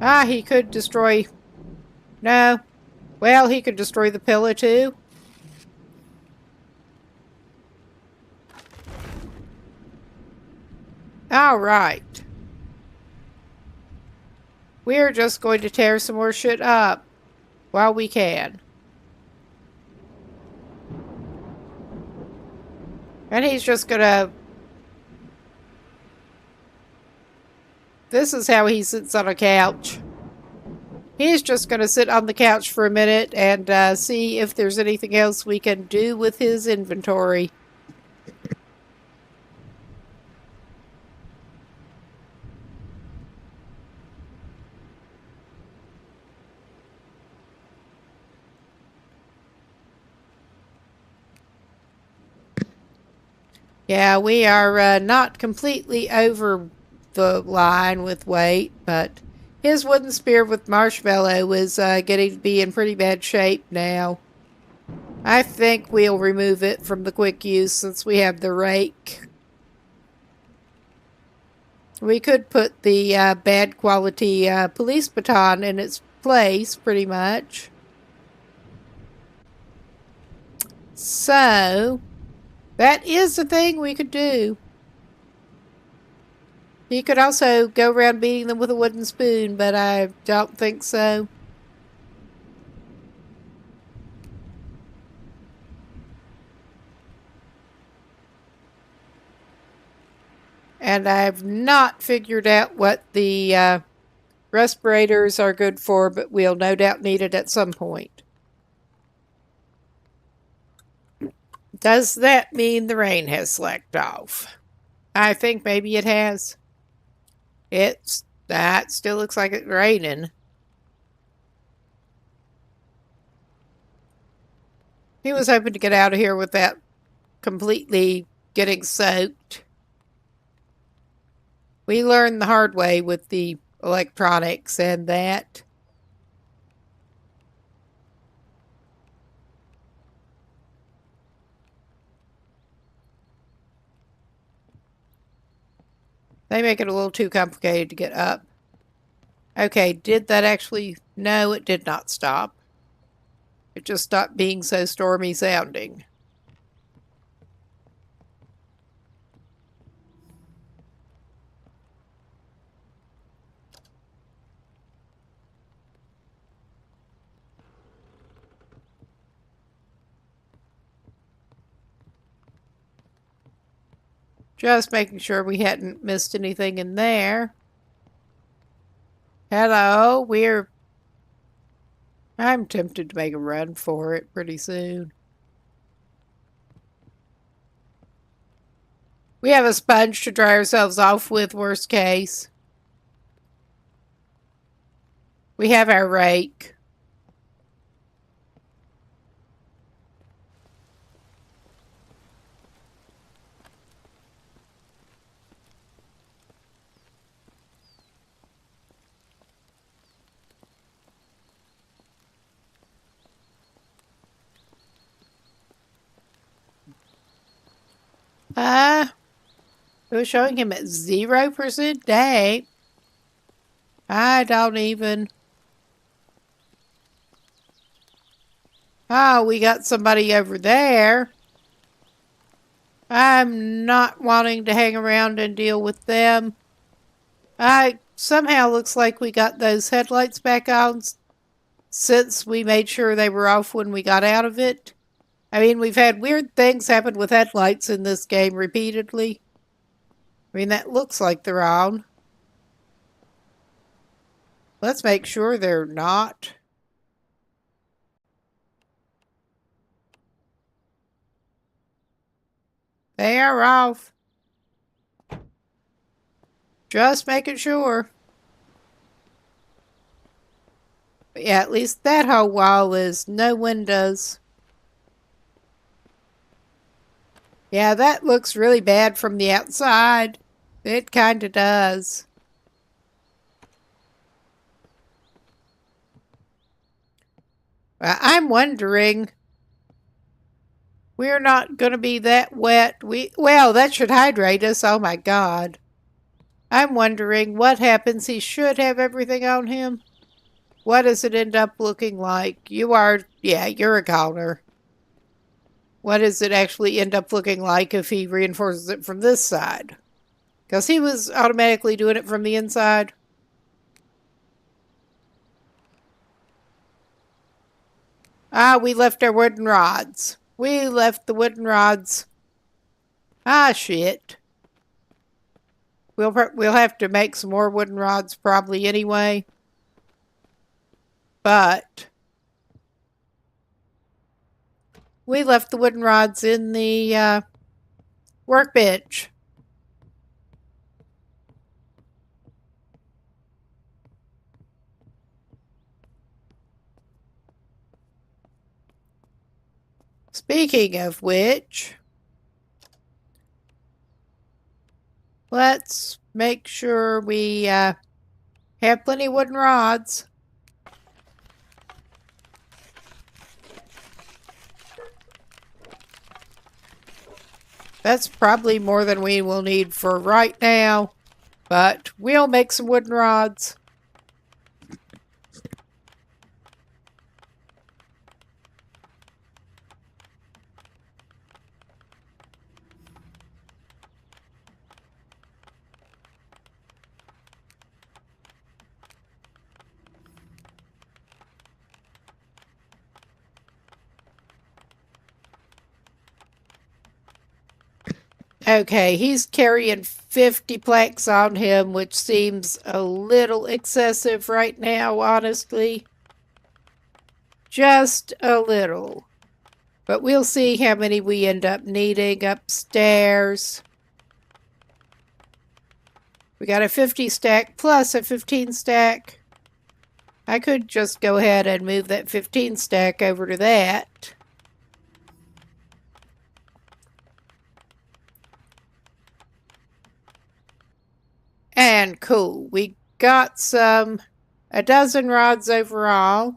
Ah, he could destroy... No. Well, he could destroy the pillow too. Alright. We're just going to tear some more shit up while we can. And he's just gonna... This is how he sits on a couch. He's just gonna sit on the couch for a minute and see if there's anything else we can do with his inventory. Yeah, we are not completely over the line with weight, but his wooden spear with marshmallow is getting to be in pretty bad shape now. I think we'll remove it from the quick use since we have the rake. We could put the bad quality police baton in its place, pretty much. So... that is the thing we could do. You could also go around beating them with a wooden spoon, but I don't think so. And I've not figured out what the respirators are good for, but we'll no doubt need it at some point. Does that mean the rain has slacked off? I think maybe it has. That still looks like it's raining. He was hoping to get out of here without completely getting soaked. We learned the hard way with the electronics and that. They make it a little too complicated to get up. Okay, did that actually... No, it did not stop. It just stopped being so stormy sounding. Just making sure we hadn't missed anything in there. Hello, I'm tempted to make a run for it pretty soon. We have a sponge to dry ourselves off with, worst case. We have our rake. It was showing him at 0%. Dang. I don't even. Oh, we got somebody over there. I'm not wanting to hang around and deal with them. Somehow looks like we got those headlights back on since we made sure they were off when we got out of it. I mean, we've had weird things happen with headlights in this game repeatedly. I mean, that looks like they're on. Let's make sure they're not. They are off. Just making sure. But yeah, at least that whole wall is no windows. Yeah, that looks really bad from the outside. It kind of does. I'm wondering, we're not going to be that wet. Well, that should hydrate us. Oh my God. I'm wondering what happens. He should have everything on him. What does it end up looking like? You're a goner. What does it actually end up looking like if he reinforces it from this side? Because he was automatically doing it from the inside. We left our wooden rods. We left the wooden rods. Shit. We'll have to make some more wooden rods probably anyway. But we left the wooden rods in the workbench. Speaking of which, let's make sure we have plenty of wooden rods. That's probably more than we will need for right now, but we'll make some wooden rods. Okay, he's carrying 50 plaques on him, which seems a little excessive right now, honestly. Just a little. But we'll see how many we end up needing upstairs. We got a 50 stack plus a 15 stack. I could just go ahead and move that 15 stack over to that. And cool, we got a dozen rods overall.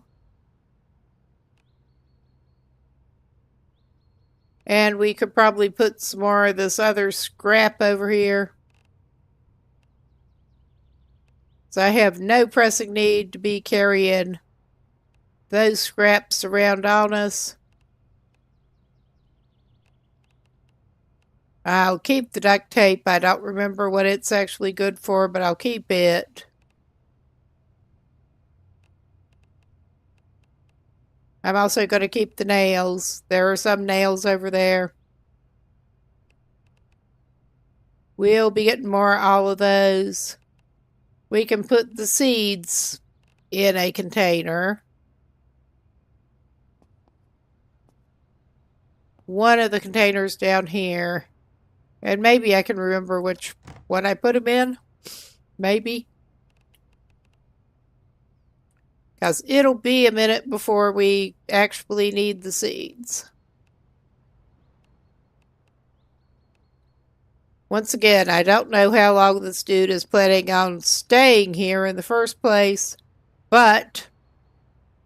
And we could probably put some more of this other scrap over here. So I have no pressing need to be carrying those scraps around on us. I'll keep the duct tape. I don't remember what it's actually good for, but I'll keep it. I'm also going to keep the nails. There are some nails over there. We'll be getting more of all of those. We can put the seeds in a container. One of the containers down here. And maybe I can remember which one I put them in. Maybe. Because it'll be a minute before we actually need the seeds. Once again, I don't know how long this dude is planning on staying here in the first place, but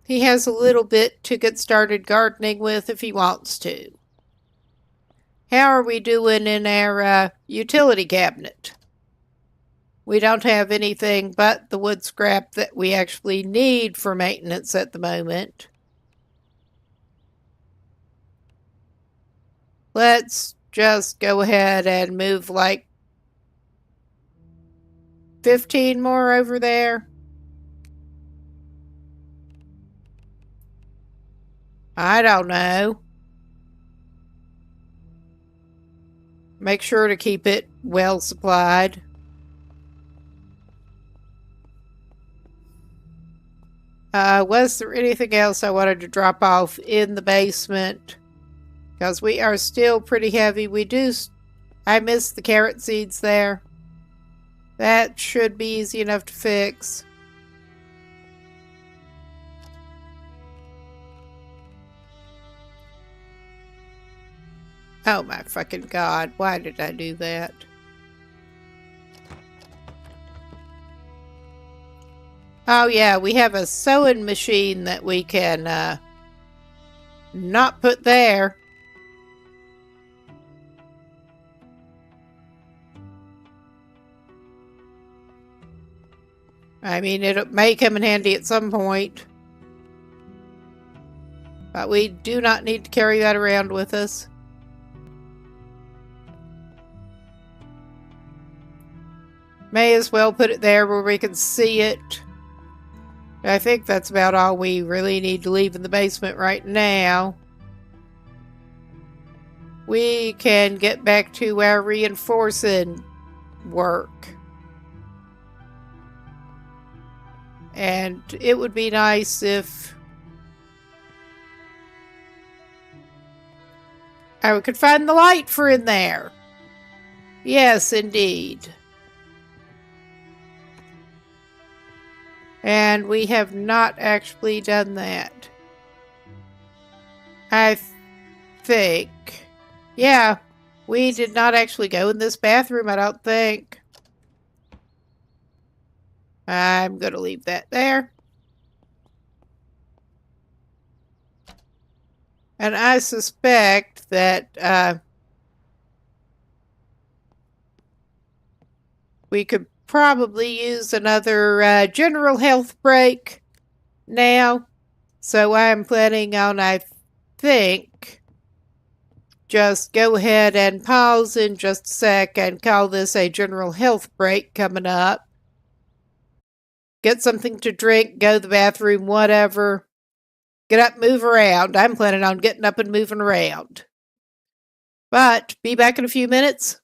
he has a little bit to get started gardening with if he wants to. How are we doing in our utility cabinet? We don't have anything but the wood scrap that we actually need for maintenance at the moment. Let's just go ahead and move like 15 more over there. I don't know. Make sure to keep it well supplied. Was there anything else I wanted to drop off in the basement? Because we are still pretty heavy. I missed the carrot seeds there. That should be easy enough to fix. Oh my fucking god, why did I do that? Oh yeah, we have a sewing machine that we can not put there. I mean, it may come in handy at some point. But we do not need to carry that around with us. May as well put it there where we can see it. I think that's about all we really need to leave in the basement right now. We can get back to our reinforcing work. And it would be nice if I could find the light for in there. Yes, indeed. And we have not actually done that. I think. Yeah, we did not actually go in this bathroom, I don't think. I'm going to leave that there. And I suspect that we could probably use another general health break now. So I'm planning on, I think, just go ahead and pause in just a sec and call this a general health break coming up. Get something to drink, go to the bathroom, whatever. Get up, move around. I'm planning on getting up and moving around. But be back in a few minutes.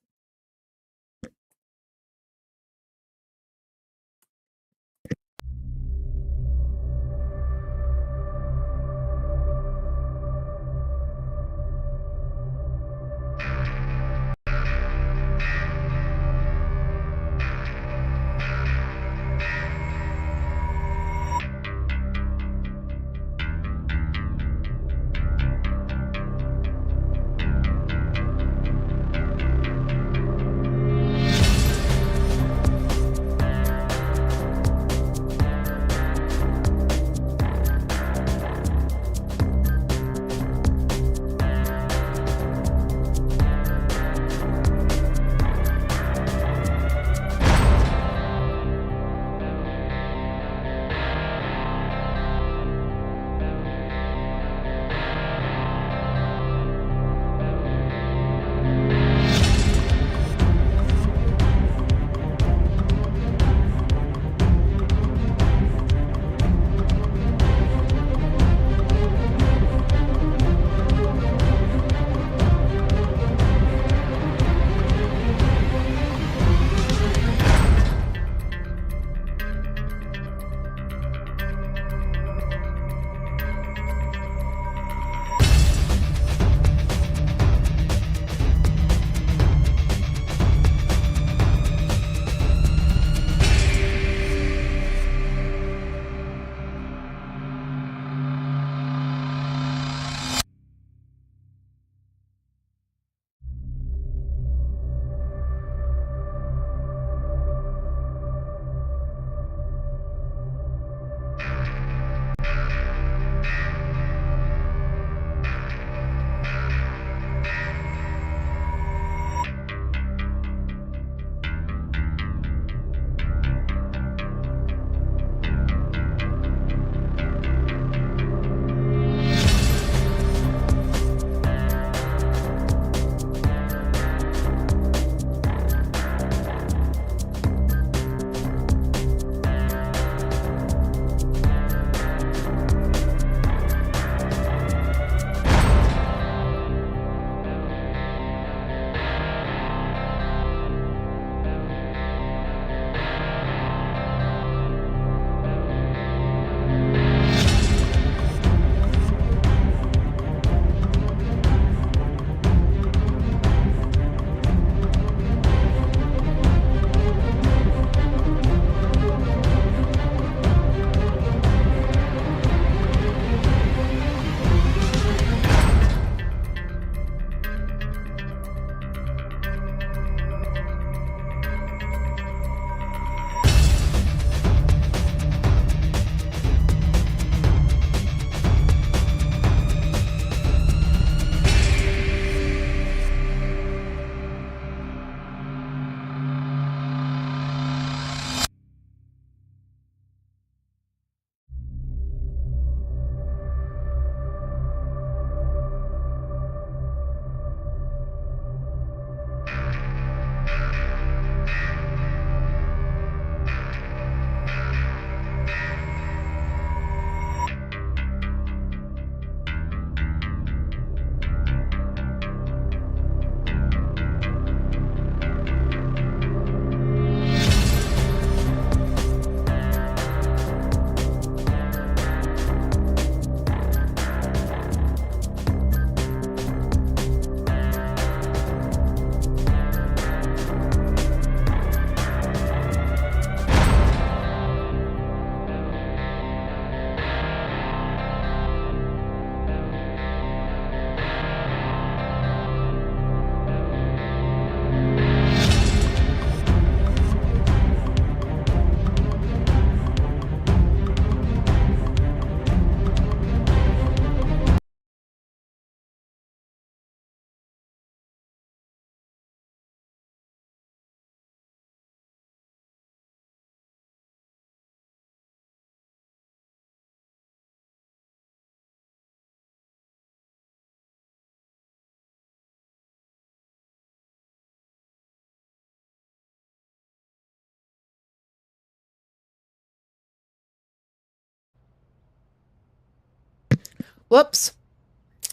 Whoops.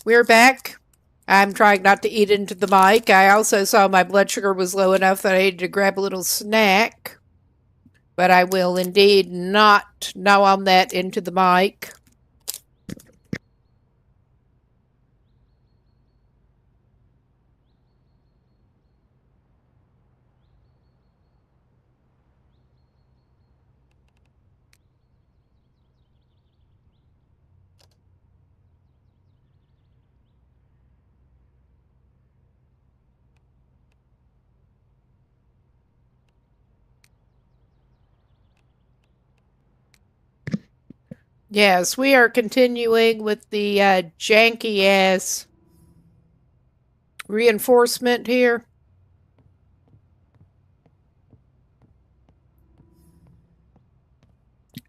We're back. I'm trying not to eat into the mic. I also saw my blood sugar was low enough that I needed to grab a little snack. But I will indeed not gnaw on that into the mic. Yes, we are continuing with the janky ass reinforcement here.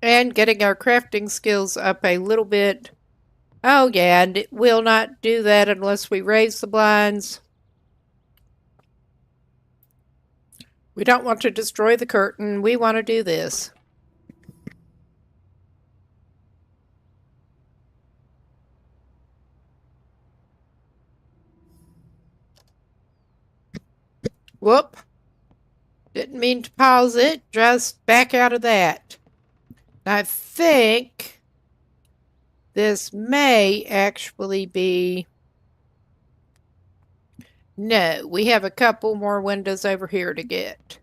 And getting our crafting skills up a little bit. Oh yeah, and it will not do that unless we raise the blinds. We don't want to destroy the curtain. We want to do this. Whoop. Didn't mean to pause it. Just back out of that. I think this may actually be... No, we have a couple more windows over here to get.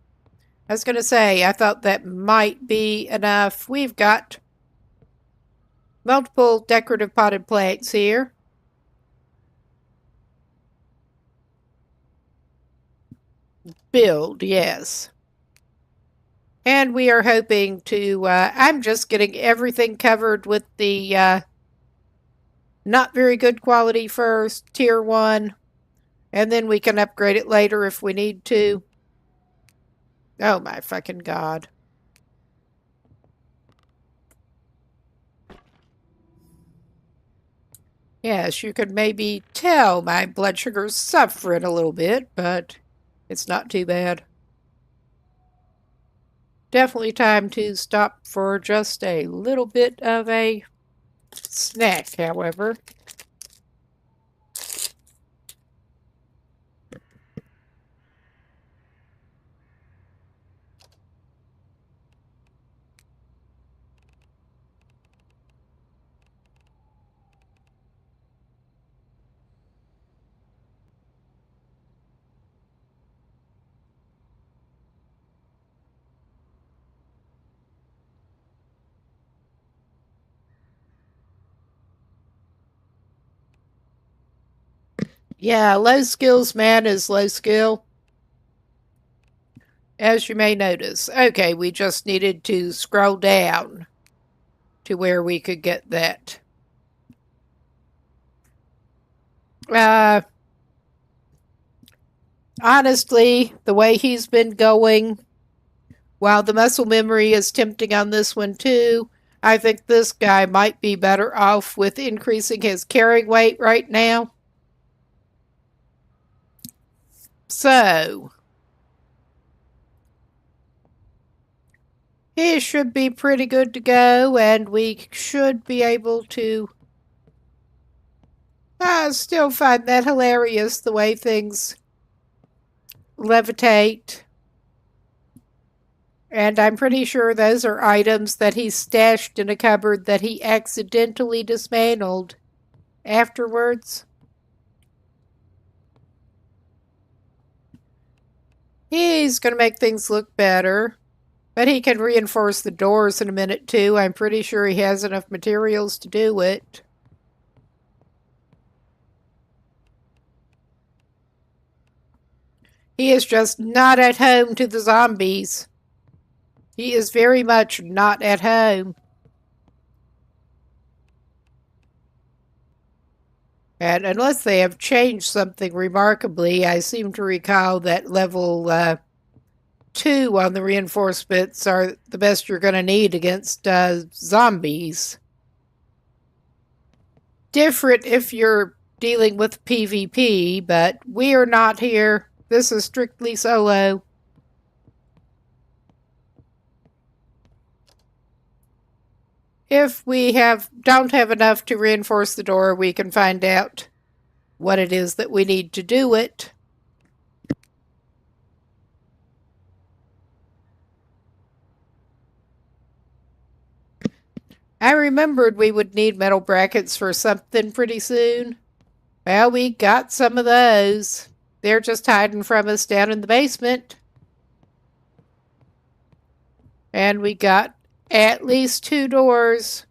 I was going to say, I thought that might be enough. We've got multiple decorative potted plants here. Build, yes. And we are hoping to, I'm just getting everything covered with the not very good quality first, tier 1, and then we can upgrade it later if we need to. Oh my fucking God. Yes, you could maybe tell my blood sugar's suffering a little bit, but it's not too bad. Definitely time to stop for just a little bit of a snack, however. Yeah, low skills man is low skill, as you may notice. Okay, we just needed to scroll down to where we could get that. Honestly, the way he's been going, while the muscle memory is tempting on this one too, I think this guy might be better off with increasing his carrying weight right now. So, he should be pretty good to go, and we should be able to still find that hilarious, the way things levitate. And I'm pretty sure those are items that he stashed in a cupboard that he accidentally dismantled afterwards. He's going to make things look better. But he can reinforce the doors in a minute too. I'm pretty sure he has enough materials to do it. He is just not at home to the zombies. He is very much not at home. And unless they have changed something remarkably, I seem to recall that level 2 on the reinforcements are the best you're going to need against zombies. Different if you're dealing with PvP, but we are not here. This is strictly solo. If we don't have enough to reinforce the door, we can find out what it is that we need to do it. I remembered we would need metal brackets for something pretty soon. Well, we got some of those. They're just hiding from us down in the basement. And we got at least 2 doors.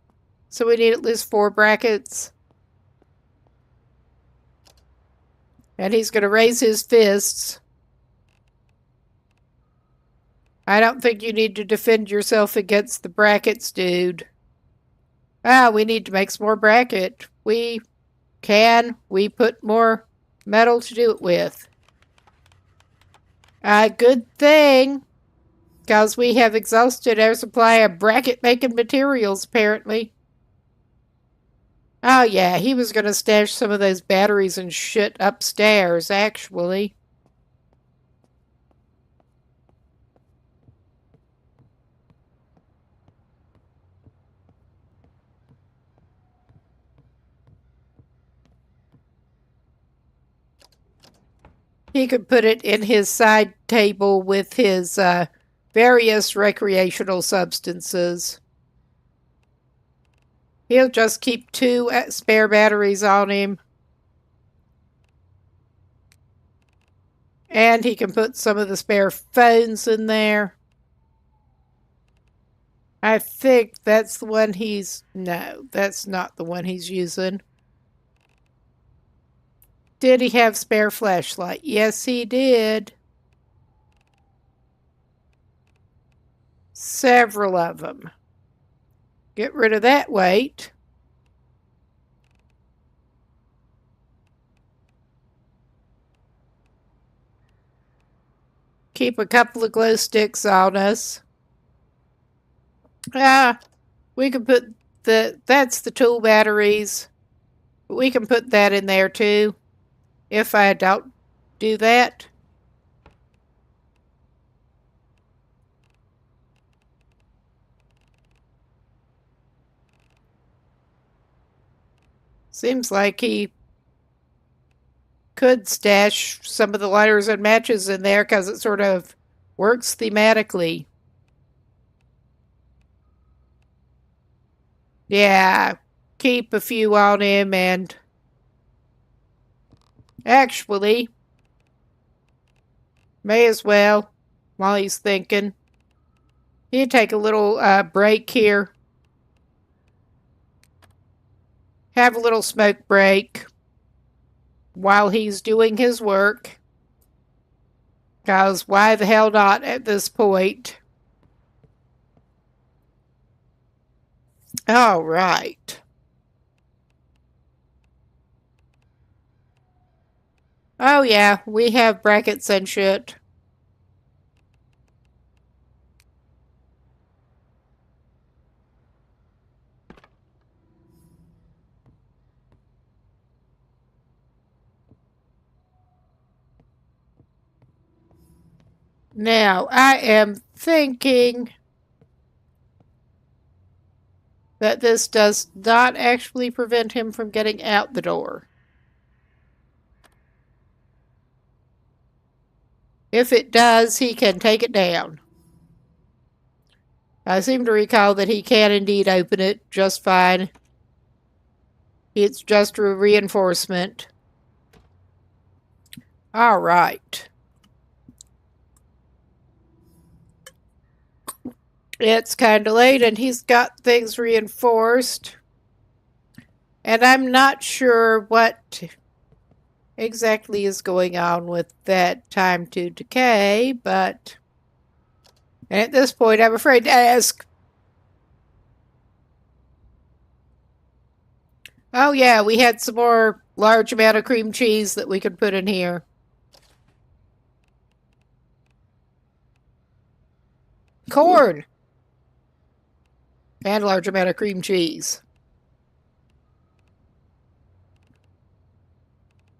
So we need at least 4 brackets. And he's going to raise his fists. I don't think you need to defend yourself against the brackets, dude. We need to make some more bracket. We put more metal to do it with. Good thing, because we have exhausted our supply of bracket-making materials, apparently. Oh, yeah, he was going to stash some of those batteries and shit upstairs, actually. He could put it in his side table with his various recreational substances. He'll just keep 2 spare batteries on him. And he can put some of the spare phones in there. I think that's the one no, that's not the one he's using. Did he have spare flashlight? Yes, he did. Several of them. Get rid of that weight. Keep a couple of glow sticks on us. We can put that's the tool batteries. We can put that in there too, if I don't do that. Seems like he could stash some of the lighters and matches in there because it sort of works thematically. Yeah, keep a few on him and actually, may as well while he's thinking. He'd take a little break here. Have a little smoke break while he's doing his work. Because why the hell not at this point? All right. Oh, yeah, we have brackets and shit. Now, I am thinking that this does not actually prevent him from getting out the door. If it does, he can take it down. I seem to recall that he can indeed open it just fine. It's just a reinforcement. All right. It's kind of late and he's got things reinforced. And I'm not sure what exactly is going on with that time to decay, but at this point I'm afraid to ask. Oh yeah, we had some more large amount of cream cheese that we could put in here. Corn! And a large amount of cream cheese.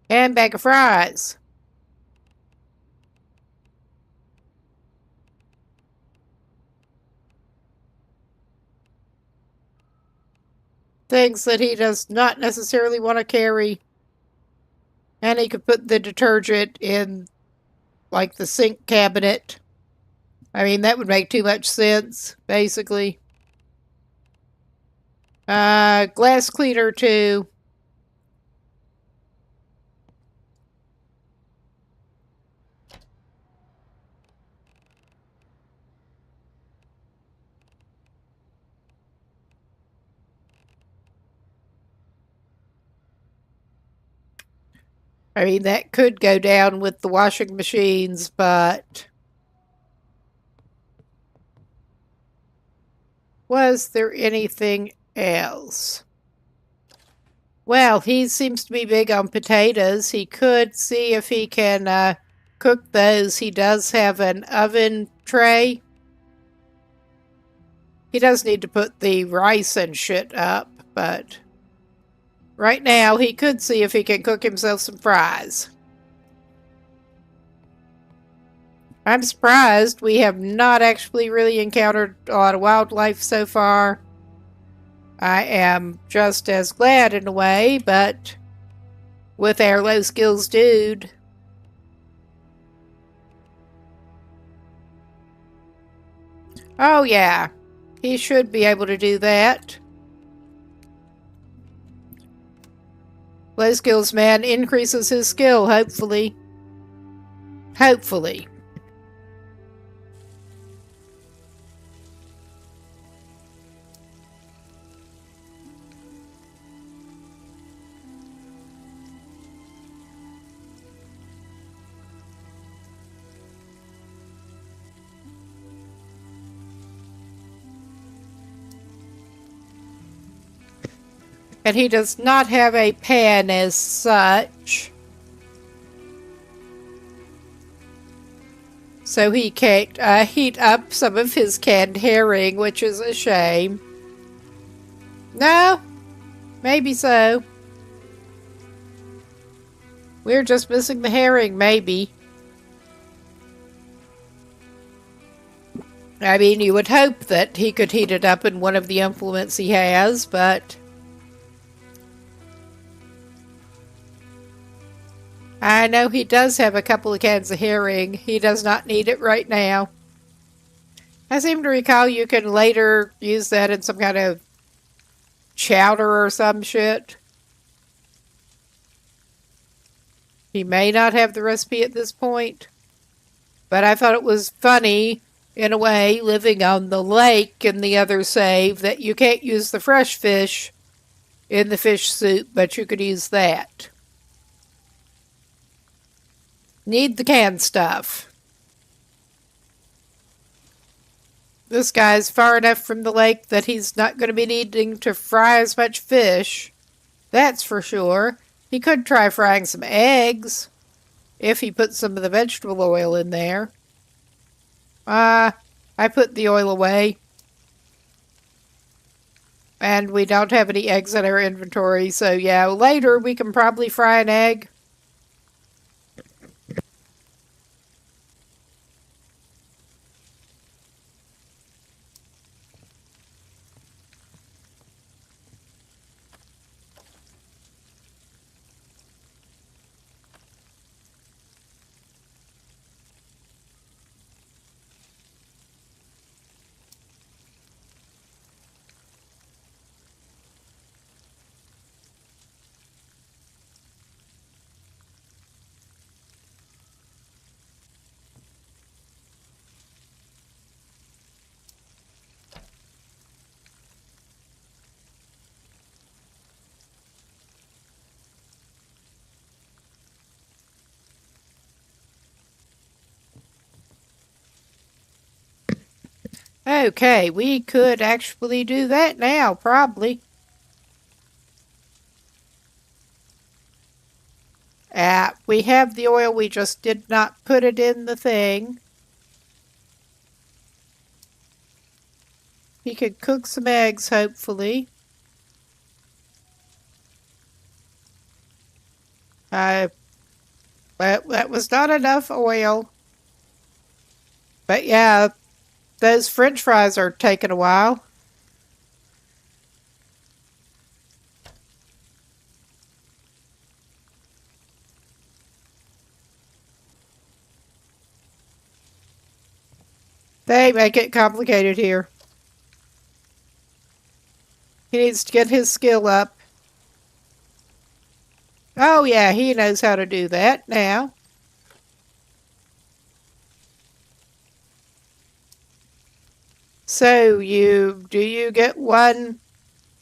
And bag of fries. things that he does not necessarily want to carry. And he could put the detergent in, like, the sink cabinet. I mean, that would make too much sense, basically. Glass cleaner, too. I mean, that could go down with the washing machines, but was there anything else? Well, he seems to be big on potatoes. He could see if he can cook those. He does have an oven tray. He does need to put the rice and shit up, but right now he could see if he can cook himself some fries. I'm surprised we have not actually really encountered a lot of wildlife so far. I am just as glad in a way, but with our low skills dude. Oh yeah, he should be able to do that. Low skills man increases his skill, hopefully. Hopefully. And he does not have a pan as such. So he can't heat up some of his canned herring, which is a shame. No, maybe so. We're just missing the herring, maybe. I mean, you would hope that he could heat it up in one of the implements he has, but I know he does have a couple of cans of herring. He does not need it right now. I seem to recall you can later use that in some kind of chowder or some shit. He may not have the recipe at this point, but I thought it was funny, in a way, living on the lake in the other save, that you can't use the fresh fish in the fish soup, but you could use that. Need the canned stuff. This guy's far enough from the lake that he's not going to be needing to fry as much fish. That's for sure. He could try frying some eggs if he put some of the vegetable oil in there. I put the oil away. And we don't have any eggs in our inventory, so yeah, later we can probably fry an egg. Okay, we could actually do that now, probably. We have the oil, we just did not put it in the thing. He could cook some eggs, hopefully. But that was not enough oil. But yeah, those French fries are taking a while. They make it complicated here. He needs to get his skill up. Oh, yeah, he knows how to do that now. So, do you get one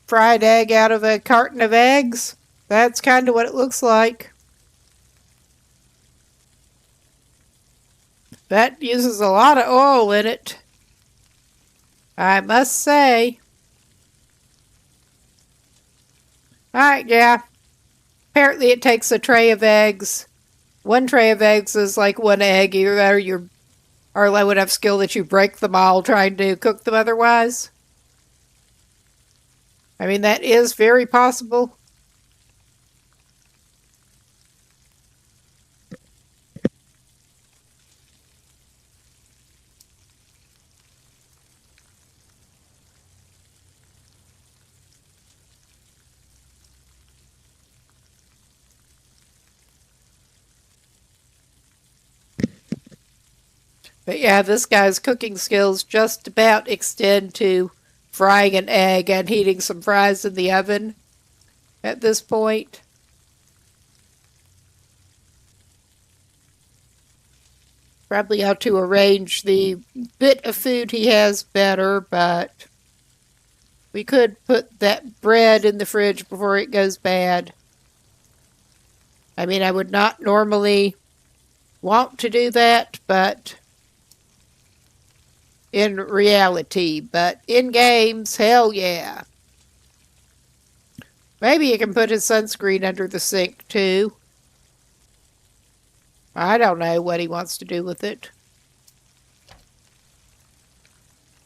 fried egg out of a carton of eggs? That's kind of what it looks like. That uses a lot of oil in it, I must say. Alright, yeah. Apparently it takes a tray of eggs. One tray of eggs is like one egg. Either you're or low enough skill that you break them all trying to cook them otherwise. I mean, that is very possible. But yeah, this guy's cooking skills just about extend to frying an egg and heating some fries in the oven at this point. Probably ought to arrange the bit of food he has better, but we could put that bread in the fridge before it goes bad. I mean, I would not normally want to do that, but in reality, but in games, hell yeah. Maybe you can put his sunscreen under the sink too. I don't know what he wants to do with it.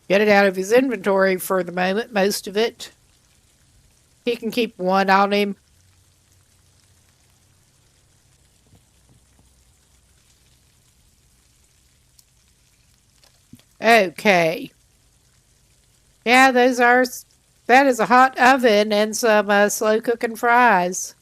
Get it out of his inventory for the moment, most of it. He can keep one on him. Okay. Yeah, that is a hot oven and some slow cooking fries.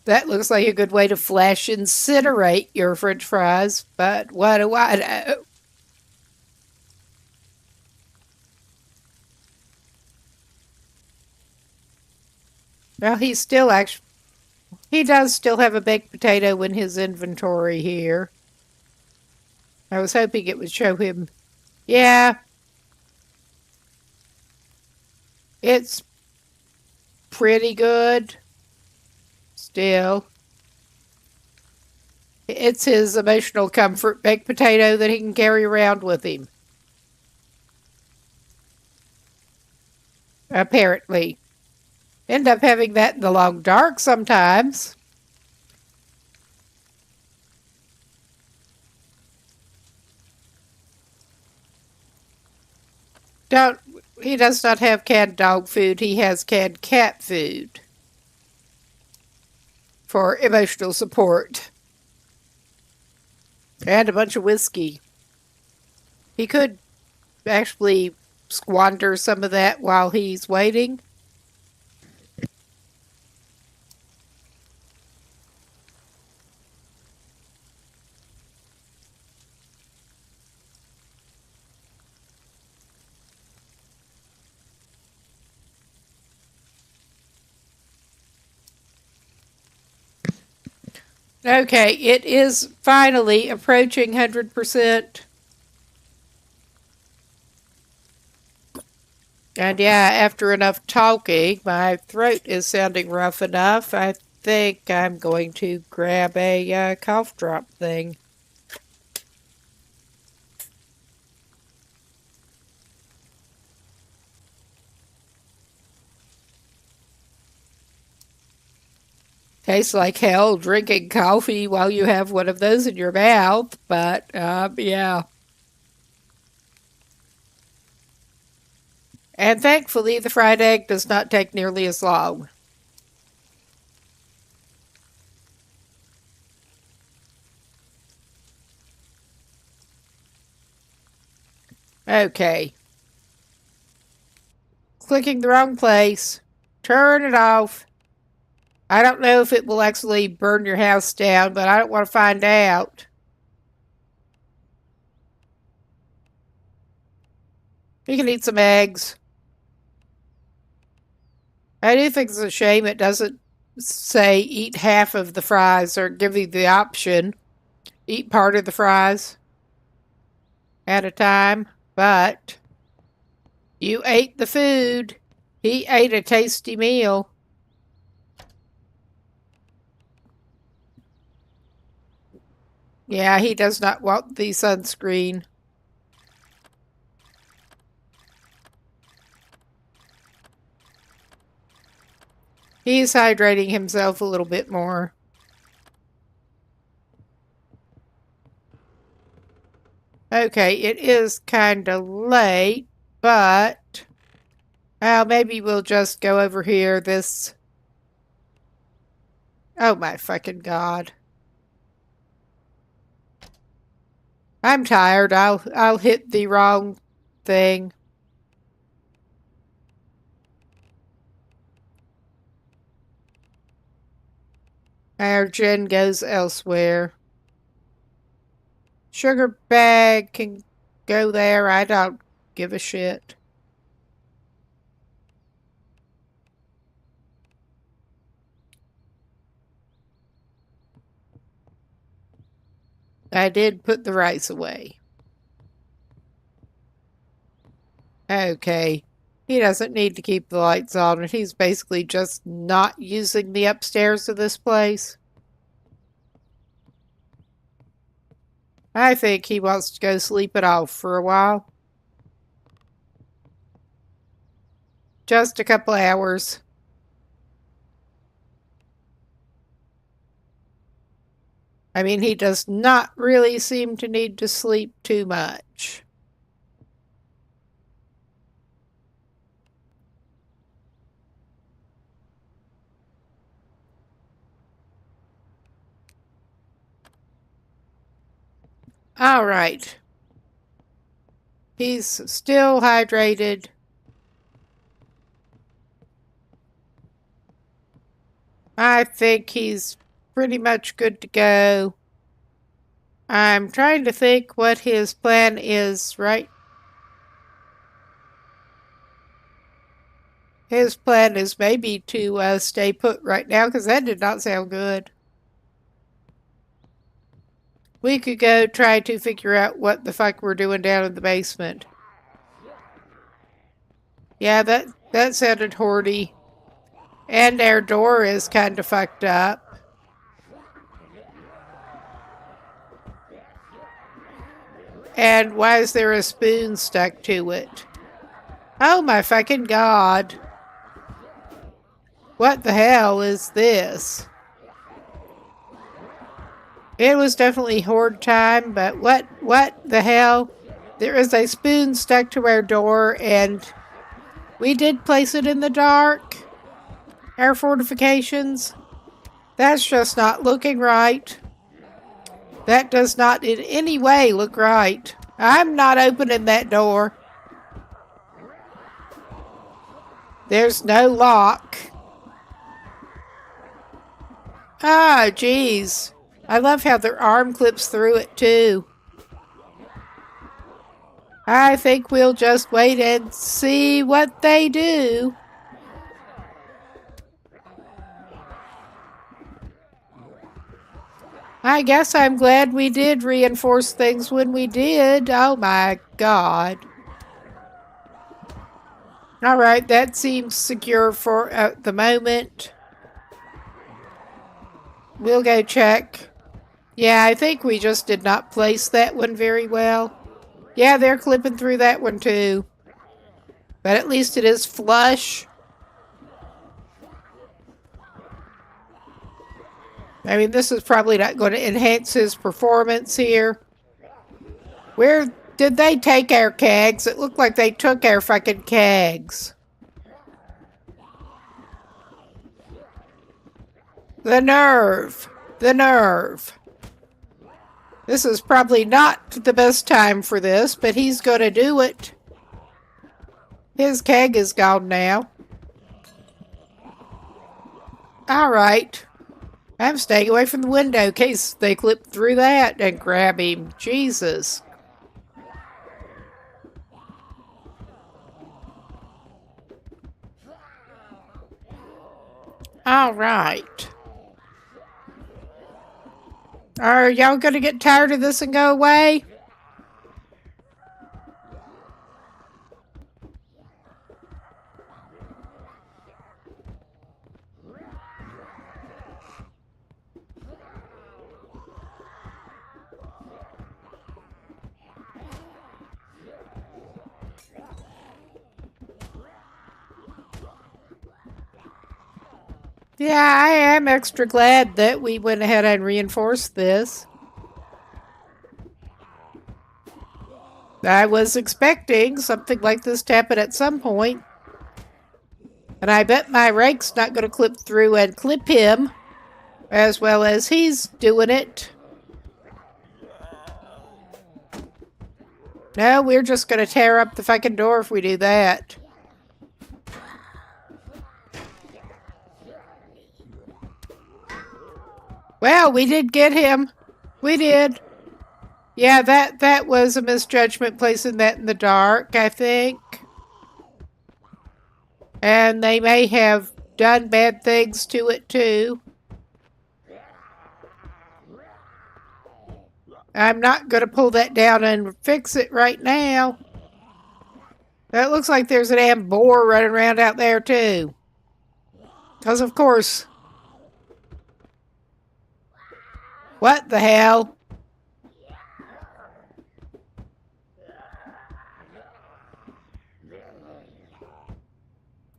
That looks like a good way to flash incinerate your french fries, but what do I know? Well, he does still have a baked potato in his inventory here. I was hoping it would show him. Yeah, it's pretty good. Still. It's his emotional comfort baked potato that he can carry around with him. Apparently. End up having that in the long dark sometimes. Don't He does not have canned dog food, he has canned cat food for emotional support. And a bunch of whiskey. He could actually squander some of that while he's waiting. Okay, it is finally approaching 100%. And yeah, after enough talking, my throat is sounding rough enough. I think I'm going to grab a cough drop thing. Tastes like hell drinking coffee while you have one of those in your mouth, but yeah. And thankfully, the fried egg does not take nearly as long. Okay. Clicking the wrong place. Turn it off. I don't know if it will actually burn your house down, but I don't want to find out. You can eat some eggs. I do think it's a shame it doesn't say eat half of the fries or give you the option. Eat part of the fries at a time, but you ate the food. He ate a tasty meal. Yeah, he does not want the sunscreen. He's hydrating himself a little bit more. Okay, it is kind of late, but maybe we'll just go over here. Oh my fucking God. I'm tired. I'll hit the wrong thing. Our gen goes elsewhere. Sugar bag can go there. I don't give a shit. I did put the rice away. Okay. He doesn't need to keep the lights on, and he's basically just not using the upstairs of this place. I think he wants to go sleep it off for a while. Just a couple hours. I mean, he does not really seem to need to sleep too much. All right. He's still hydrated. I think he's pretty much good to go. I'm trying to think what his plan is, right? His plan is maybe to stay put right now, because that did not sound good. We could go try to figure out what the fuck we're doing down in the basement. Yeah, that sounded horny. And our door is kind of fucked up. And why is there a spoon stuck to it? Oh my fucking God. What the hell is this? It was definitely horde time, but what the hell? There is a spoon stuck to our door, and we did place it in the dark. Our fortifications. That's just not looking right. That does not in any way look right. I'm not opening that door. There's no lock. Ah, geez. I love how their arm clips through it, too. I think we'll just wait and see what they do. I guess I'm glad we did reinforce things when we did. Oh my God. All right, that seems secure for the moment. We'll go check. Yeah, I think we just did not place that one very well. Yeah, they're clipping through that one too. But at least it is flush. I mean, this is probably not going to enhance his performance here. Where did they take our kegs? It looked like they took our fucking kegs. The nerve. The nerve. This is probably not the best time for this, but he's gonna do it. His keg is gone now. Alright. I'm staying away from the window in case they clip through that and grab him. Jesus. Alright. Are y'all gonna get tired of this and go away? Yeah, I am extra glad that we went ahead and reinforced this. I was expecting something like this to happen at some point. And I bet my rake's not going to clip through and clip him as well as he's doing it. No, we're just going to tear up the fucking door if we do that. Well, we did get him. We did. Yeah, that was a misjudgment placing that in the dark, I think. And they may have done bad things to it, too. I'm not going to pull that down and fix it right now. That looks like there's a damn boar running around out there, too. Because, of course... What the hell?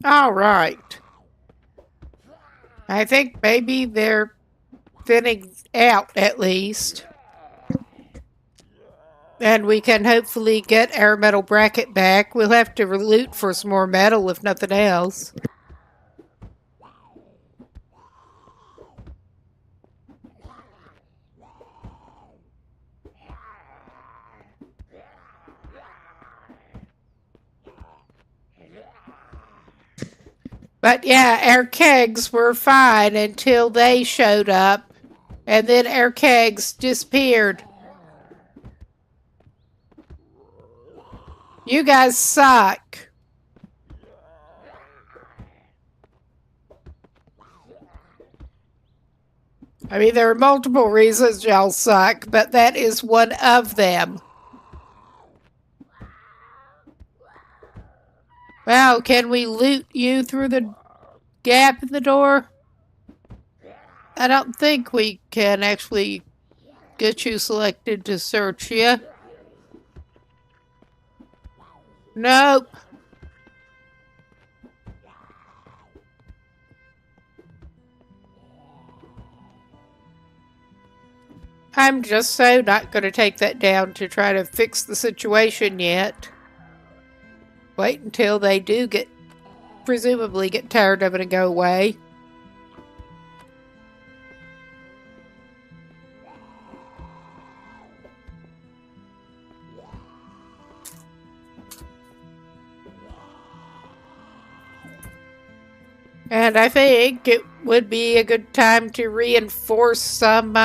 All right. I think maybe they're thinning out at least. And we can hopefully get our metal bracket back. We'll have to loot for some more metal if nothing else. But yeah, our kegs were fine until they showed up, and then our kegs disappeared. You guys suck. I mean, there are multiple reasons y'all suck, but that is one of them. Wow, can we loot you through the gap in the door? I don't think we can actually get you selected to search you. Nope. I'm just so not going to take that down to try to fix the situation yet. Wait until they do presumably get tired of it and go away. And I think it would be a good time to reinforce some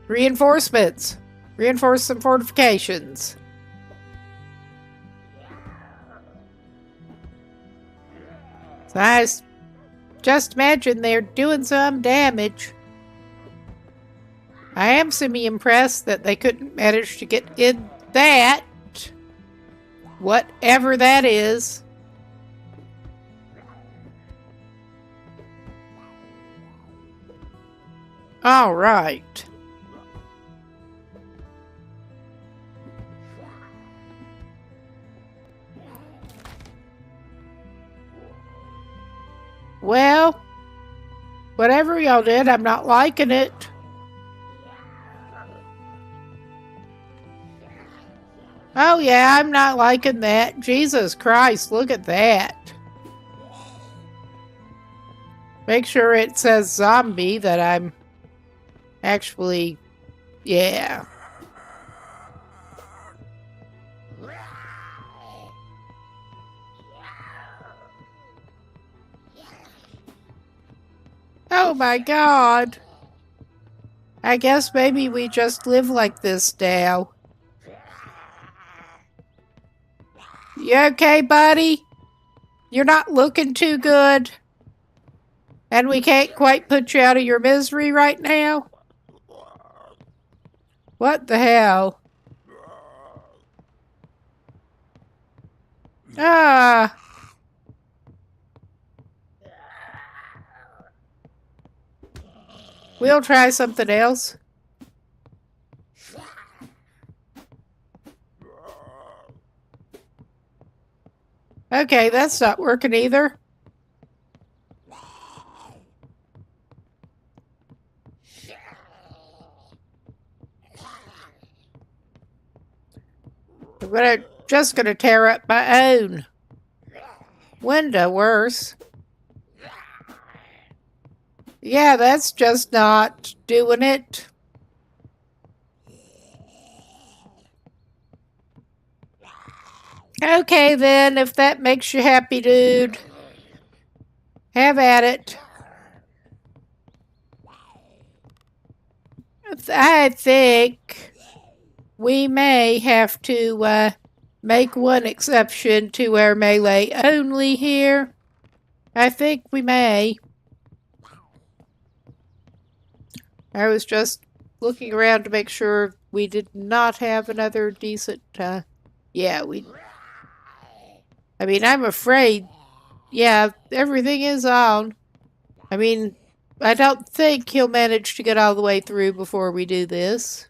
reinforcements. Reinforce some fortifications. So I just imagine they're doing some damage. I am semi-impressed that they couldn't manage to get in that. Whatever that is. All right. Well, whatever y'all did, I'm not liking it. Oh yeah, I'm not liking that. Jesus Christ, look at that. Make sure it says zombie that I'm Actually, yeah. Oh my god. I guess maybe we just live like this now. You okay, buddy? You're not looking too good. And we can't quite put you out of your misery right now? What the hell? Ah. We'll try something else. Okay, that's not working either. I'm just gonna tear up my own window worse. Yeah, that's just not doing it. Okay then, if that makes you happy, dude. Have at it. I think we may have to make one exception to our melee only here. I think we may. I was just looking around to make sure we did not have another decent, yeah, I mean, I'm afraid, yeah, everything is on. I mean, I don't think he'll manage to get all the way through before we do this.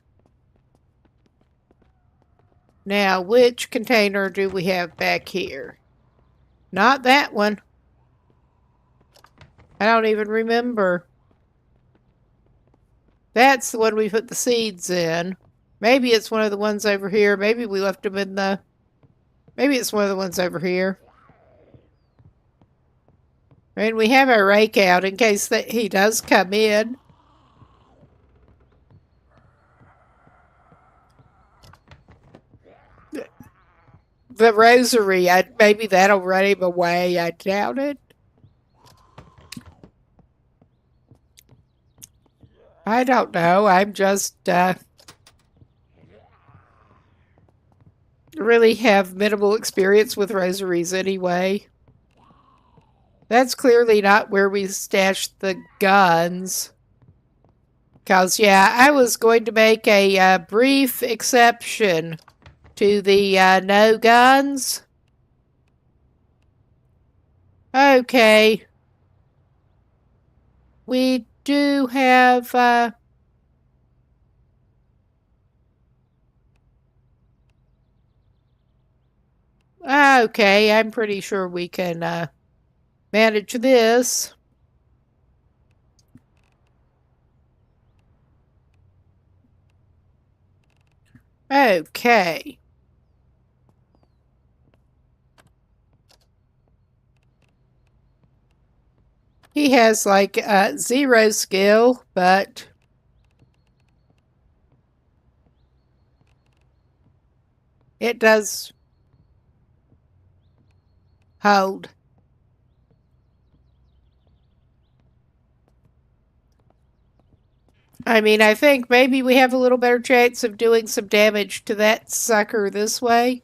Now, which container do we have back here? Not that one. I don't even remember. That's the one we put the seeds in. Maybe it's one of the ones over here. Maybe we left them in the... Maybe it's one of the ones over here. I mean, we have our rake out in case that he does come in. The rosary, maybe that'll run him away. I doubt it. I don't know. I'm just really have minimal experience with rosaries anyway. That's clearly not where we stashed the guns. Because, yeah, I was going to make a brief exception to the no guns. Okay. We do have... okay, I'm pretty sure we can manage this. Okay. He has like 0 skill, but it does hold. I mean, I think maybe we have a little better chance of doing some damage to that sucker this way.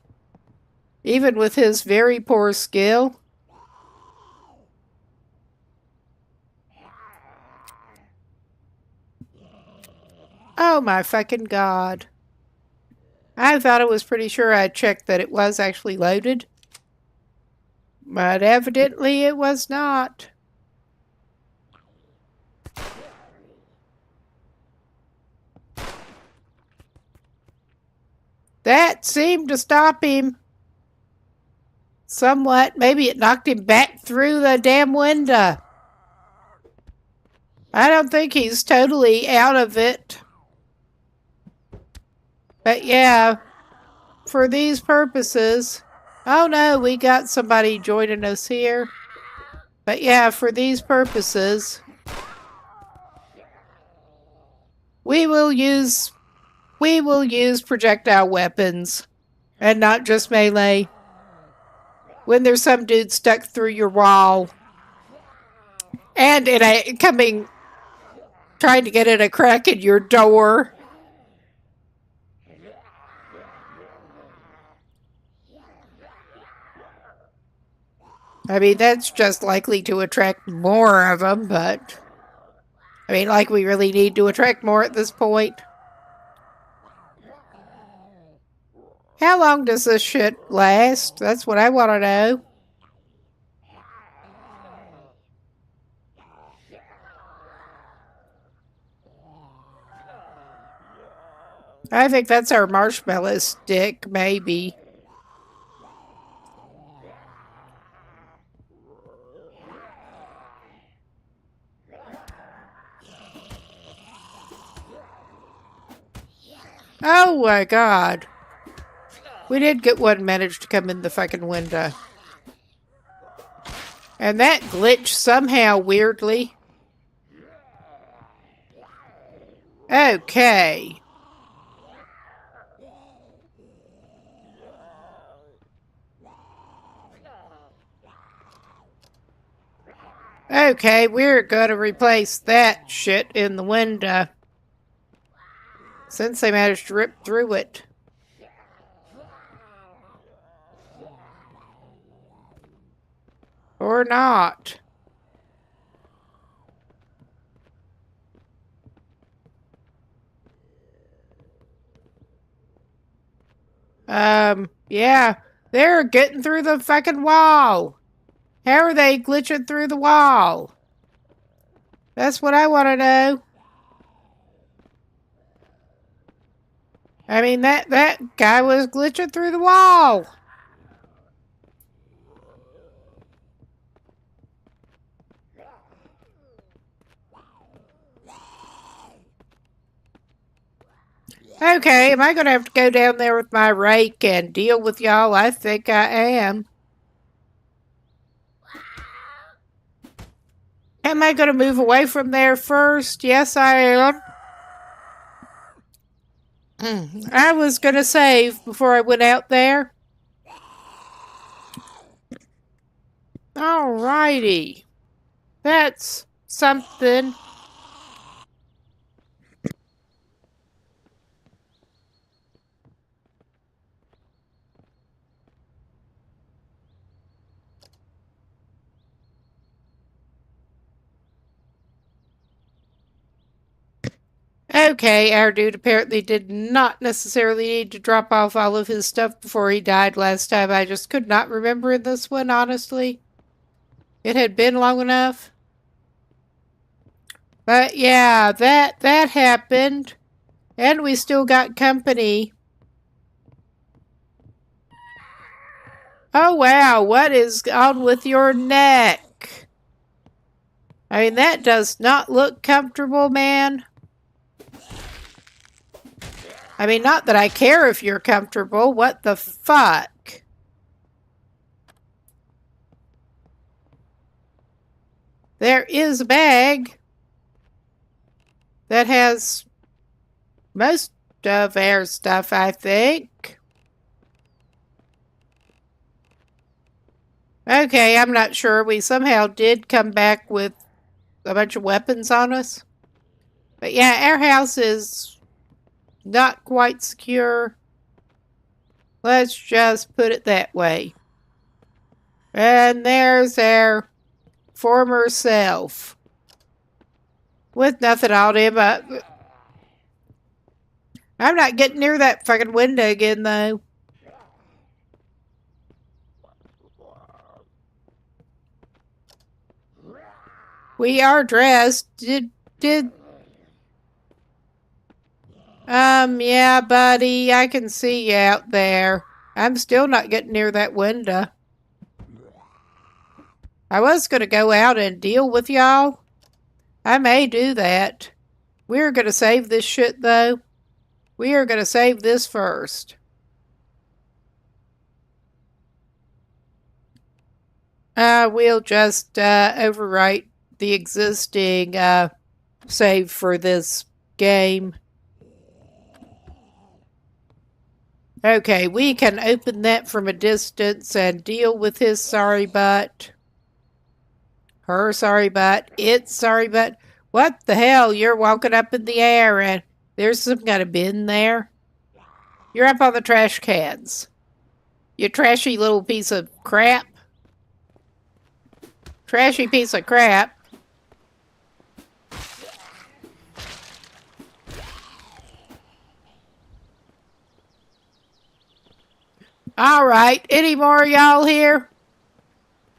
Even with his very poor skill. Oh my fucking god. I thought it was pretty sure I checked that it was actually loaded. But evidently it was not. That seemed to stop him. Somewhat. Maybe it knocked him back through the damn window. I don't think he's totally out of it. But yeah, for these purposes... Oh no, we got somebody joining us here. But yeah, for these purposes... We will use projectile weapons and not just melee. When there's some dude stuck through your wall and trying to get in a crack in your door. I mean, that's just likely to attract more of them, but I mean, like we really need to attract more at this point. How long does this shit last? That's what I want to know. I think that's our marshmallow stick, maybe. Oh my god. We did get one manage to come in the fucking window. And that glitched somehow weirdly. Okay. Okay, we're gonna replace that shit in the window. Since they managed to rip through it. Or not. Yeah. They're getting through the fucking wall. How are they glitching through the wall? That's what I want to know. I mean, that guy was glitching through the wall. Okay, am I going to have to go down there with my rake and deal with y'all? I think I am. Am I going to move away from there first? Yes, I am. I was going to save before I went out there. Alrighty. That's something. Okay, our dude apparently did not necessarily need to drop off all of his stuff before he died last time. I just could not remember in this one, honestly. It had been long enough. But yeah, that happened. And we still got company. Oh wow, what is on with your neck? I mean, that does not look comfortable, man. I mean, not that I care if you're comfortable. What the fuck? There is a bag that has most of our stuff, I think. Okay, I'm not sure. We somehow did come back with a bunch of weapons on us. But yeah, our house is not quite secure. Let's just put it that way. And there's our former self. With nothing on him. I'm not getting near that fucking window again, though. We are dressed. Yeah, buddy, I can see you out there. I'm still not getting near that window. I was gonna go out and deal with y'all. I may do that. We're gonna save this shit, though. We are gonna save this first. We'll just overwrite the existing save for this game. Okay, we can open that from a distance and deal with his sorry butt. Her sorry butt. It's sorry butt. What the hell? You're walking up in the air and there's some kind of bin there. You're up on the trash cans. You trashy little piece of crap. Trashy piece of crap. All right, any more y'all here?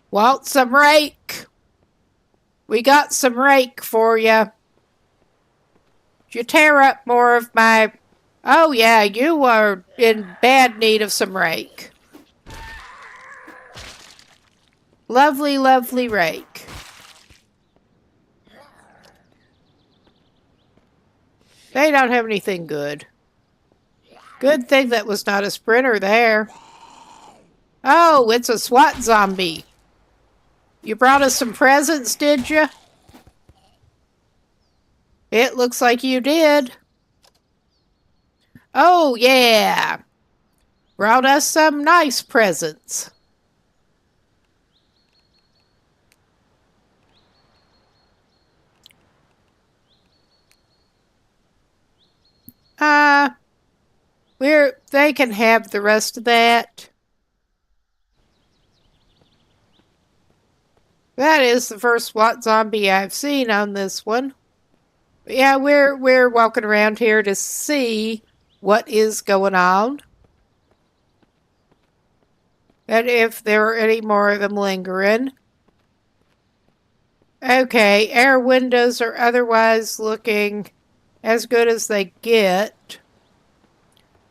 Want some rake? We got some rake for you. You tear up more of my... Oh yeah, you are in bad need of some rake. Lovely, lovely rake. They don't have anything good. Good thing that was not a sprinter there. Oh, it's a SWAT zombie. You brought us some presents, did you? It looks like you did. Oh, yeah. Brought us some nice presents. They can have the rest of that. That is the first SWAT zombie I've seen on this one. But yeah, we're walking around here to see what is going on. And if there are any more of them lingering. Okay, our windows are otherwise looking as good as they get.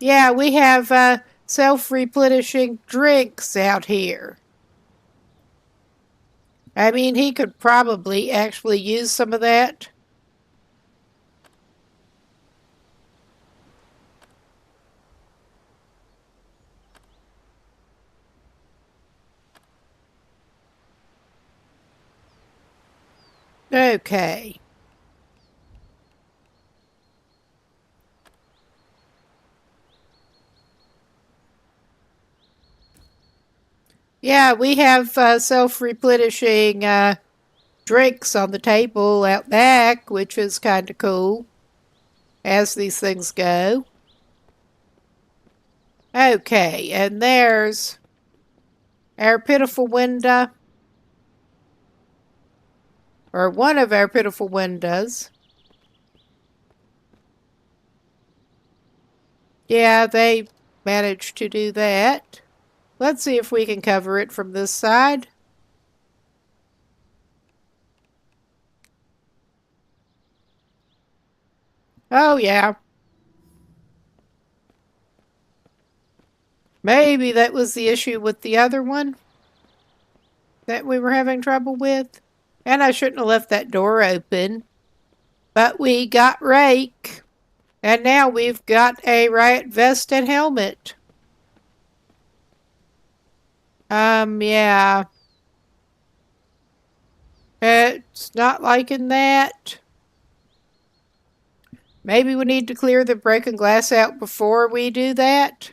Yeah, we have self-replenishing drinks out here. I mean, he could probably actually use some of that. Okay. Yeah, we have self-replenishing drinks on the table out back, which is kind of cool, as these things go. Okay, and there's our pitiful window, or one of our pitiful windows. Yeah, they managed to do that. Let's see if we can cover it from this side. Oh, yeah. Maybe that was the issue with the other one that we were having trouble with. And I shouldn't have left that door open. But we got rake. And now we've got a riot vest and helmet. Yeah. It's not liking that. Maybe we need to clear the broken glass out before we do that.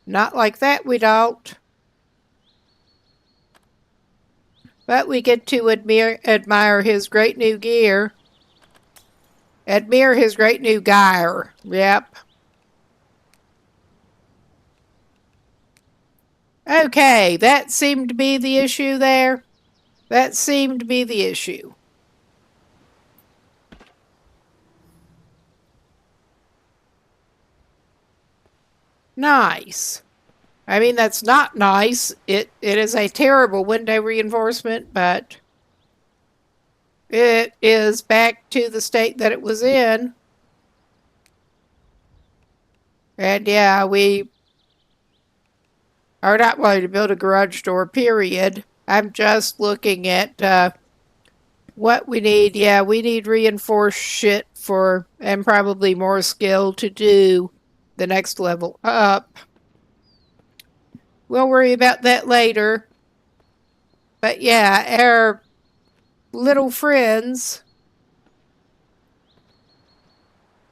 Not like that, we don't. But we get to admire his great new gear. Admire his great new gear. Yep. Okay, that seemed to be the issue there. That seemed to be the issue. Nice. I mean, that's not nice. It is a terrible window reinforcement, but it is back to the state that it was in. And yeah, we are not wanting to build a garage door, period. I'm just looking at what we need. Yeah, we need reinforced shit for, and probably more skill to do the next level up. We'll worry about that later. But yeah, our little friends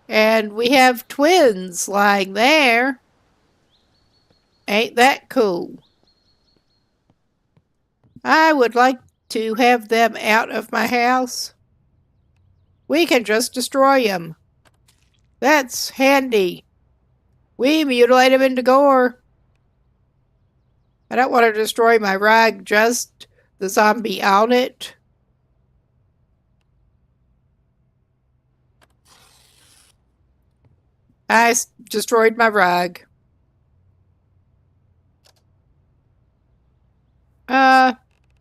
And we have twins lying there. Ain't that cool? I would like to have them out of my house. We can just destroy them. That's handy. We mutilate them into gore. I don't want to destroy my rug, just the zombie on it. I destroyed my rug.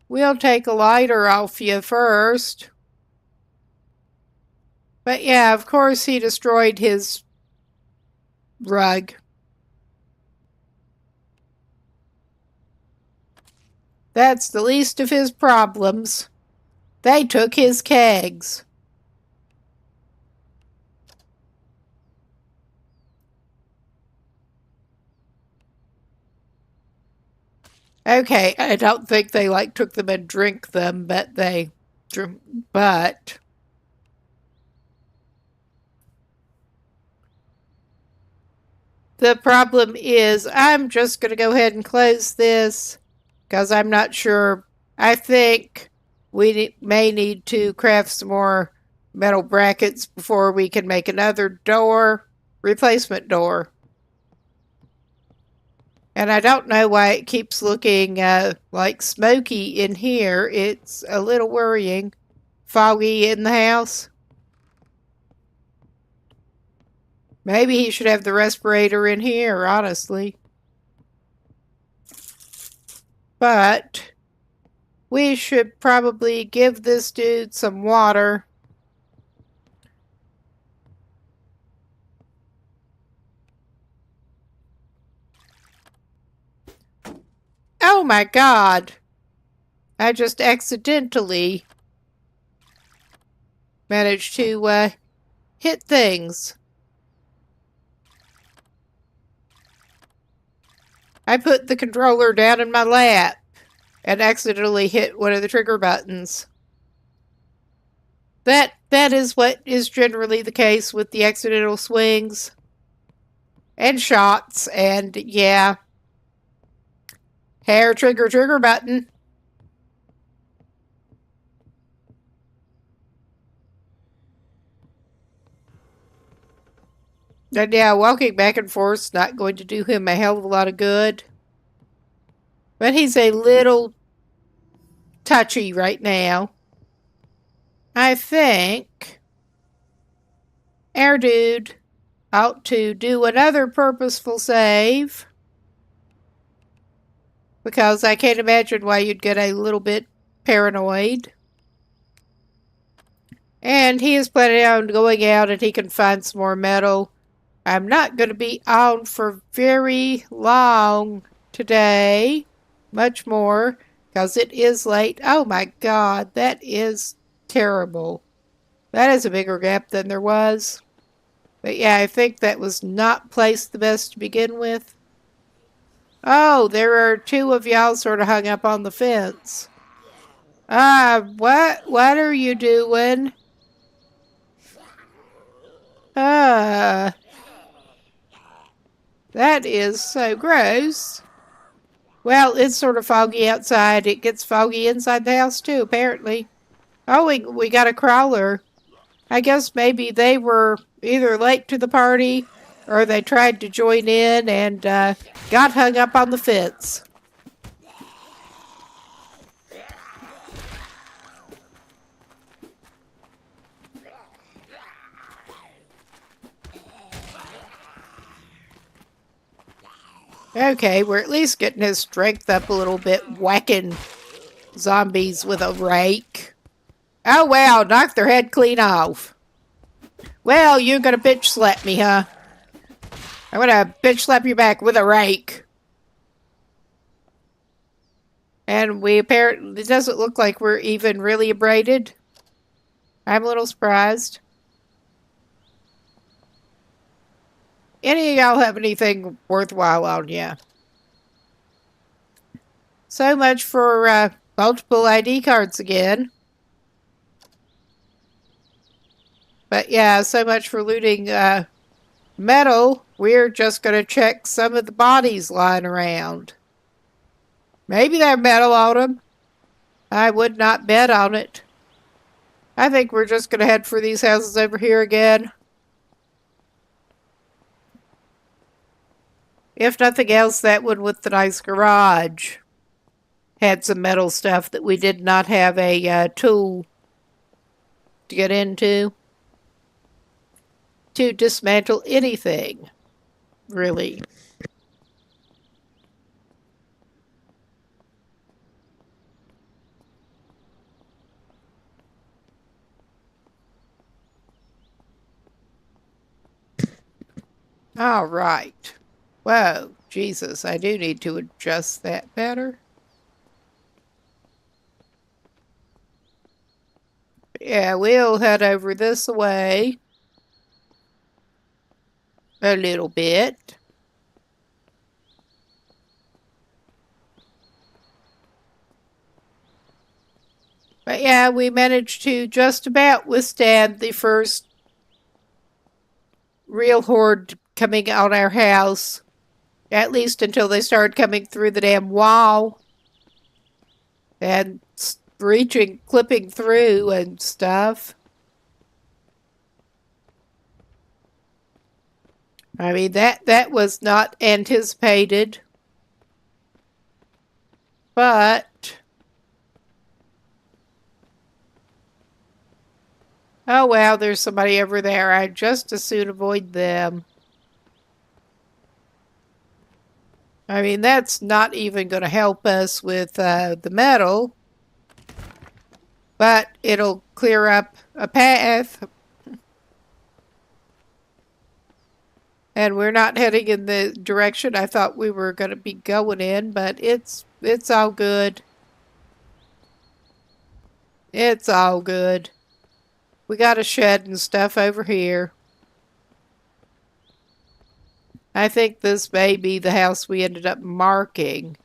We'll take a lighter off you first. But yeah, of course he destroyed his rug. That's the least of his problems. They took his kegs. Okay, I don't think they took them and drink them, but but the problem is I'm just going to go ahead and close this because I'm not sure. I think we may need to craft some more metal brackets before we can make another replacement door. And I don't know why it keeps looking like smoky in here. It's a little worrying. Foggy in the house. Maybe he should have the respirator in here, honestly. But we should probably give this dude some water. Oh my God! I just accidentally managed to hit things. I put the controller down in my lap and accidentally hit one of the trigger buttons. That is what is generally the case with the accidental swings and shots, and yeah. Hair trigger button. And yeah, walking back and forth is not going to do him a hell of a lot of good. But he's a little touchy right now. I think our dude ought to do another purposeful save. Because I can't imagine why you'd get a little bit paranoid. And he is planning on going out and he can find some more metal. I'm not going to be on for very long today. Much more. Because it is late. Oh my God, that is terrible. That is a bigger gap than there was. But yeah, I think that was not placed the best to begin with. Oh, there are two of y'all sort of hung up on the fence. What are you doing? That is so gross. Well, it's sort of foggy outside. It gets foggy inside the house too, apparently. Oh, we got a crawler. I guess maybe they were either late to the party or they tried to join in and got hung up on the fence. Okay, we're at least getting his strength up a little bit, whacking zombies with a rake. Oh, wow, knocked their head clean off. Well, you're gonna bitch slap me, huh? I'm gonna bitch slap you back with a rake. And it doesn't look like we're even really abraded. I'm a little surprised. Any of y'all have anything worthwhile on you? So much for multiple ID cards again. But yeah, so much for looting metal. We're just going to check some of the bodies lying around. Maybe they're metal on them. I would not bet on it. I think we're just going to head for these houses over here again. If nothing else, that one with the nice garage had some metal stuff that we did not have a tool to get into to dismantle anything, really. All right. Whoa, Jesus, I do need to adjust that better. Yeah, we'll head over this way a little bit. But yeah, we managed to just about withstand the first real horde coming on our house. At least until they started coming through the damn wall and clipping through and stuff. I mean, that was not anticipated. But oh wow, there's somebody over there. I'd just as soon avoid them. I mean, that's not even going to help us with the metal. But it'll clear up a path. And we're not heading in the direction I thought we were going to be going in, but it's all good. It's all good. We got a shed and stuff over here. I think this may be the house we ended up marking.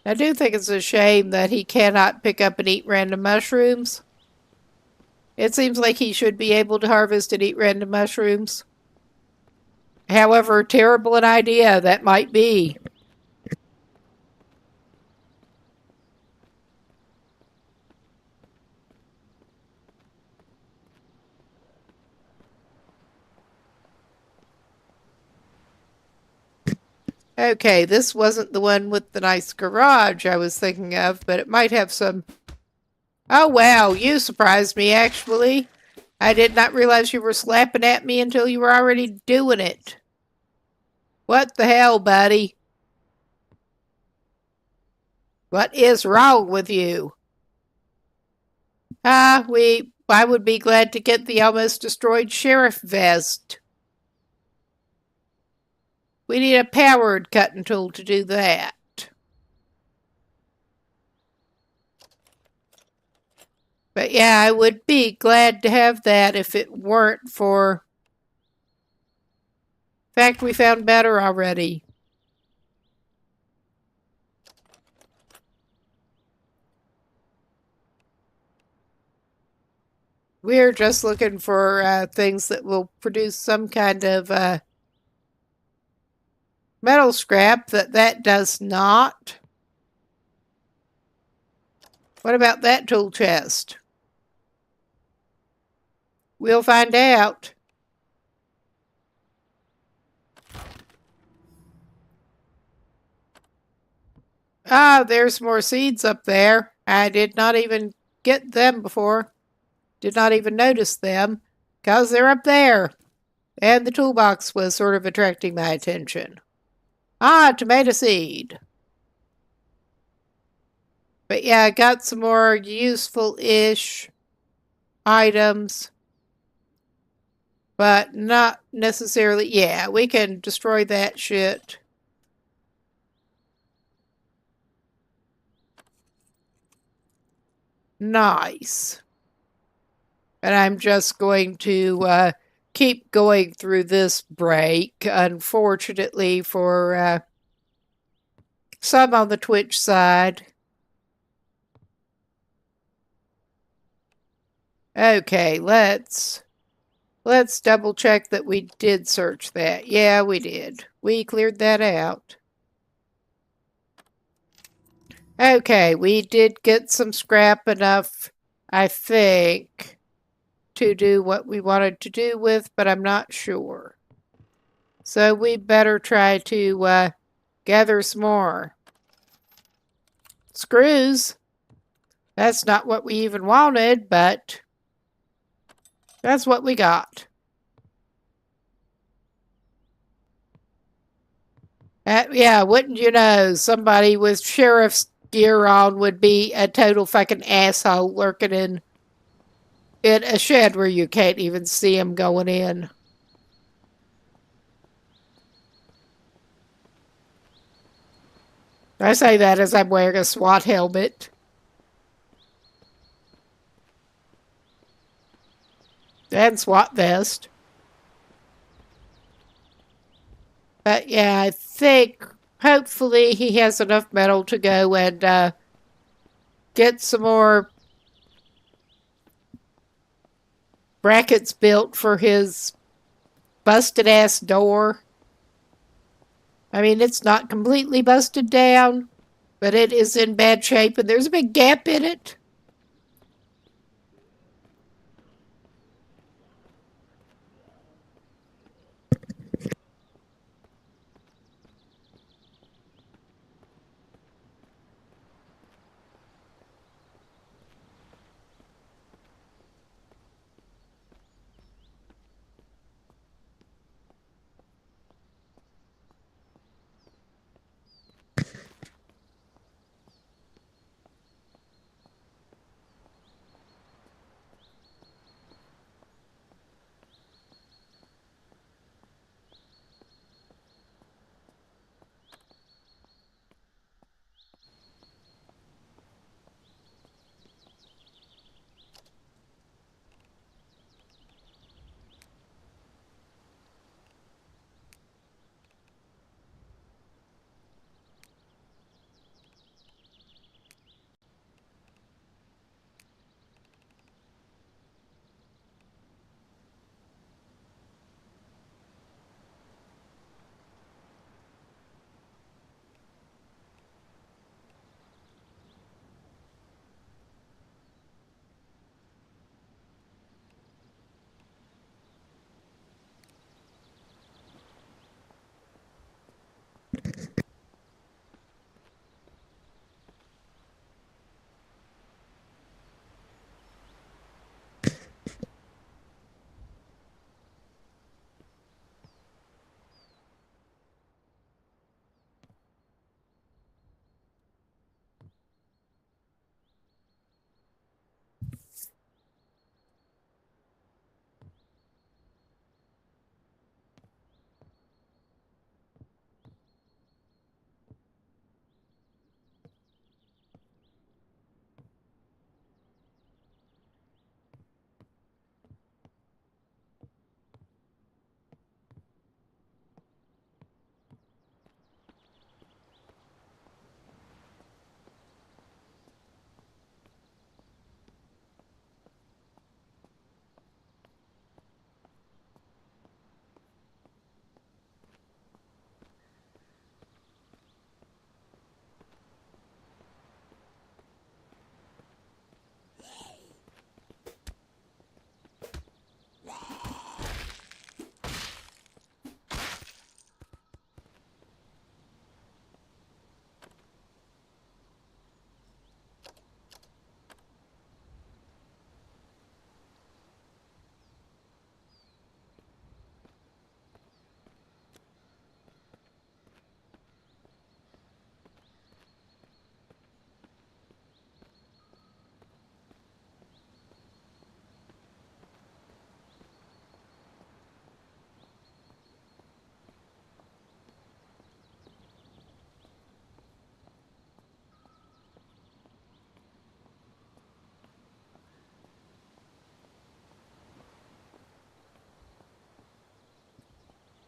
I do think it's a shame that he cannot pick up and eat random mushrooms. It seems like he should be able to harvest and eat random mushrooms. However terrible an idea that might be. Okay, this wasn't the one with the nice garage I was thinking of, but it might have some... Oh, wow, you surprised me, actually. I did not realize you were slapping at me until you were already doing it. What the hell, buddy? What is wrong with you? I would be glad to get the almost destroyed sheriff vest. We need a powered cutting tool to do that. But yeah, I would be glad to have that if it weren't for... In fact, we found better already. We're just looking for things that will produce some kind of metal scrap that does not. What about that tool chest? We'll find out. Ah, there's more seeds up there. I did not even get them before. Did not even notice them, because they're up there. And the toolbox was sort of attracting my attention. Ah, tomato seed. But yeah, I got some more useful-ish items. But not necessarily... Yeah, we can destroy that shit. Nice. And I'm just going to keep going through this break. Unfortunately for some on the Twitch side. Okay, let's Let's double check that we did search that. Yeah, we did. We cleared that out. Okay, we did get some scrap enough, I think, to do what we wanted to do with, but I'm not sure. So we better try to gather some more. Screws. That's not what we even wanted, but that's what we got. Yeah, wouldn't you know, somebody with sheriff's gear on would be a total fucking asshole working in a shed where you can't even see him going in. I say that as I'm wearing a SWAT helmet. And SWAT vest. But yeah, I think hopefully he has enough metal to go and get some more brackets built for his busted ass door. I mean, it's not completely busted down, but it is in bad shape and there's a big gap in it.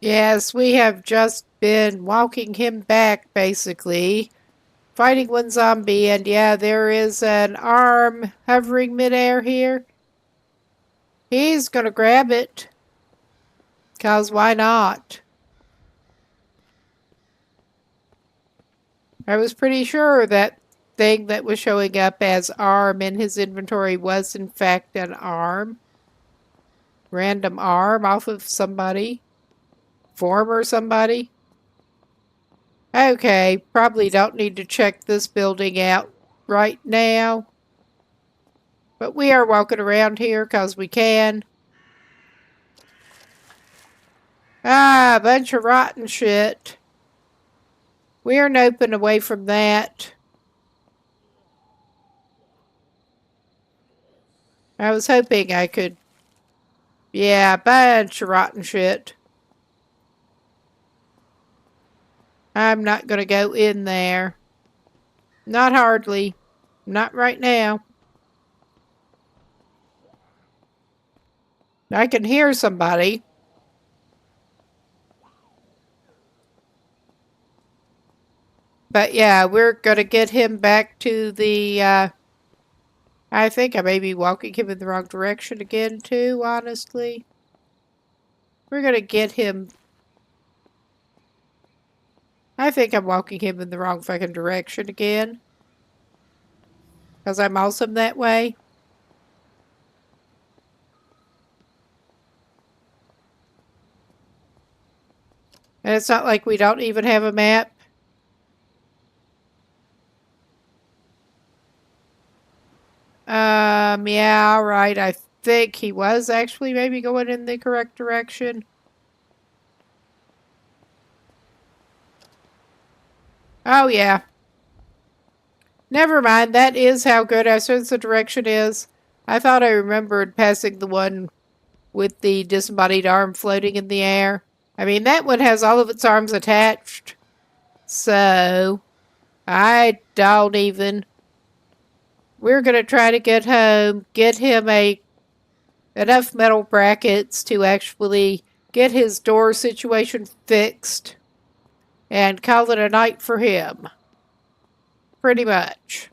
Yes, we have just been walking him back, basically, fighting one zombie, and yeah, there is an arm hovering midair here. He's gonna grab it. 'Cause why not? I was pretty sure that thing that was showing up as arm in his inventory was in fact an arm. Random arm off of somebody. Former somebody. Okay, probably don't need to check this building out right now. But we are walking around here because we can. Ah, a bunch of rotten shit. We're noping away from that. I was hoping I could... Yeah, a bunch of rotten shit. I'm not going to go in there. Not hardly. Not right now. I can hear somebody. But yeah, we're going to get him back to the... I think I may be walking him in the wrong direction again, too, honestly. We're going to get him... I think I'm walking him in the wrong fucking direction again. Because I'm awesome that way. And it's not like we don't even have a map. Yeah, alright. I think he was actually maybe going in the correct direction. Oh, yeah. Never mind. That is how good our sense of direction is. I thought I remembered passing the one with the disembodied arm floating in the air. I mean, that one has all of its arms attached. So, I don't even... We're going to try to get home, get him enough metal brackets to actually get his door situation fixed and call it a night for him. Pretty much.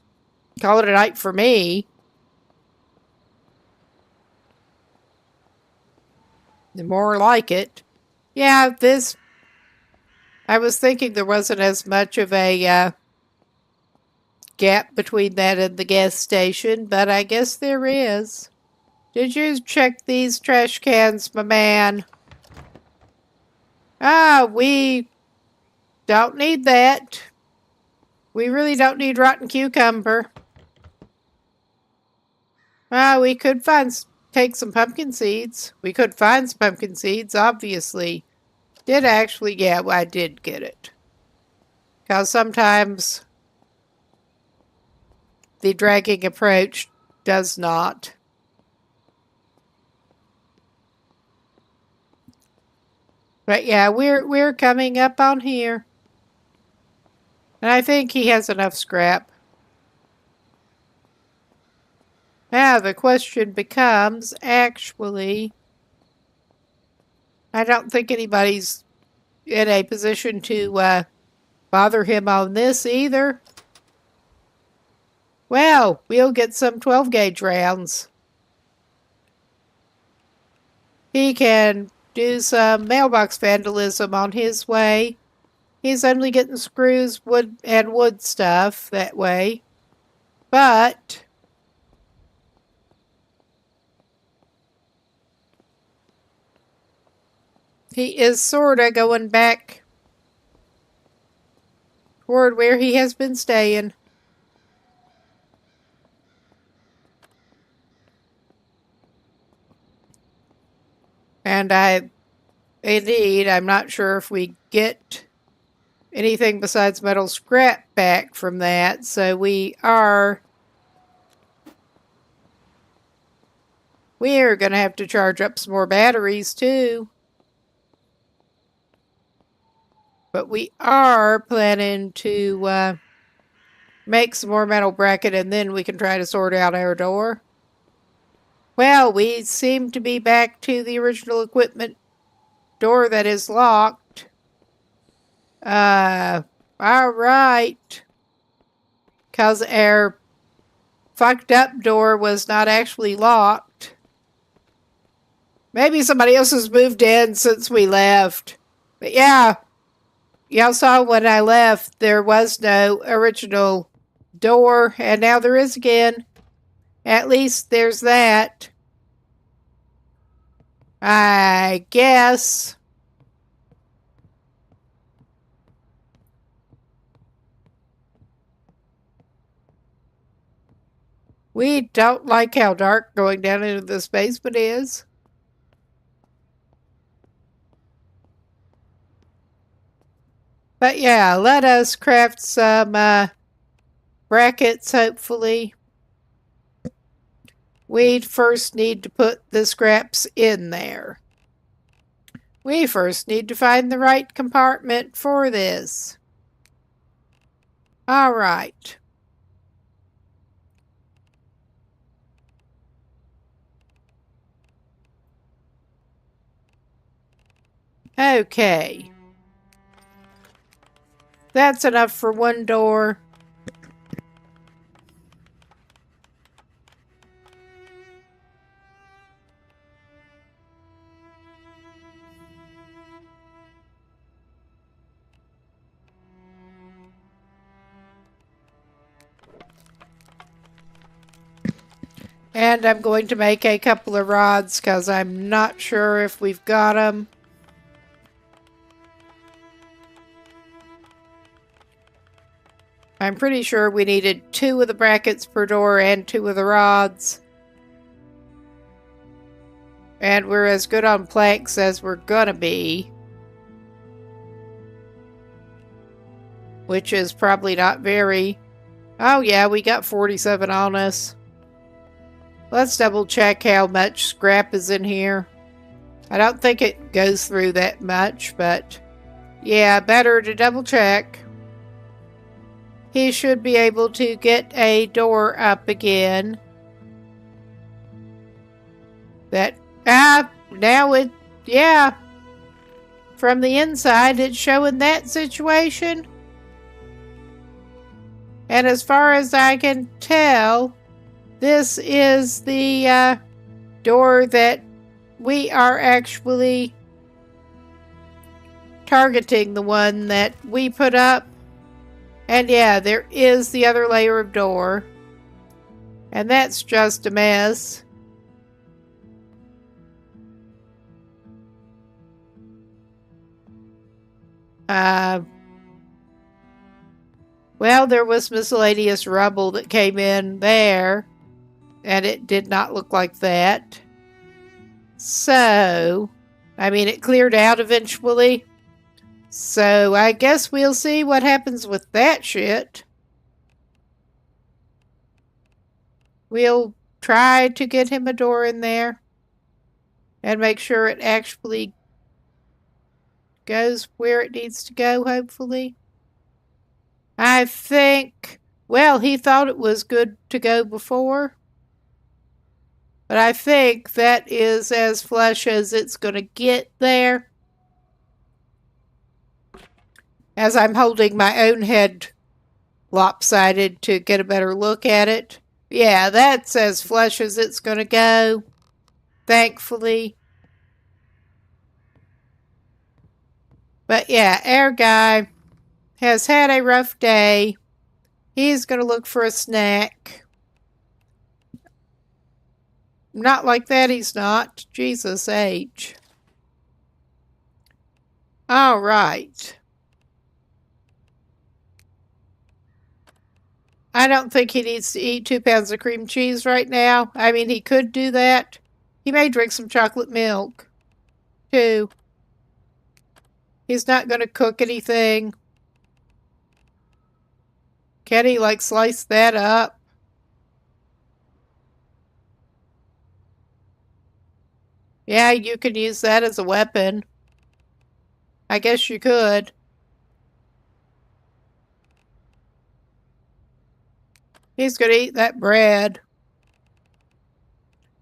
Call it a night for me. The more like it. Yeah, this... I was thinking there wasn't as much of a gap between that and the gas station, but I guess there is. Did you check these trash cans, my man? Ah, we don't need that. We really don't need rotten cucumber. Ah, we could take some pumpkin seeds. We could find some pumpkin seeds, obviously. Did actually, yeah, well, I did get it. Because sometimes the dragging approach does not. But yeah, we're coming up on here. And I think he has enough scrap. Now the question becomes, actually, I don't think anybody's in a position to bother him on this either. Well, we'll get some 12 gauge rounds. He can do some mailbox vandalism on his way. He's only getting screws, wood stuff that way. But he is sorta going back toward where he has been staying. And I'm not sure if we get anything besides metal scrap back from that. So we are going to have to charge up some more batteries too. But we are planning to make some more metal bracket and then we can try to sort out our door. Well, we seem to be back to the original equipment door that is locked. Alright. Because our fucked up door was not actually locked. Maybe somebody else has moved in since we left. But yeah, y'all saw when I left, there was no original door, and now there is again. At least there's that. I guess. We don't like how dark going down into this basement is. But yeah, let us craft some brackets, hopefully. We'd first need to put the scraps in there. We first need to find the right compartment for this. All right. Okay. That's enough for one door. And I'm going to make a couple of rods because I'm not sure if we've got them. I'm pretty sure we needed 2 of the brackets per door and 2 of the rods. And we're as good on planks as we're gonna be. Which is probably not very. Oh yeah, we got 47 on us. Let's double check how much scrap is in here. I don't think it goes through that much, but yeah, better to double check. He should be able to get a door up again. Now it, yeah. From the inside, it's showing that situation. And as far as I can tell, this is the door that we are actually targeting, the one that we put up. And yeah, there is the other layer of door. And that's just a mess. Well, there was miscellaneous rubble that came in there. And it did not look like that. So, I mean, it cleared out eventually. So, I guess we'll see what happens with that shit. We'll try to get him a door in there. And make sure it actually goes where it needs to go, hopefully. I think, well, he thought it was good to go before. But I think that is as flush as it's going to get there. As I'm holding my own head lopsided to get a better look at it. Yeah, that's as flush as it's going to go. Thankfully. But yeah, our guy has had a rough day. He's going to look for a snack. Not like that, he's not. Jesus H. All right. I don't think he needs to eat 2 pounds of cream cheese right now. I mean, he could do that. He may drink some chocolate milk, too. He's not going to cook anything. Can he, like, slice that up? Yeah, you could use that as a weapon. I guess you could. He's going to eat that bread.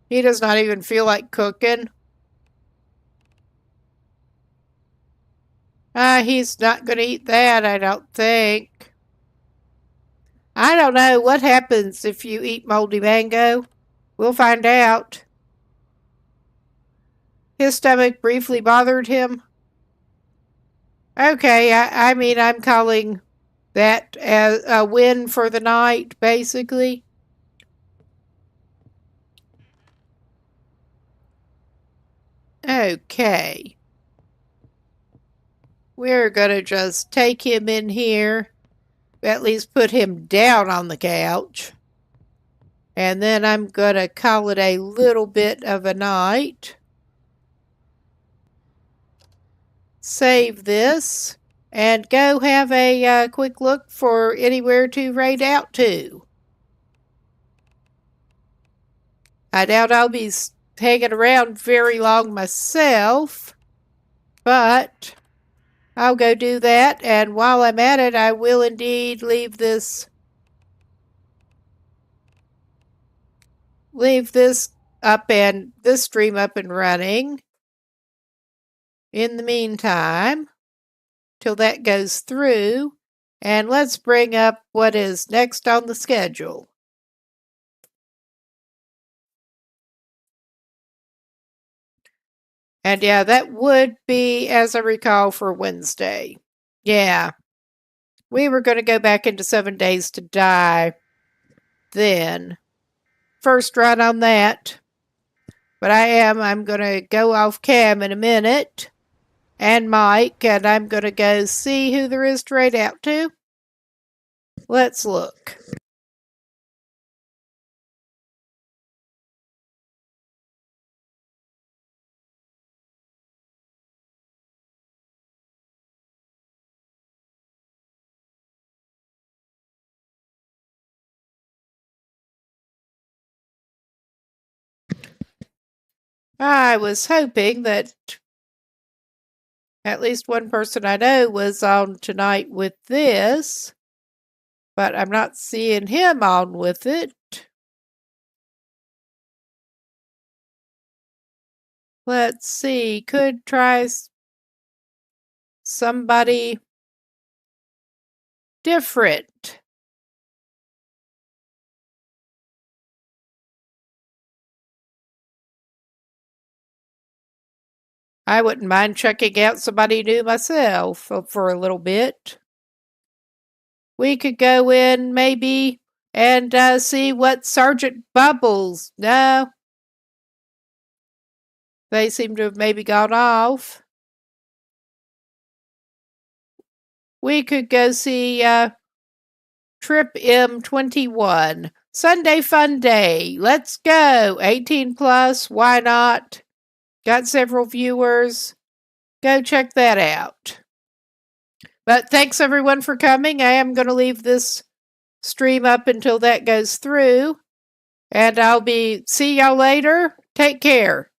He does not even feel like cooking. He's not going to eat that, I don't think. I don't know what happens if you eat moldy mango. We'll find out. His stomach briefly bothered him. Okay, I mean, I'm calling that as a win for the night, basically. Okay. We're gonna just take him in here, at least put him down on the couch. And then I'm gonna call it a little bit of a night. Save this and go have a quick look for anywhere to raid out to. I doubt I'll be hanging around very long myself, but I'll go do that, and while I'm at it, I will indeed leave this up and this stream up and running. In the meantime, till that goes through, and let's bring up what is next on the schedule. And yeah, that would be, as I recall, for Wednesday. Yeah. We were going to go back into 7 Days to Die then. First run on that. But I'm going to go off cam in a minute. And Mike, and I'm going to go see who there is to raid out to. Let's look. I was hoping that at least one person I know was on tonight with this, but I'm not seeing him on with it. Let's see, could try somebody different. I wouldn't mind checking out somebody new myself for a little bit. We could go in maybe and see what Sergeant Bubbles. No. They seem to have maybe gone off. We could go see Trip M21. Sunday Fun Day. Let's go. 18 plus. Why not? Got several viewers. Go check that out. But thanks everyone for coming. I am going to leave this stream up until that goes through. And I'll see y'all later. Take care.